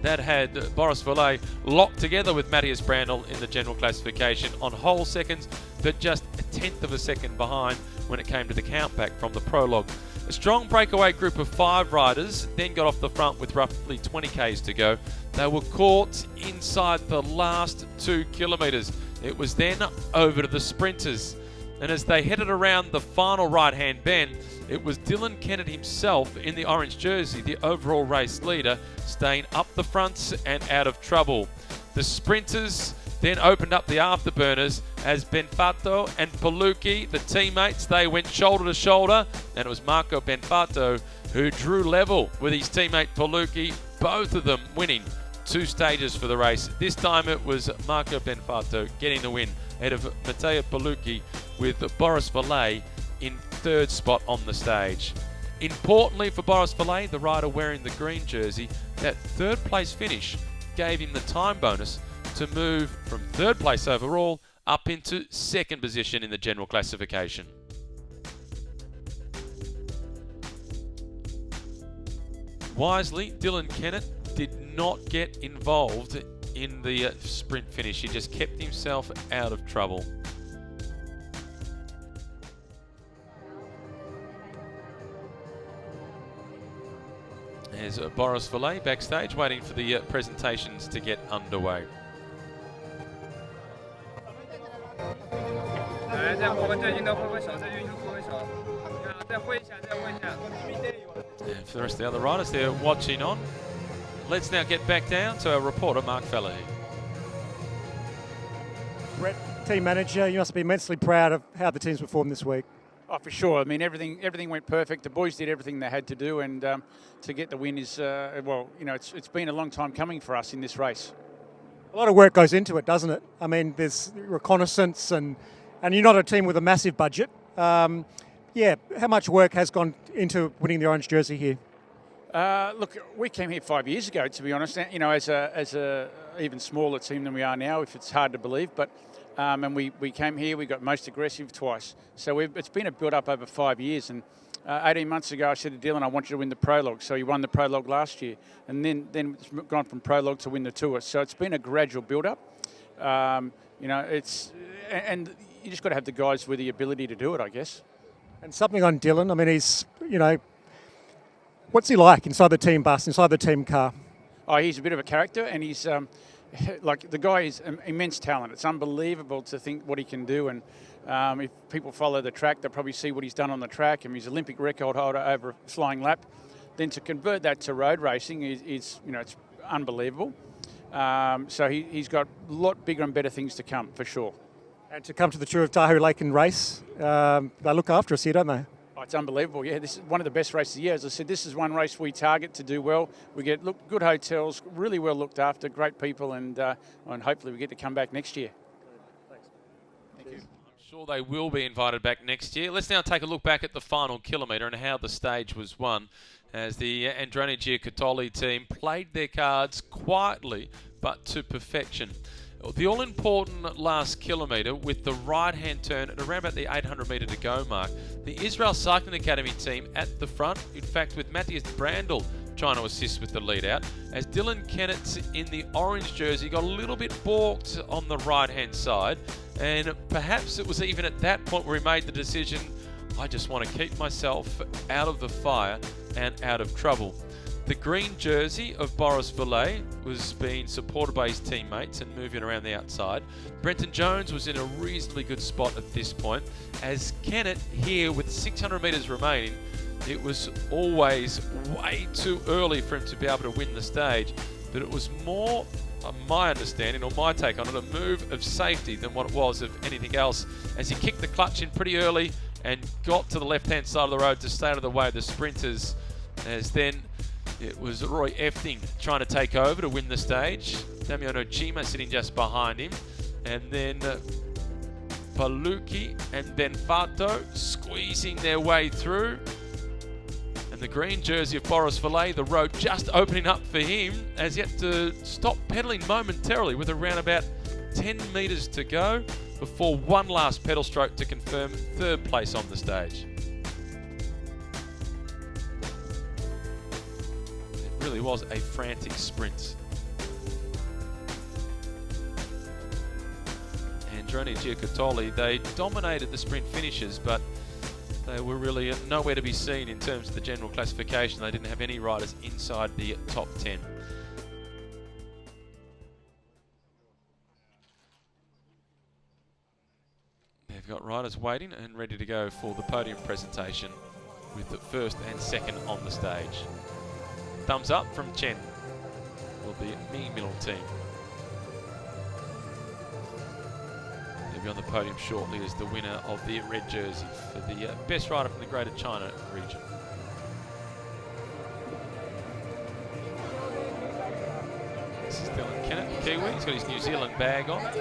That had Boris Valet locked together with Matthias Brandl in the general classification on whole seconds, but just a 1/10 of a second behind when it came to the countback from the prologue. A strong breakaway group of 5 riders then got off the front with roughly 20 k's to go. They were caught inside the last 2 kilometres. It was then over to the sprinters. And as they headed around the final right-hand bend, it was Dylan Kennett himself in the orange jersey, the overall race leader, staying up the fronts and out of trouble. The sprinters then opened up the afterburners as Benfatto and Palucci, the teammates, they went shoulder to shoulder, and it was Marco Benfatto who drew level with his teammate Palucci, both of them winning 2 stages for the race. This time it was Marco Benfatto getting the win ahead of Matteo Palucci with Boris Valet in 3rd spot on the stage. Importantly for Boris Valet, the rider wearing the green jersey, that 3rd place finish gave him the time bonus to move from 3rd place overall up into 2nd position in the general classification. Wisely, Dylan Kennett did not get involved in the sprint finish. He just kept himself out of trouble. There's Boris Valet backstage waiting for the presentations to get underway. And for the rest of the other riders, they're watching on. Let's now get back down to our reporter, Mark Fallahy. Brett, team manager, you must be immensely proud of how the team's performed this week. Oh, for sure. I mean, everything went perfect. The boys did everything they had to do, and to get the win is, well, you know, it's been a long time coming for us in this race. A lot of work goes into it, doesn't it? I mean, there's reconnaissance, and you're not a team with a massive budget. Yeah, how much work has gone into winning the orange jersey here? Look, we came here 5 years ago, to be honest. You know, as a even smaller team than we are now, if it's hard to believe. But and we came here, we got most aggressive twice. So it's been a build-up over 5 years. And 18 months ago, I said to Dylan, I want you to win the prologue. So he won the prologue last year, and then it's gone from prologue to win the tour. So it's been a gradual build-up. You know, and you just got to have the guys with the ability to do it, I guess. And something on Dylan, I mean, he's, you know, what's he like inside the team bus, inside the team car? Oh, he's a bit of a character, and he's like, the guy is immense talent. It's unbelievable to think what he can do, and if people follow the track, they'll probably see what he's done on the track, and he's Olympic record holder over a flying lap. Then to convert that to road racing is you know, it's unbelievable. So he's got a lot bigger and better things to come, for sure. And to come to the Tour of Taihu Lake and race, they look after us here, don't they? Oh, it's unbelievable. Yeah, this is one of the best races of the year. As I said, this is one race we target to do well. We get good hotels, really well looked after, great people, and hopefully we get to come back next year. Thank you. I'm sure they will be invited back next year. Let's now take a look back at the final kilometre and how the stage was won, as the Androni Giocattoli team played their cards quietly but to perfection. The all-important last kilometre with the right-hand turn at around about the 800-metre to go mark. The Israel Cycling Academy team at the front, in fact with Matthias Brandl trying to assist with the lead-out, as Dylan Kennett in the orange jersey got a little bit balked on the right-hand side, and perhaps it was even at that point where he made the decision, I just want to keep myself out of the fire and out of trouble. The green jersey of Boris Valet was being supported by his teammates and moving around the outside. Brenton Jones was in a reasonably good spot at this point. As Kennett here with 600 metres remaining, it was always way too early for him to be able to win the stage, but it was more, my understanding or my take on it, a move of safety than what it was of anything else, as he kicked the clutch in pretty early and got to the left-hand side of the road to stay out of the way of the sprinters, as then it was Roy Efting trying to take over to win the stage. Damian Ojima sitting just behind him. And then Palucci and Ben Fato squeezing their way through. And the green jersey of Boris Valet, the road just opening up for him, as he had to stop pedalling momentarily with around about 10 metres to go before one last pedal stroke to confirm third place on the stage. Really was a frantic sprint. Androni Giocattoli, they dominated the sprint finishes, but they were really nowhere to be seen in terms of the general classification. They didn't have any riders inside the top 10. They've got riders waiting and ready to go for the podium presentation with the first and second on the stage. Thumbs up from Chen for the Mi Middle team. He'll be on the podium shortly as the winner of the red jersey for the best rider from the Greater China region. This is Dylan Kennett, Kiwi. He's got his New Zealand bag on. Part of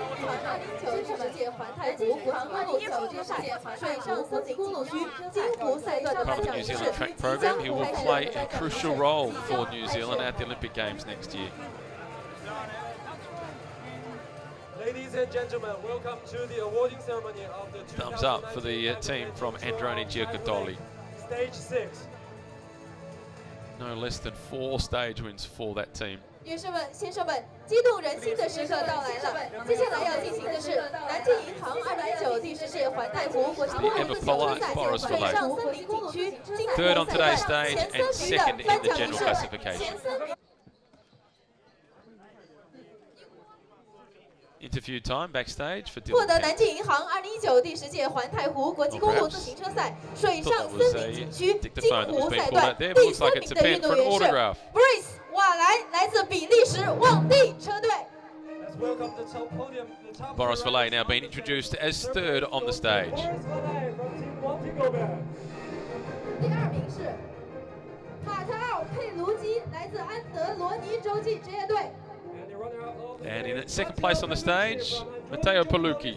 the New Zealand track program, he will play a crucial role for New Zealand at the Olympic Games next year. Ladies and gentlemen, welcome to the awarding ceremony of the Thumbs up for the team from Androni Giocattoli. Stage 6. No less than 4 stage wins for that team. 女士们、先生们，激动人心的时刻到来了。接下来要进行的是南京银行2019第10届环太湖国际公路自行车赛水上森林景区金湖 Third on 赛 today's 段 stage 前 and 3名 second 的 in 颁 the 奖仪 general 式。 classification. 前3名。 Interview time backstage for 获 Dylan 得 Kennett. 南京银行2019第10届环太湖国际公路自行车赛水上森林景区金湖赛段第3名的运动员是 Brace 瓦莱，来自比利时旺地车队。 Welcome to top podium. The top Boris Valet now being introduced as third on the stage. Boris Valet from Team Untitled. 第2名是卡塔尔佩卢基，来自安德罗尼洲际职业队。 And the runner-up of And in second place on the stage, Matteo Palucchi.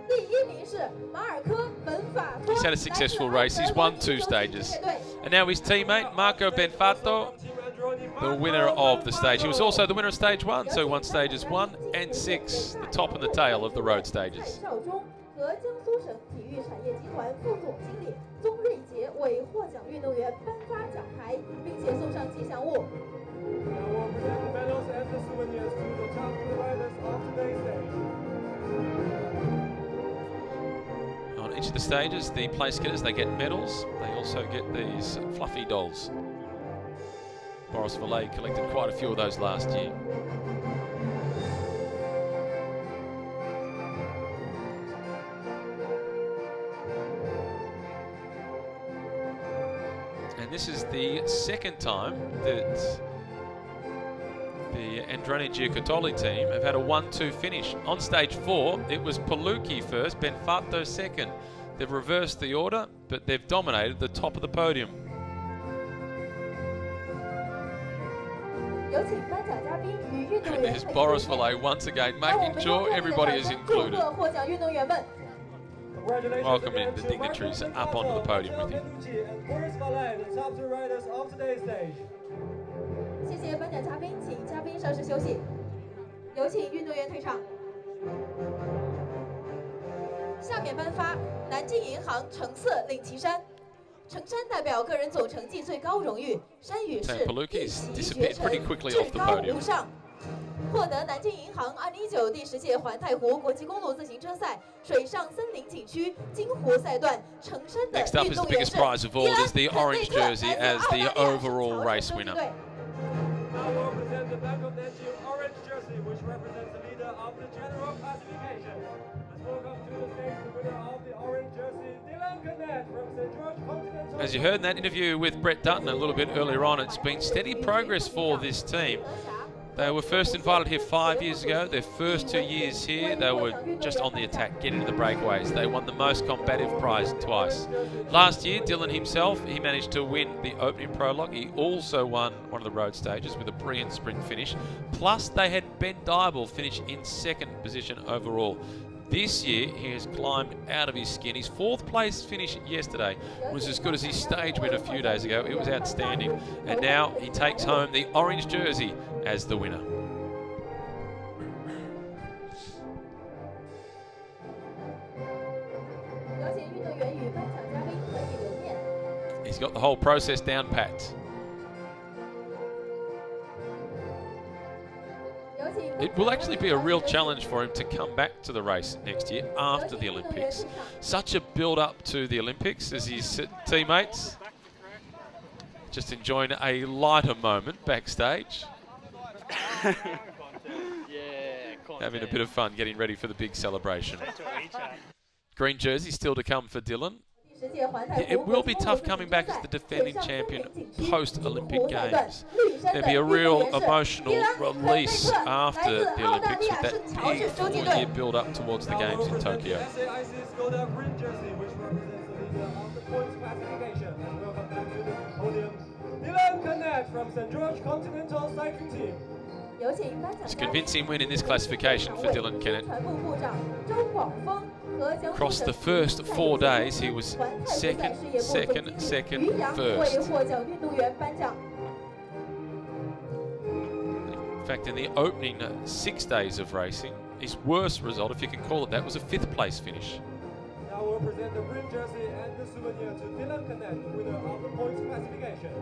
第1名是马尔科本法托， He's had a successful race. He's won 2 stages. And now his teammate, Marco Benfato, the winner of the stage. He was also the winner of stage 1, so won stages 1 and 6, the top and the tail of the road stages. 蔡少忠和江苏省体育产业集团副总经理宗瑞杰为获奖运动员颁发奖牌，并且送上吉祥物。 Now we'll present the medals and the souvenirs to the top riders of today's stage. On each of the stages, the place getters, they get medals. They also get these fluffy dolls. Boris Valet collected quite a few of those last year. And this is the second time that the Androni Giacottoli team have had a 1-2 finish. On stage 4, it was Palucchi first, Benfato second. They've reversed the order, but they've dominated the top of the podium. 有请颁奖嘉宾与运动 And 员 there's Boris Valet once again, making sure everybody is included. 获奖运动员们。 Congratulations Welcoming again the to dignitaries Marco up onto the Benfato, podium with him. Palucci and Boris Valet, the top 2 riders of today's stage. 谢谢颁奖嘉宾，请嘉宾稍事休息。有请运动员退场。下面颁发南京银行橙色领旗衫。橙衫代表个人总成绩最高荣誉，山雨是 Palucci 一 has 骑 disappeared 绝尘， pretty quickly 至 off the 高 podium. 无上。获得南京银行2019第10届环太湖国际公路自行车赛水上森林景区金湖赛段橙衫的 Next up 运 is the 动员 biggest 是 prize of all, is the 迪兰 orange 肯内克， jersey 来 as 自 the 澳大利亚 overall 潮 race 州 winner. 队。 Now we'll present the Bank of Nanjing orange jersey, which represents the leader of the general classification. Let's welcome to the stage the winner of the orange jersey, Dylan Kennett from St. George Continental. As you heard in that interview with Brett Dutton a little bit earlier on, it's been steady progress for this team. They were first invited here 5 years ago. Their first 2 years here, they were just on the attack, getting to the breakaways. They won the most combative prize twice. Last year, Dylan himself, he managed to win the opening prologue. He also won one of the road stages with a brilliant sprint finish. Plus, they had Ben Dybel finish in second position overall. This year, he has climbed out of his skin. His 4th place finish yesterday was as good as his stage win a few days ago. It was outstanding. And now he takes home the orange jersey as the winner. He's got the whole process down pat. It will actually be a real challenge for him to come back to the race next year after the Olympics. Such a build-up to the Olympics as his teammates just enjoying a lighter moment backstage. Having a bit of fun getting ready for the big celebration. Green jersey still to come for Dylan. It will be tough coming back as the defending champion post-Olympic Games. There'll be a real emotional release after the Olympics with that big 4-year build-up towards the Games in Tokyo. SAIC's got a green jersey, which represents the leader of the points classification. And welcome back to the podium, Dylan Kennett from St. George Continental Cycling Team. It's a convincing win in this classification for Dylan Kennett. Across the first 4 days, he was second, first. In fact, in the opening 6 days of racing, his worst result, if you can call it that, was a 5th place finish. Now we'll present the green jersey and the souvenir to Dylan Kennett, the winner of the points classification.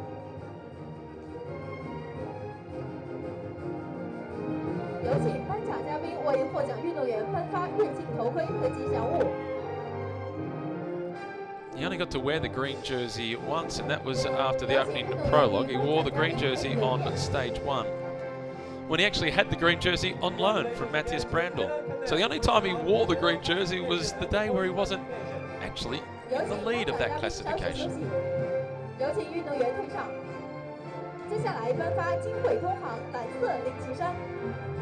有请颁奖嘉宾为获奖运动员颁发月镜头盔和吉祥物。 He only got to wear the green jersey once, and that was after the opening prologue. He wore the green jersey on stage 1, when he actually had the green jersey on loan from Matthias Brandl. So the only time he wore the green jersey was the day where he wasn't actually in the lead of that classification. 有请运动员退场。接下来颁发金汇东航蓝色领旗衫，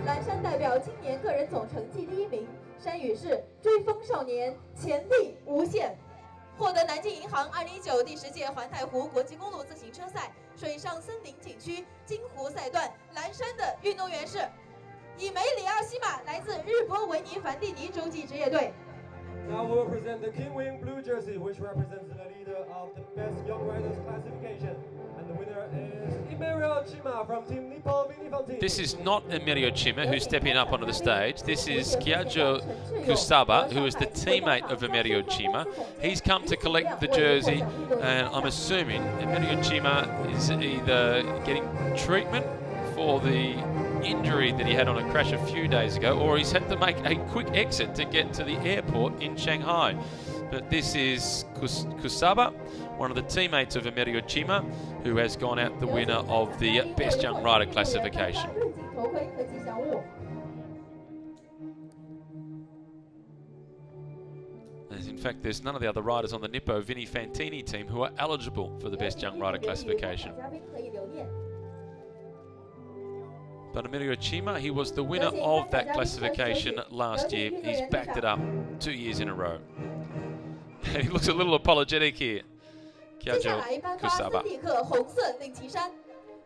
蓝衫代表今年个人总成绩第1名，山语是追风少年，潜力无限。 获得南京银行2019第10届环太湖国际公路自行车赛水上森林景区金湖赛段蓝山的运动员是以梅里奥西马，来自日博维尼凡蒂尼洲际职业队。 Now we will present the Kingwing Blue Jersey, which represents the leader of the Best Young Riders classification. And the winner is Emilio Cima from Team Nippo Vinifanti. This is not Emilio Cima who's stepping up onto the stage. This is Kiajo Kusaba, who is the teammate of Emilio Cima. He's come to collect the jersey, and I'm assuming Emilio Cima is either getting treatment for the injury that he had on a crash a few days ago, or he's had to make a quick exit to get to the airport in Shanghai. But this is Kusaba, one of the teammates of Emilio Cima, who has gone out the winner of the Best Young Rider classification. As in fact, there's none of the other riders on the Nippo Vinifantini team who are eligible for the Best Young Rider classification. But Emilio Cima, he was the winner of that classification last year. He's backed it up 2 years in a row. He looks a little apologetic here. Kiajo Kusaba. 红色领旗衫，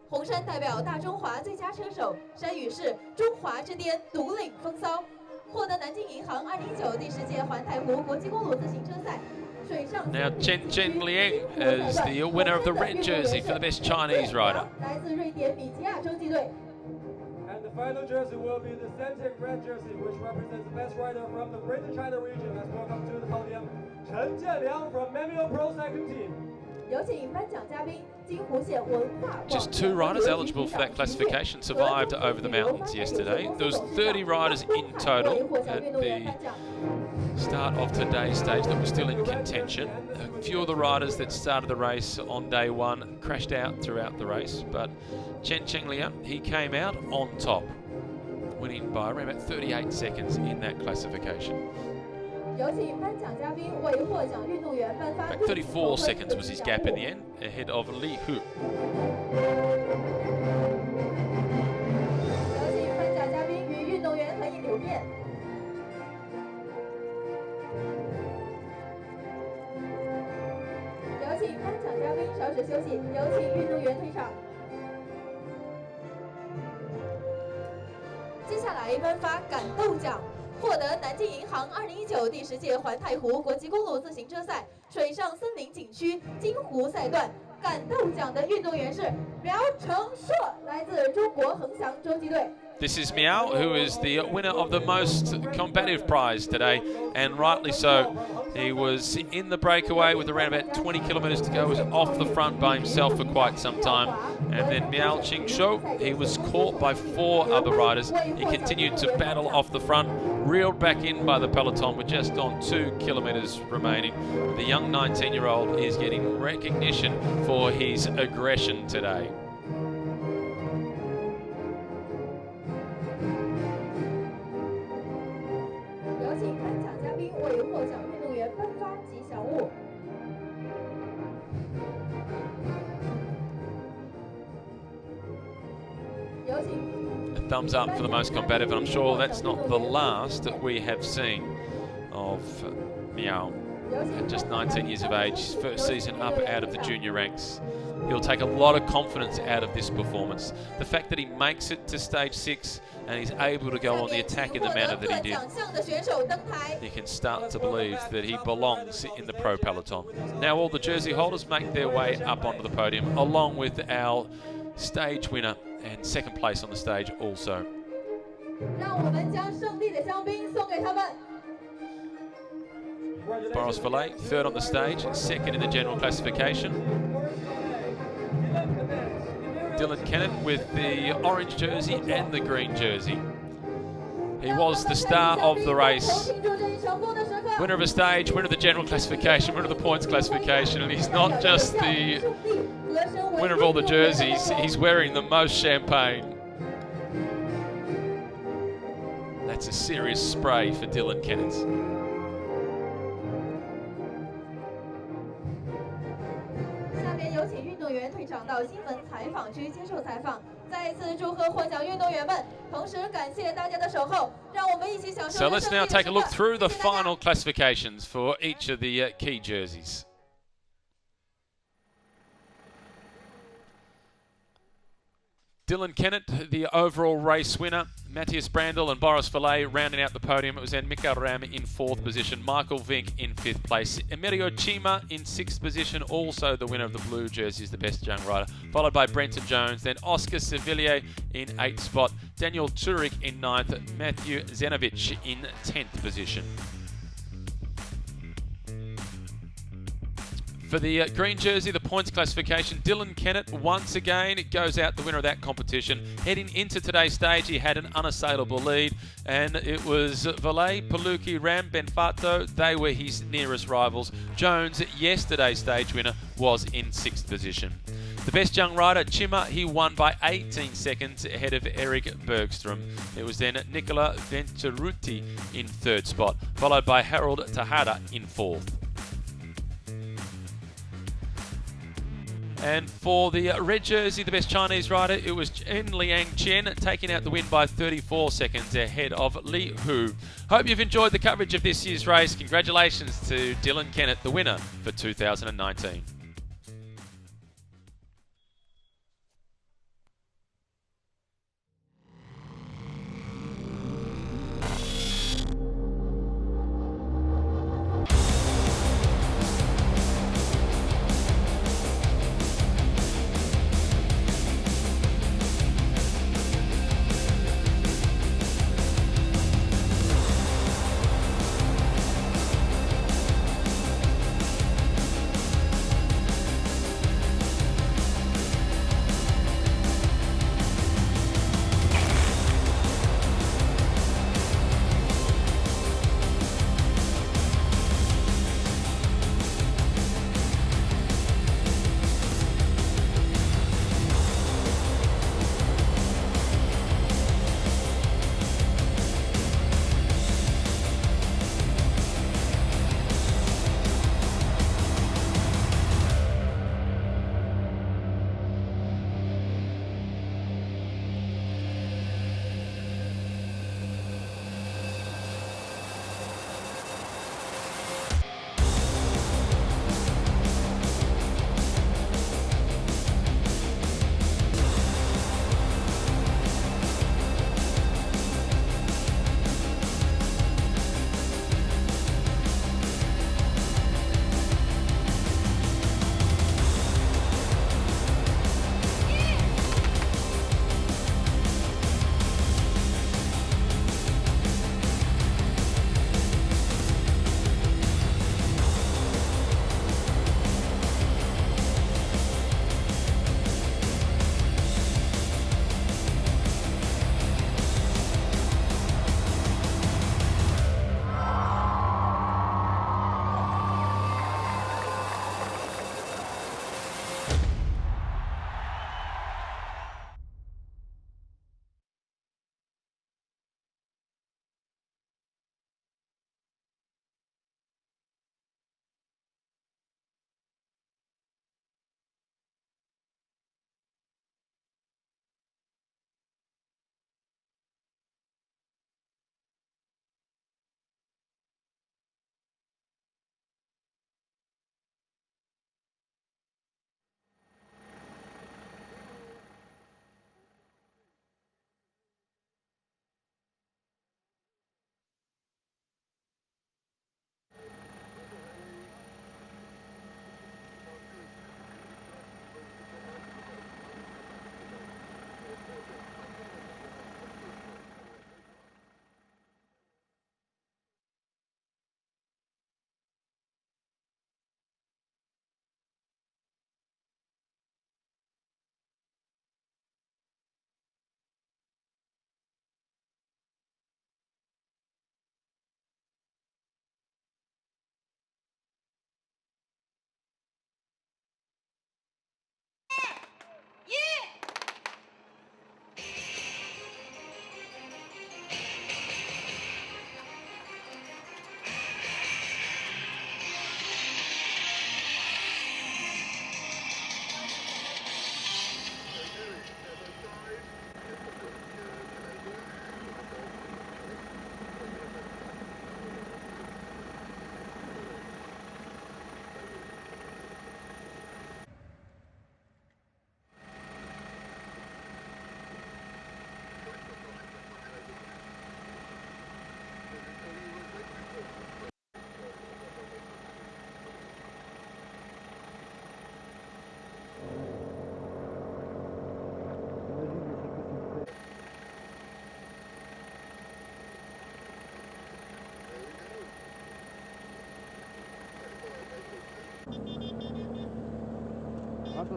红衫代表大中华最佳车手，山语是中华之巅，独领风骚。获得南京银行2019第10届环太湖国际公路自行车赛。 Now Chen Liang is the winner of the red jersey for the best Chinese rider. 来自瑞典米吉亚洲际队。 And the final jersey will be the Centec red jersey, which represents the best rider from the Greater China region. Let's welcome to the podium, Chen Jianliang from Memio Pro Cycling Team. 有请颁奖嘉宾，金湖县文化。 Just 2 riders eligible for that classification survived over the mountains yesterday. There was 30 riders in total at the start of today's stage that were still in contention. A few of the riders that started the race on day 1 crashed out throughout the race, but Chen Liang, he came out on top, winning by around about 38 seconds in that classification. 有请颁奖嘉宾为获奖运动员颁发。 In fact, 34 seconds was his gap in the end, ahead of Li Hu. 有请颁奖嘉宾与运动员合影留念。有请颁奖嘉宾稍事休息，有请运动员退场。接下来颁发感动奖。 获得南京银行2019第10届环太湖国际公路自行车赛水上森林景区金湖赛段感动奖的运动员是苗成硕，来自中国恒祥洲际队。 This is Miao, who is the winner of the most combative prize today, and rightly so. He was in the breakaway with around about 20 kilometres to go, was off the front by himself for quite some time. And then Miao Qingshou, he was caught by 4 other riders. He continued to battle off the front, reeled back in by the peloton with just on 2 kilometres remaining. The young 19-year-old is getting recognition for his aggression today. 有请颁奖嘉宾为获奖运动员颁发吉祥物。有请。 A thumbs up for the most combative, and I'm sure that's not the last that we have seen of Miao. At just 19 years of age, his first season up out of the junior ranks. He'll take a lot of confidence out of this performance. The fact that he makes it to stage 6 and he's able to go on the attack in the manner that he did, you can start to believe that he belongs in the pro peloton. Now all the jersey holders make their way up onto the podium, along with our stage winner and second place on the stage also. 让我们将胜利的香槟送给他们。 Boris Valet, 3rd on the stage, 2nd in the general classification. Dylan Kennett with the orange jersey and the green jersey. He was the star of the race. Winner of a stage, winner of the general classification, winner of the points classification, and he's not just the winner of all the jerseys, he's wearing the most champagne. That's a serious spray for Dylan Kennett. 下面有请运动员退场到新闻采访区接受采访。再次祝贺获奖运动员们，同时感谢大家的守候，让我们一起享受。 So let's now take a look through the final classifications for each of the key jerseys. Dylan Kennett, the overall race winner. Matthias Brandl and Boris Valet rounding out the podium. It was then Mika Ram in 4th position, Michael Vink in 5th place, Emilio Cima in 6th position, also the winner of the blue jersey is the best young rider, followed by Brenton Jones, then Oscar Sevillier in 8th spot, Daniel Turek in 9th, Matthew Zenovic in 10th position. For the green jersey, the points classification, Dylan Kennett once again goes out the winner of that competition. Heading into today's stage, he had an unassailable lead, and it was Valet, Palucci, Ram, Benfato. They were his nearest rivals. Jones, yesterday's stage winner, was in 6th position. The best young rider, Cima, he won by 18 seconds ahead of Eric Bergstrom. It was then Nicola Venturuti in 3rd spot, followed by Harold Tejada in 4th. And for the red jersey, the best Chinese rider, it was Chen Liang Chen, taking out the win by 34 seconds ahead of Li Hu. Hope you've enjoyed the coverage of this year's race. Congratulations to Dylan Kennett, the winner for 2019.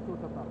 tout ça part.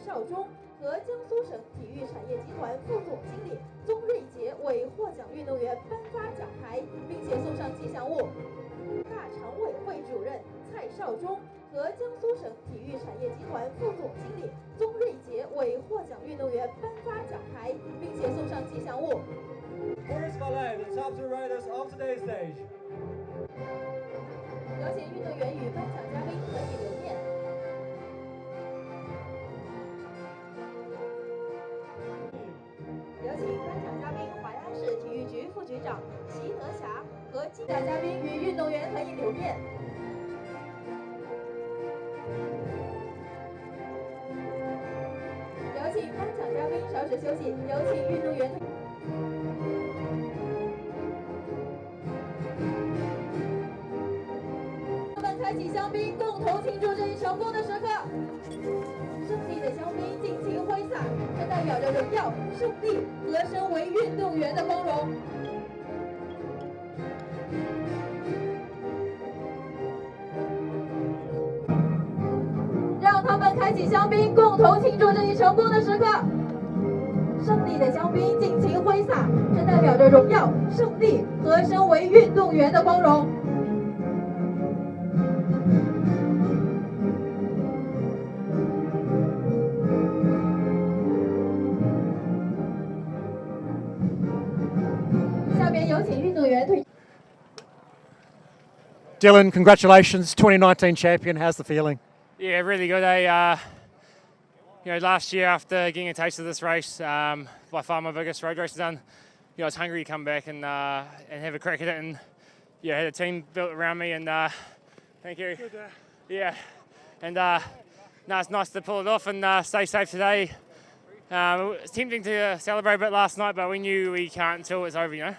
少忠和江苏省体育产业集团副总经理宗瑞杰为获奖运动员颁发奖牌，并且送上吉祥物。大常委会主任蔡少忠和江苏省体育产业集团副总经理宗瑞杰为获奖运动员颁发奖牌，并且送上吉祥物。First Ballet, the top two riders of today's stage. 有请运动员与颁奖嘉宾合影留念。有请颁奖嘉宾淮安市体育局副局长齐德霞和颁奖嘉宾与运动员合影留念。有请颁奖嘉宾稍事休息，有请运动员。我们开启香槟，共同庆祝这一成功的时刻。胜利的香槟尽情挥洒，这代表着荣耀、胜利和身为运动员的光荣。让他们开启香槟，共同庆祝这一成功的时刻。胜利的香槟尽情挥洒，这代表着荣耀、胜利和身为运动员的光荣。下面有请运动员退。Dylan, congratulations, 2019 champion. How's the feeling? Yeah, really good. Last year after getting a taste of this race, by far my biggest road race done. I was hungry to come back and have a crack at it, and had a team built around me, and thank you. Good, yeah, and it's nice to pull it off and stay safe today. It's tempting to celebrate a bit last night, but we knew we can't until it's over,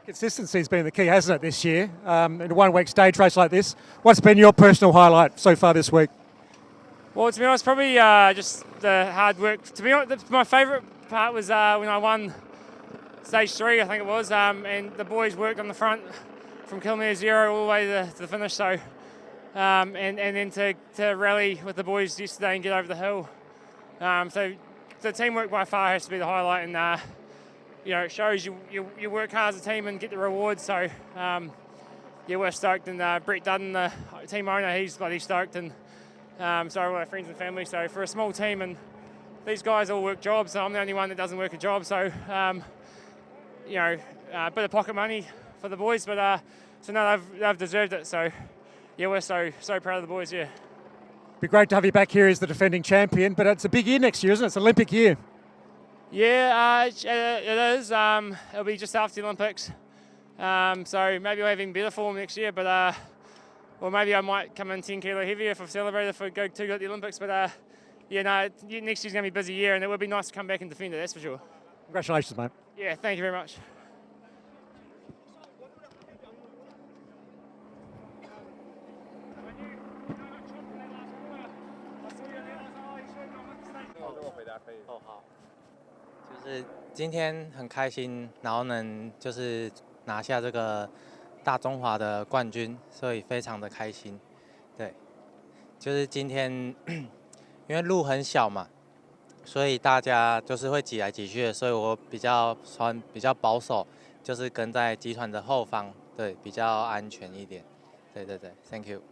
Consistency's been the key, hasn't it, this year? In a one-week stage race like this, what's been your personal highlight so far this week? Well, to be honest, probably just the hard work. To be honest, my favourite part was when I won stage 3, I think it was, and the boys worked on the front from kilometre 0 all the way to the finish. So, and then to rally with the boys yesterday and get over the hill. So the teamwork by far has to be the highlight, and it shows you work hard as a team and get the rewards. So yeah, we're stoked, and Brett Dutton, the team owner, he's bloody stoked, and so are all our friends and family. So for a small team, and these guys all work jobs, so I'm the only one that doesn't work a job. So a bit of pocket money for the boys, but so no, they've deserved it. So yeah, we're so proud of the boys. Yeah. Be great to have you back here as the defending champion, but it's a big year next year, isn't it? It's an Olympic year. Yeah, it is. It'll be just after the Olympics. So maybe we'll have even better form next year, but or maybe I might come in 10 kilo heavier if I've celebrated if I go too good at the Olympics. But yeah, no, next year's going to be a busy year, and it would be nice to come back and defend it, that's for sure. Congratulations, mate. Yeah, thank you very much.就是今天很开心，然后能就是拿下这个大中华的冠军，所以非常的开心。对，就是今天因为路很小嘛，所以大家就是会挤来挤去的，所以我比较保守，就是跟在集团的后方，对，比较安全一点。对对对 ，Thank you。